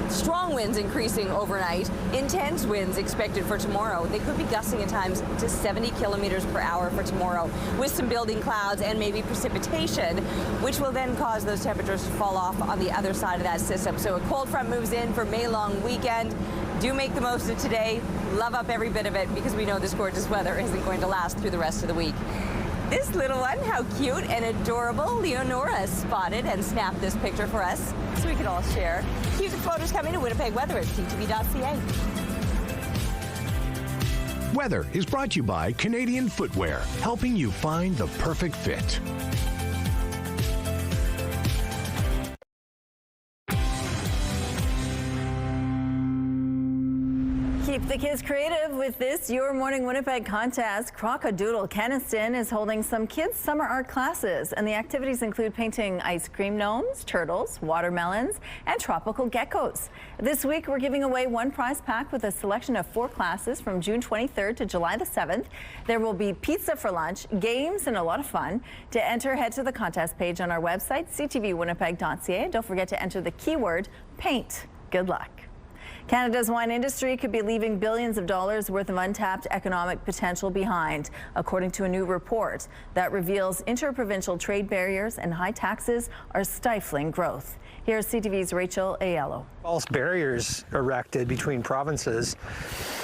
strong winds increasing overnight. Intense winds expected for tomorrow. They could be gusting at times to 70 kilometers per hour for tomorrow, with some building clouds and maybe precipitation, which will then cause those temperatures to fall off on the other side of that system. So a cold front moves in for May-long weekend. Do make the most of today. Love up every bit of it, because we know this gorgeous weather isn't going to last through the rest of the week. This little one, how cute and adorable. Leonora spotted and snapped this picture for us so we could all share. Cute photos coming to Winnipeg Weather at CTV.ca. Weather is brought to you by Canadian Footwear, helping you find the perfect fit. Keep the kids creative with this Your Morning Winnipeg contest. Crocodoodle Keniston is holding some kids' summer art classes, and the activities include painting ice cream gnomes, turtles, watermelons, and tropical geckos. This week, we're giving away one prize pack with a selection of 4 classes from June 23rd to July the 7th. There will be pizza for lunch, games, and a lot of fun. To enter, head to the contest page on our website, ctvwinnipeg.ca. Don't forget to enter the keyword paint. Good luck. Canada's wine industry could be leaving billions of dollars worth of untapped economic potential behind, according to a new report that reveals interprovincial trade barriers and high taxes are stifling growth. Here's CTV's Rachel Aiello. False barriers erected between provinces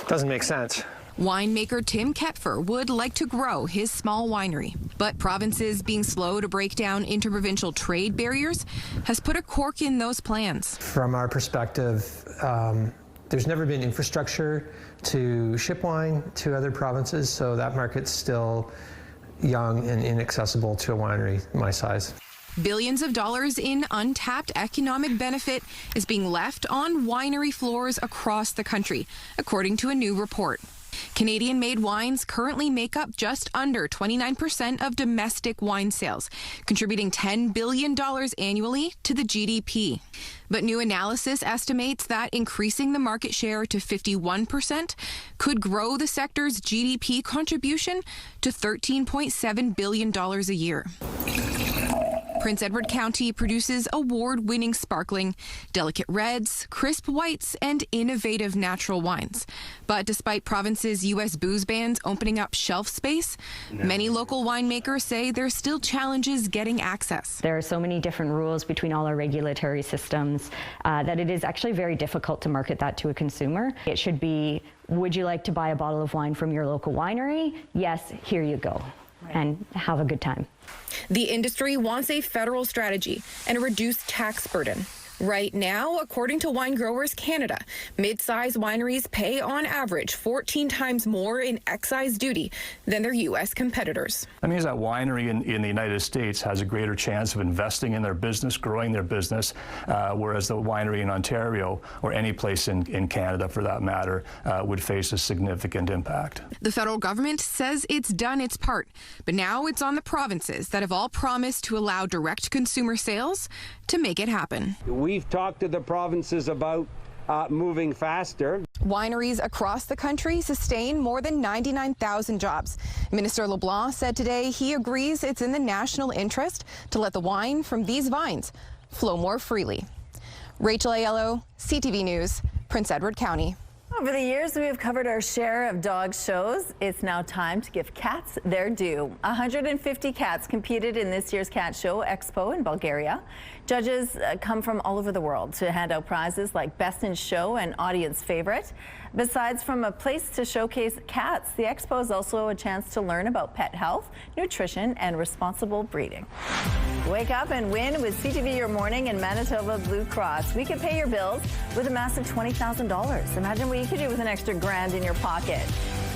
doesn't make sense. Winemaker Tim Kepfer would like to grow his small winery, but provinces being slow to break down interprovincial trade barriers has put a cork in those plans. From our perspective, there's never been infrastructure to ship wine to other provinces, so that market's still young and inaccessible to a winery my size. Billions of dollars in untapped economic benefit is being left on winery floors across the country, according to a new report. Canadian-made wines currently make up just under 29% of domestic wine sales, contributing $10 billion annually to the GDP. But new analysis estimates that increasing the market share to 51% could grow the sector's GDP contribution to $13.7 billion a year. Prince Edward County produces award-winning sparkling, delicate reds, crisp whites, and innovative natural wines. But despite provinces' U.S. booze bans opening up shelf space, many local winemakers say there's still challenges getting access. There are so many different rules between all our regulatory systems that it is actually very difficult to market that to a consumer. It should be would you like to buy a bottle of wine from your local winery? Yes, here you go. And have a good time. The industry wants a federal strategy and a reduced tax burden. Right now, according to Wine Growers Canada, mid-size wineries pay on average 14 times more in excise duty than their U.S. competitors. That means that winery in the United States has a greater chance of investing in their business, growing their business, whereas the winery in Ontario, or any place in Canada for that matter, would face a significant impact. The federal government says it's done its part, but now it's on the provinces that have all promised to allow direct consumer sales to make it happen. We've talked to the provinces about moving faster. Wineries across the country sustain more than 99,000 jobs. Minister LeBlanc said today he agrees it's in the national interest to let the wine from these vines flow more freely. Rachel Aiello, CTV News, Prince Edward County. Over the years, we have covered our share of dog shows. It's now time to give cats their due. 150 cats competed in this year's cat show expo in Bulgaria. Judges come from all over the world to hand out prizes like Best in Show and Audience Favorite. Besides from a place to showcase cats, the expo is also a chance to learn about pet health, nutrition, and responsible breeding. Wake up and win with CTV Your Morning and Manitoba Blue Cross. We can pay your bills with a massive $20,000. Imagine what you could do with an extra grand in your pocket.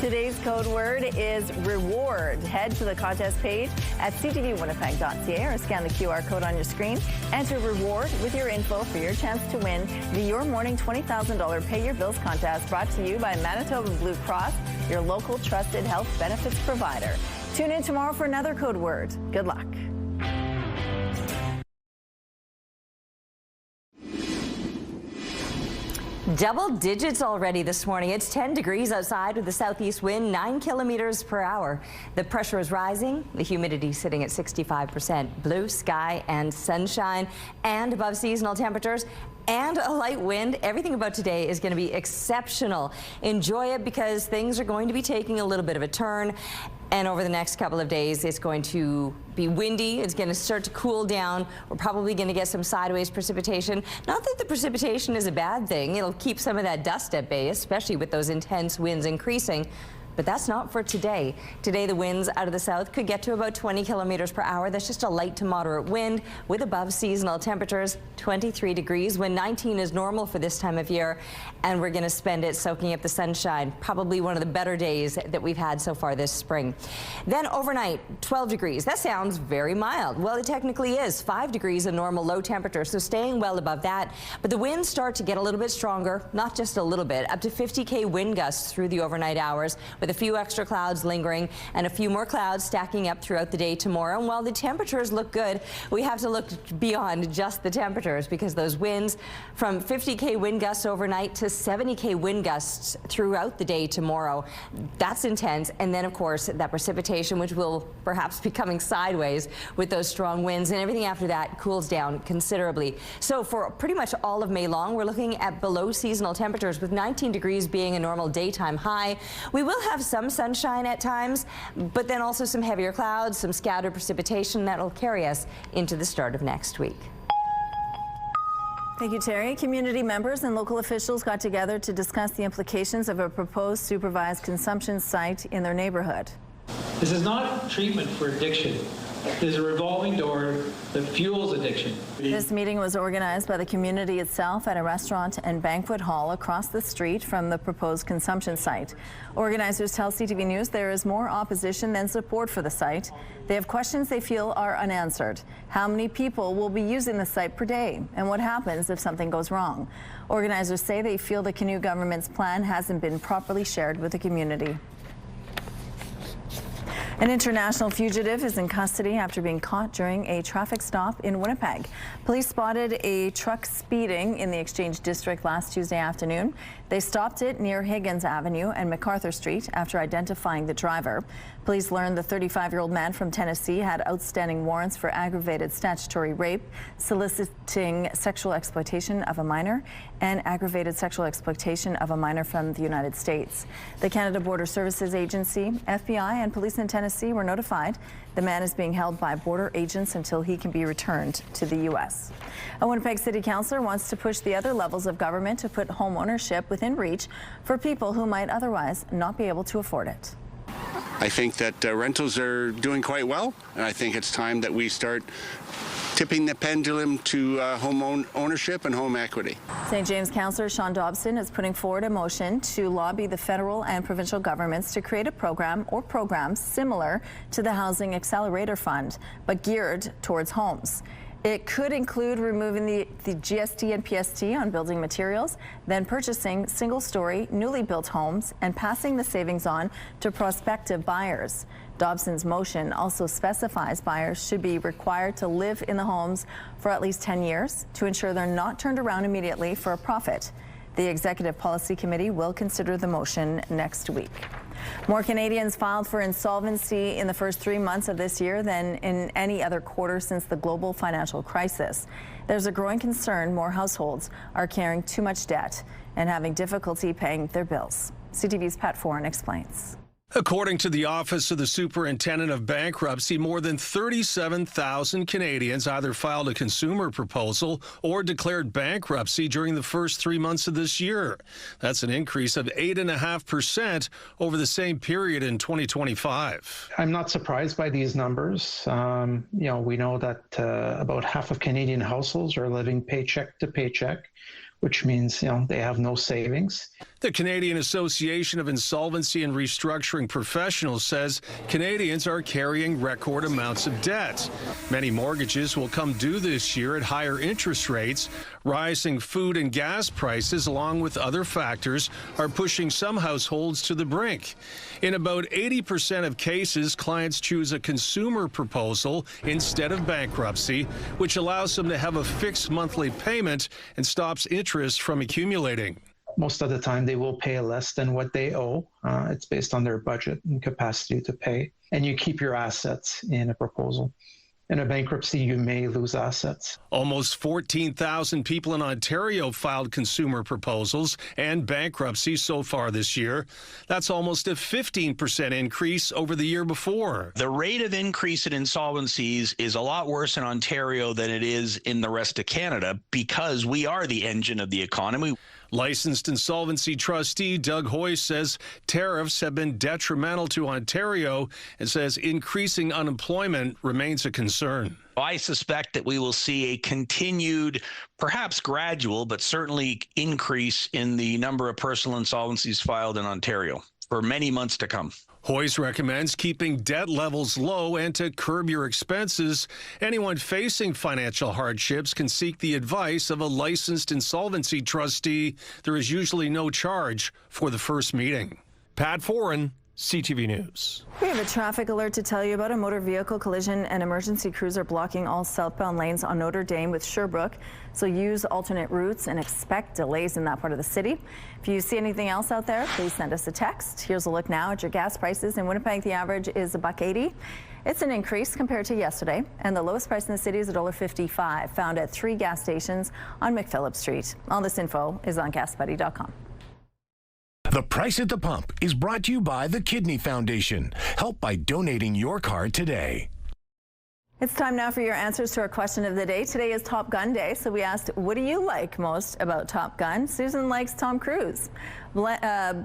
Today's code word is reward. Head to the contest page at ctvwinnipeg.ca or scan the QR code on your screen. Enter reward with your info for your chance to win the Your Morning $20,000 Pay Your Bills contest, brought to you by Manitoba Blue Cross, your local trusted health benefits provider. Tune in tomorrow for another code word. Good luck. Double digits already this morning. It's 10 degrees outside with a southeast wind 9 kilometers per hour. The pressure is rising, the humidity sitting at 65%. Blue sky and sunshine and above seasonal temperatures and a light wind. Everything about today is going to be exceptional. Enjoy it because things are going to be taking a little bit of a turn. And over the next couple of days, it's going to be windy. It's going to start to cool down. We're probably going to get some sideways precipitation. Not that the precipitation is a bad thing. It'll keep some of that dust at bay, especially with those intense winds increasing. But that's not for today. Today, the winds out of the south could get to about 20 kilometers per hour. That's just a light to moderate wind with above seasonal temperatures, 23 degrees, when 19 is normal for this time of year. And we're going to spend it soaking up the sunshine. Probably one of the better days that we've had so far this spring. Then overnight, 12 degrees. That sounds very mild. Well, it technically is. 5 degrees of normal low temperature, so staying well above that. But the winds start to get a little bit stronger, not just a little bit, up to 50 wind gusts through the overnight hours, with a few extra clouds lingering and a few more clouds stacking up throughout the day tomorrow. And while the temperatures look good, we have to look beyond just the temperatures, because those winds from 50 wind gusts overnight to 70 wind gusts throughout the day tomorrow. That's intense. And then, of course, that precipitation, which will perhaps be coming sideways with those strong winds, and everything after that cools down considerably. So for pretty much all of May long, we're looking at below seasonal temperatures, with 19 degrees being a normal daytime high. We will have some sunshine at times, but then also some heavier clouds, some scattered precipitation that will carry us into the start of next week. Thank you, Terry. Community members and local officials got together to discuss the implications of a proposed supervised consumption site in their neighborhood. This is not treatment for addiction. It is a revolving door that fuels addiction. This meeting was organized by the community itself at a restaurant and banquet hall across the street from the proposed consumption site. Organizers tell CTV News there is more opposition than support for the site. They have questions they feel are unanswered. How many people will be using the site per day? And what happens if something goes wrong? Organizers say they feel the Canute government's plan hasn't been properly shared with the community. An international fugitive is in custody after being caught during a traffic stop in Winnipeg. Police spotted a truck speeding in the Exchange District last Tuesday afternoon. They stopped it near Higgins Avenue and MacArthur Street after identifying the driver. Police learned the 35-year-old man from Tennessee had outstanding warrants for aggravated statutory rape, soliciting sexual exploitation of a minor, and aggravated sexual exploitation of a minor from the United States. The Canada Border Services Agency, FBI, and police in Tennessee Tennessee were notified. The man is being held by border agents until he can be returned to the U.S. A Winnipeg City Councillor wants to push the other levels of government to put home ownership within reach for people who might otherwise not be able to afford it. I think that rentals are doing quite well, and I think it's time that we start tipping the pendulum to home ownership and home equity. St. James Councillor Sean Dobson is putting forward a motion to lobby the federal and provincial governments to create a program or programs similar to the Housing Accelerator Fund, but geared towards homes. It could include removing the GST and PST on building materials, then purchasing single-story, newly built homes and passing the savings on to prospective buyers. Dobson's motion also specifies buyers should be required to live in the homes for at least 10 years to ensure they're not turned around immediately for a profit. The Executive Policy Committee will consider the motion next week. More Canadians filed for insolvency in the first 3 months of this year than in any other quarter since the global financial crisis. There's a growing concern more households are carrying too much debt and having difficulty paying their bills. CTV's Pat Foran explains. According to the Office of the Superintendent of Bankruptcy, more than 37,000 Canadians either filed a consumer proposal or declared bankruptcy during the first 3 months of this year. That's an increase of 8.5% over the same period in 2025. I'm not surprised by these numbers. We know that about half of Canadian households are living paycheck to paycheck, which means, they have no savings. The Canadian Association of Insolvency and Restructuring Professionals says Canadians are carrying record amounts of debt. Many mortgages will come due this year at higher interest rates. Rising food and gas prices, along with other factors, are pushing some households to the brink. In about 80% of cases, clients choose a consumer proposal instead of bankruptcy, which allows them to have a fixed monthly payment and stops interest from accumulating. Most of the time, they will pay less than what they owe. It's based on their budget and capacity to pay. And you keep your assets in a proposal. In a bankruptcy, you may lose assets. Almost 14,000 people in Ontario filed consumer proposals and bankruptcy so far this year. That's almost a 15% increase over the year before. The rate of increase in insolvencies is a lot worse in Ontario than it is in the rest of Canada because we are the engine of the economy. Licensed insolvency trustee Doug Hoy says tariffs have been detrimental to Ontario and says increasing unemployment remains a concern. I suspect that we will see a continued, perhaps gradual, but certainly increase in the number of personal insolvencies filed in Ontario for many months to come. Hoyes recommends keeping debt levels low and to curb your expenses. Anyone facing financial hardships can seek the advice of a licensed insolvency trustee. There is usually no charge for the first meeting. Pat Foran, CTV News. We have a traffic alert to tell you about. A motor vehicle collision and emergency crews are blocking all southbound lanes on Notre Dame with Sherbrooke. So use alternate routes and expect delays in that part of the city. If you see anything else out there, please send us a text. Here's a look now at your gas prices. In Winnipeg, the average is $1.80. It's an increase compared to yesterday, and the lowest price in the city is $1.55, found at 3 gas stations on McPhillip Street. All this info is on GasBuddy.com. The Price at the Pump is brought to you by the Kidney Foundation. Help by donating your card today. It's time now for your answers to our question of the day. Today is Top Gun Day, so we asked, what do you like most about Top Gun? Susan likes Tom Cruise. Blenda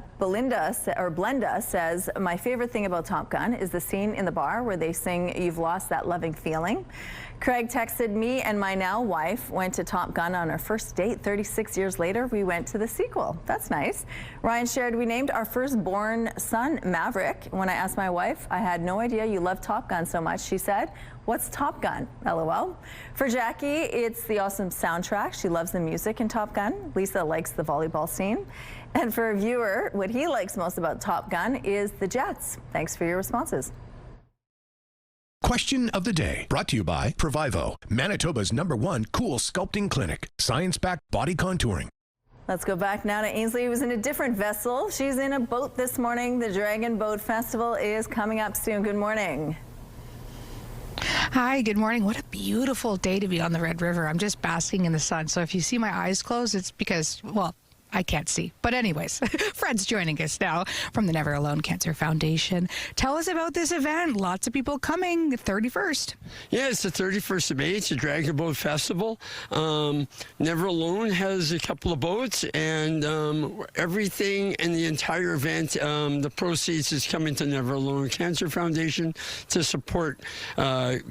says, my favorite thing about Top Gun is the scene in the bar where they sing You've Lost That Loving Feeling. Craig texted, me and my now wife went to Top Gun on our first date. 36 years later, we went to the sequel. That's nice. Ryan shared, we named our firstborn son Maverick. When I asked my wife, I had no idea you love Top Gun so much. She said, what's Top Gun? LOL. For Jackie, it's the awesome soundtrack. She loves the music in Top Gun. Lisa likes the volleyball scene. And for a viewer, what he likes most about Top Gun is the jets. Thanks for your responses. Question of the day, brought to you by Provivo, Manitoba's #1 cool sculpting clinic. Science-backed body contouring. Let's go back now to Ainsley, who's in a different vessel. She's in a boat this morning. The Dragon Boat Festival is coming up soon. Good morning. Hi, good morning. What a beautiful day to be on the Red River. I'm just basking in the sun. So if you see my eyes closed, it's because, well, I can't see. But anyways, Fred's joining us now from the Never Alone Cancer Foundation. Tell us about this event. Lots of people coming the 31st. Yeah, it's the 31st of May. It's a Dragon Boat Festival. Never Alone has a couple of boats, and everything in the entire event, the proceeds is coming to Never Alone Cancer Foundation to support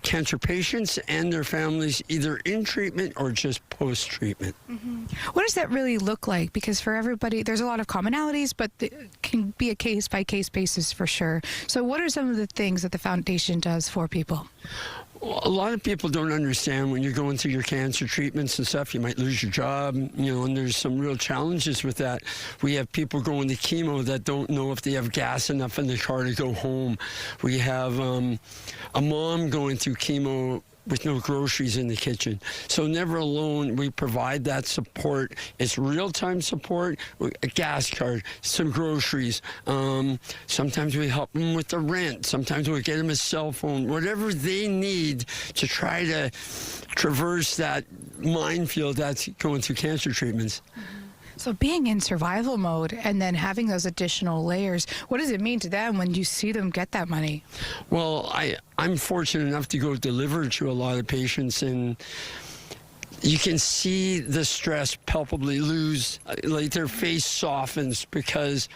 cancer patients and their families, either in treatment or just post-treatment. Mm-hmm. What does that really look like? Because for everybody, there's a lot of commonalities, but it can be a case-by-case basis for sure. So what are some of the things that the foundation does for people? Well, a lot of people don't understand when you're going through your cancer treatments and stuff, you might lose your job, and there's some real challenges with that. We have people going to chemo that don't know if they have gas enough in the car to go home. We have a mom going through chemo with no groceries in the kitchen. So Never Alone, we provide that support. It's real-time support, a gas card, some groceries. Sometimes we help them with the rent. Sometimes we get them a cell phone, whatever they need to try to traverse that minefield that's going through cancer treatments. So being in survival mode and then having those additional layers, what does it mean to them when you see them get that money? Well, I'm fortunate enough to go deliver to a lot of patients, and you can see the stress palpably lose, like their face softens, because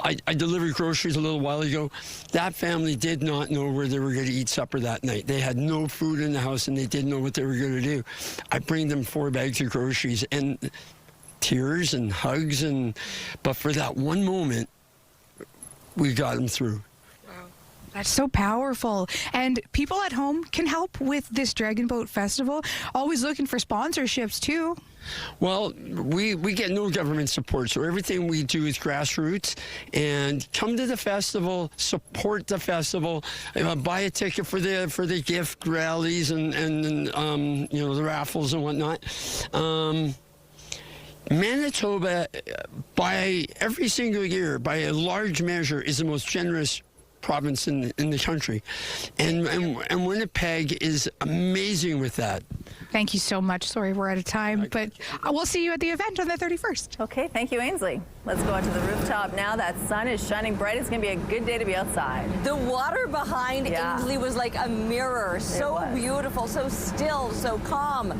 I delivered groceries a little while ago. That family did not know where they were going to eat supper that night. They had no food in the house, and they didn't know what they were going to do. I bring them 4 bags of groceries, and tears and hugs, but for that one moment, we got them through. That's so powerful. And people at home can help with this Dragon Boat Festival. Always looking for sponsorships too. Well, we get no government support, so everything we do is grassroots. And come to the festival, support the festival, buy a ticket for the gift rallies and the raffles and whatnot. Manitoba, by every single year, by a large measure, is the most generous province in the country, and Winnipeg is amazing with that. Thank you so much. Sorry, we're out of time, but we'll see you at the event on the 31st. Okay, thank you, Ainsley. Let's go out to the rooftop now. That sun is shining bright. It's going to be a good day to be outside. The water behind Ainsley was like a mirror. So beautiful, so still, so calm.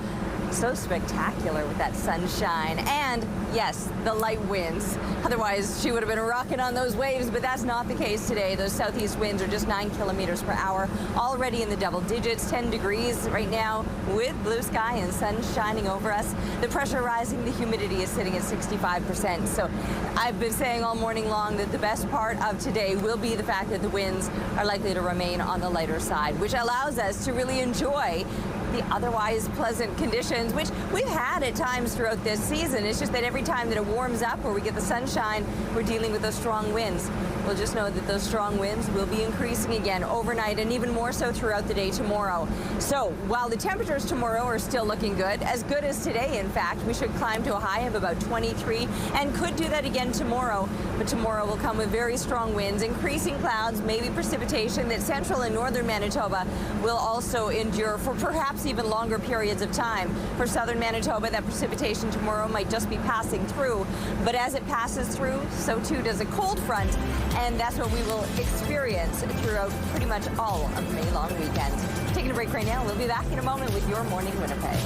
So spectacular with that sunshine and, yes, the light winds. Otherwise, she would have been rocking on those waves, but that's not the case today. Those southeast winds are just 9 kilometers per hour, already in the double digits, 10 degrees right now with blue sky and sun shining over us. The pressure rising, the humidity is sitting at 65%. So I've been saying all morning long that the best part of today will be the fact that the winds are likely to remain on the lighter side, which allows us to really enjoy the otherwise pleasant conditions, which we've had at times throughout this season. It's just that every time that it warms up or we get the sunshine, we're dealing with those strong winds. We'll just know that those strong winds will be increasing again overnight and even more so throughout the day tomorrow. So while the temperatures tomorrow are still looking good as today, in fact, we should climb to a high of about 23 and could do that again tomorrow. But tomorrow will come with very strong winds, increasing clouds, maybe precipitation that central and northern Manitoba will also endure for perhaps even longer periods of time. For southern Manitoba, that precipitation tomorrow might just be passing through, but as it passes through, so too does a cold front, and that's what we will experience throughout pretty much all of the May-long weekend. Taking a break right now. We'll be back in a moment with Your Morning Winnipeg.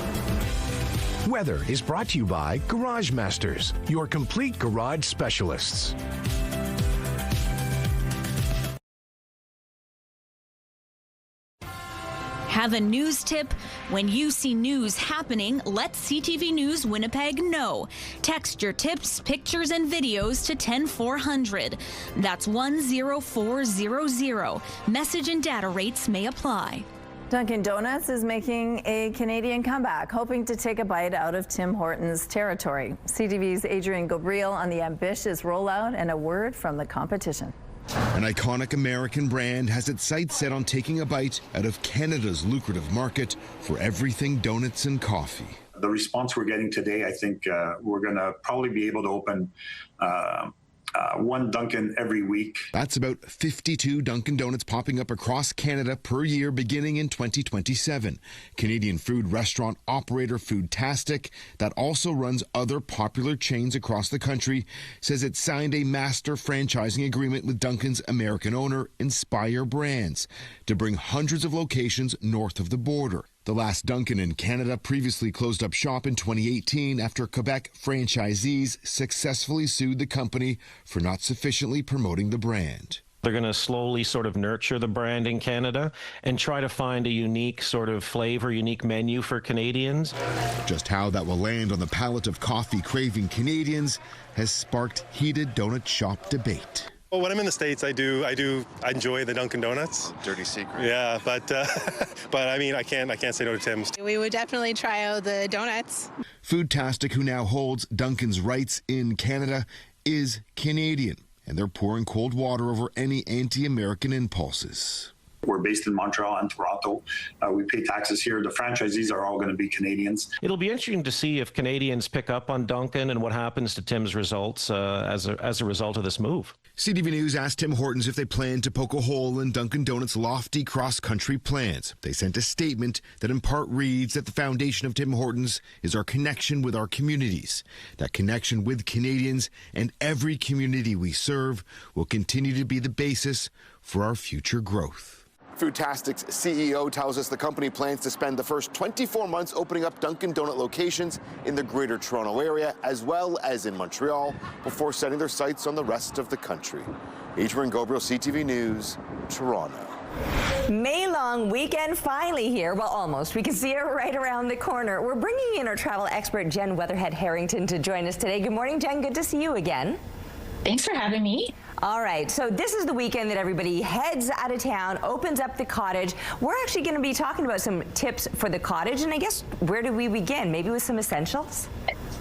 Weather is brought to you by Garage Masters, your complete garage specialists. Have a news tip? When you see news happening, let CTV News Winnipeg know. Text your tips, pictures, and videos to 10400. That's 10400. Message and data rates may apply. Dunkin' Donuts is making a Canadian comeback, hoping to take a bite out of Tim Hortons' territory. CTV's Adrian Gabriel on the ambitious rollout and a word from the competition. An iconic American brand has its sights set on taking a bite out of Canada's lucrative market for everything donuts and coffee. The response we're getting today, I think we're going to probably be able to open one Dunkin' every week. That's about 52 Dunkin' Donuts popping up across Canada per year beginning in 2027. Canadian food restaurant operator Foodtastic, that also runs other popular chains across the country, says it signed a master franchising agreement with Dunkin's American owner Inspire Brands to bring hundreds of locations north of the border. The last Dunkin' in Canada previously closed up shop in 2018 after Quebec franchisees successfully sued the company for not sufficiently promoting the brand. They're going to slowly sort of nurture the brand in Canada and try to find a unique sort of flavor, unique menu for Canadians. Just how that will land on the palate of coffee-craving Canadians has sparked heated donut shop debate. Well, when I'm in the States, I enjoy the Dunkin' Donuts. Dirty secret. Yeah, but I mean, I can't say no to Tim's. We would definitely try out the donuts. Foodtastic, who now holds Dunkin's rights in Canada, is Canadian, and they're pouring cold water over any anti-American impulses. We're based in Montreal and Toronto. We pay taxes here. The franchisees are all going to be Canadians. It'll be interesting to see if Canadians pick up on Dunkin' and what happens to Tim's results as a result of this move. CTV News asked Tim Hortons if they plan to poke a hole in Dunkin' Donuts' lofty cross-country plans. They sent a statement that in part reads that the foundation of Tim Hortons is our connection with our communities. That connection with Canadians and every community we serve will continue to be the basis for our future growth. Foodtastic's CEO tells us the company plans to spend the first 24 months opening up Dunkin' Donut locations in the Greater Toronto Area as well as in Montreal before setting their sights on the rest of the country. Adrian Gabriel, CTV News, Toronto. May-long weekend finally here. Well, almost. We can see it right around the corner. We're bringing in our travel expert, Jen Weatherhead Harrington, to join us today. Good morning, Jen. Good to see you again. Thanks for having me. All right, so this is the weekend that everybody heads out of town, opens up the cottage. We're actually going to be talking about some tips for the cottage, and I guess where do we begin? Maybe with some essentials?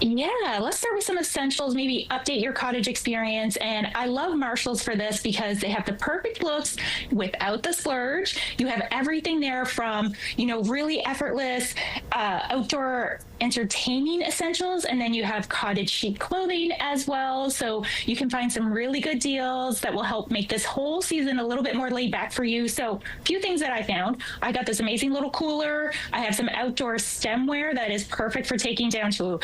Yeah, let's start with some essentials, maybe update your cottage experience. And I love Marshall's for this because they have the perfect looks without the splurge. You have everything there from, really effortless outdoor entertaining essentials, and then you have cottage chic clothing as well. So you can find some really good deals that will help make this whole season a little bit more laid back for you. So a few things that I found. I got this amazing little cooler. I have some outdoor stemware that is perfect for taking down to,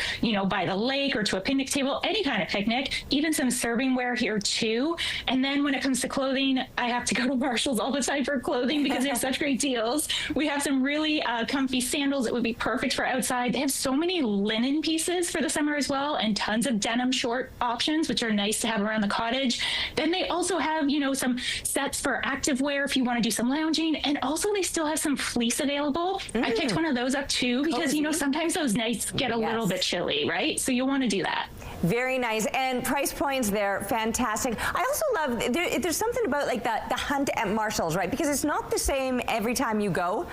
by the lake or to a picnic table, any kind of picnic, even some servingware here too. And then when it comes to clothing, I have to go to Marshall's all the time for clothing because they have such great deals. We have some really comfy sandals that would be perfect for outside. They have so many linen pieces for the summer as well, and tons of denim short options, which are nice to have around the cottage. Then they also have, some sets for activewear if you want to do some lounging. And also they still have some fleece available. I picked one of those up too because, sometimes those nights get a little bit chilly, right? So you'll want to do that. Very nice. And price points there, fantastic. I also love, there's something about like the hunt at Marshall's, right? Because it's not the same every time you go.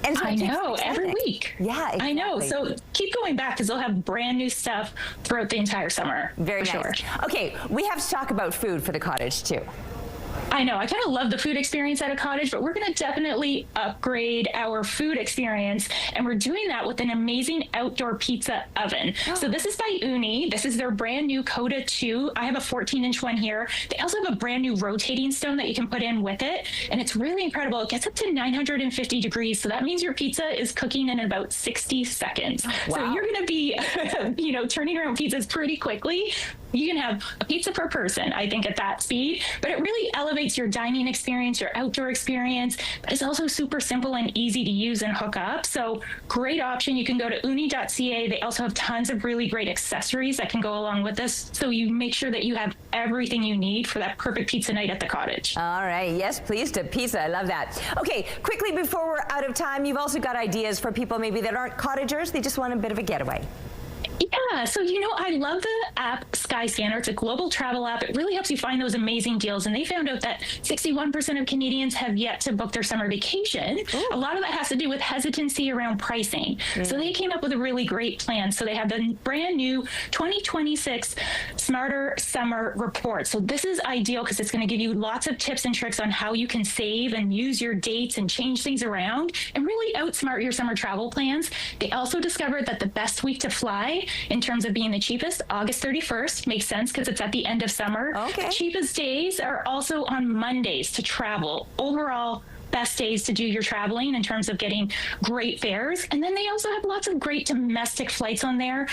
And so I know, every week. Yeah, exactly. I know. So keep going back because they'll have brand new stuff throughout the entire summer. Very nice. Sure. Okay, we have to talk about food for the cottage too. I know. I kind of love the food experience at a cottage, but we're going to definitely upgrade our food experience. And we're doing that with an amazing outdoor pizza oven. Oh. So this is by Uni. This is their brand new Coda 2. I have a 14-inch one here. They also have a brand new rotating stone that you can put in with it. And it's really incredible. It gets up to 950 degrees. So that means your pizza is cooking in about 60 seconds. Wow. So you're going to be, turning around pizzas pretty quickly. You can have a pizza per person, I think, at that speed, but it really elevates your dining experience, your outdoor experience, but it's also super simple and easy to use and hook up. So great option. You can go to uni.ca. They also have tons of really great accessories that can go along with this. So you make sure that you have everything you need for that perfect pizza night at the cottage. All right. Yes, please, to pizza. I love that. Okay, quickly before we're out of time, you've also got ideas for people maybe that aren't cottagers. They just want a bit of a getaway. Yeah, so I love the app Skyscanner. It's a global travel app. It really helps you find those amazing deals. And they found out that 61% of Canadians have yet to book their summer vacation. Ooh. A lot of that has to do with hesitancy around pricing. So they came up with a really great plan. So they have the brand new 2026 Smarter Summer Report. So this is ideal because it's going to give you lots of tips and tricks on how you can save and use your dates and change things around and really outsmart your summer travel plans. They also discovered that the best week to fly in terms of being the cheapest, August 31st makes sense because it's at the end of summer. Okay. The cheapest days are also on Mondays to travel. Overall, best days to do your traveling in terms of getting great fares. And then they also have lots of great domestic flights on there.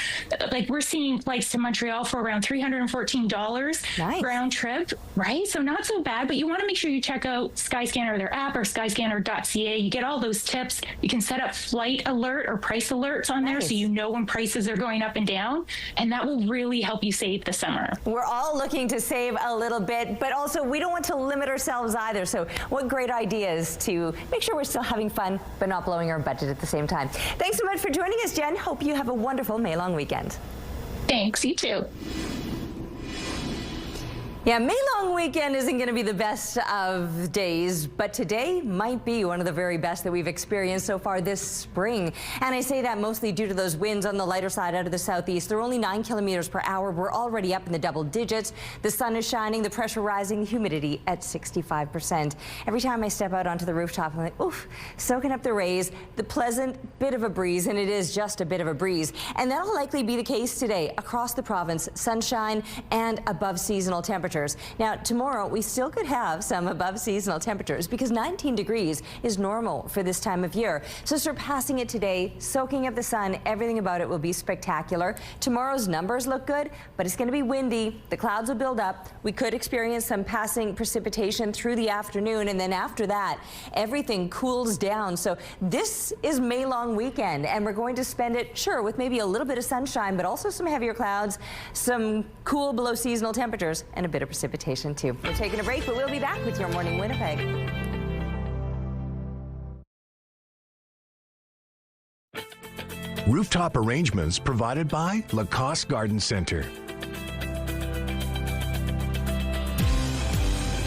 Like we're seeing flights to Montreal for around $314 round trip, right? So not so bad, but you want to make sure you check out Skyscanner, their app, or skyscanner.ca. You get all those tips. You can set up flight alert or price alerts on there so you know when prices are going up and down, and that will really help you save this summer. We're all looking to save a little bit, but also we don't want to limit ourselves either. So what great ideas to make sure we're still having fun, but not blowing our budget at the same time. Thanks so much for joining us, Jen. Hope you have a wonderful May long weekend. Thanks, you too. Yeah, May long weekend isn't going to be the best of days, but today might be one of the very best that we've experienced so far this spring. And I say that mostly due to those winds on the lighter side out of the southeast. They're only 9 kilometers per hour. We're already up in the double digits. The sun is shining, the pressure rising, humidity at 65%. Every time I step out onto the rooftop, I'm like, oof, soaking up the rays, the pleasant bit of a breeze, and it is just a bit of a breeze. And that'll likely be the case today across the province, sunshine and above seasonal temperatures. Now, tomorrow, we still could have some above seasonal temperatures because 19 degrees is normal for this time of year. So surpassing it today, soaking up the sun, everything about it will be spectacular. Tomorrow's numbers look good, but it's going to be windy. The clouds will build up. We could experience some passing precipitation through the afternoon, and then after that, everything cools down. So this is May long weekend, and we're going to spend it, sure, with maybe a little bit of sunshine, but also some heavier clouds, some cool below seasonal temperatures, and a bit of precipitation too. We're taking a break, but we'll be back with Your Morning Winnipeg. Rooftop arrangements provided by Lacoste Garden Center.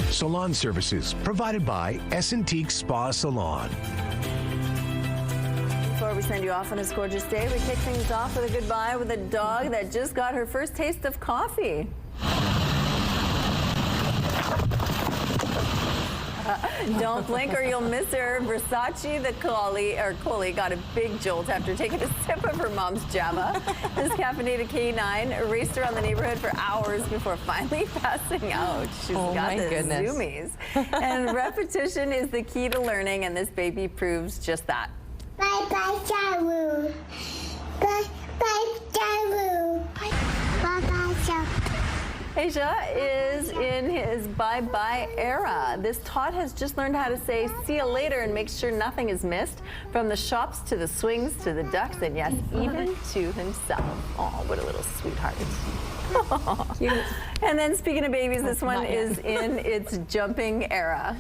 Salon services provided by Essentique Spa Salon. Before we send you off on this gorgeous day, we kick things off with a goodbye with a dog that just got her first taste of coffee. Don't blink or you'll miss her. Versace the collie got a big jolt after taking a sip of her mom's Java. This caffeinated K9 raced around the neighborhood for hours before finally passing out. She's got the zoomies. And repetition is the key to learning, and this baby proves just that. Bye-bye, Jaru. Bye-bye, Jaru. Bye-bye, Jaru. Asia is in his bye-bye era. This tot has just learned how to say see you later and make sure nothing is missed, from the shops to the swings to the ducks, and yes, even to himself. Oh, what a little sweetheart. And then speaking of babies, this one is in its jumping era.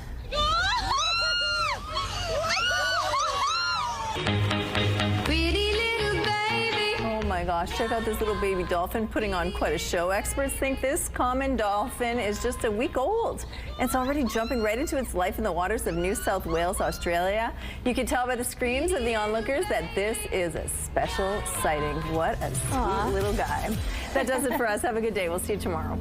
Oh my gosh, check out this little baby dolphin putting on quite a show. Experts think this common dolphin is just a week old. It's already jumping right into its life in the waters of New South Wales, Australia. You can tell by the screams of the onlookers that this is a special sighting. What a sweet little guy. That does it for us. Have a good day. We'll see you tomorrow.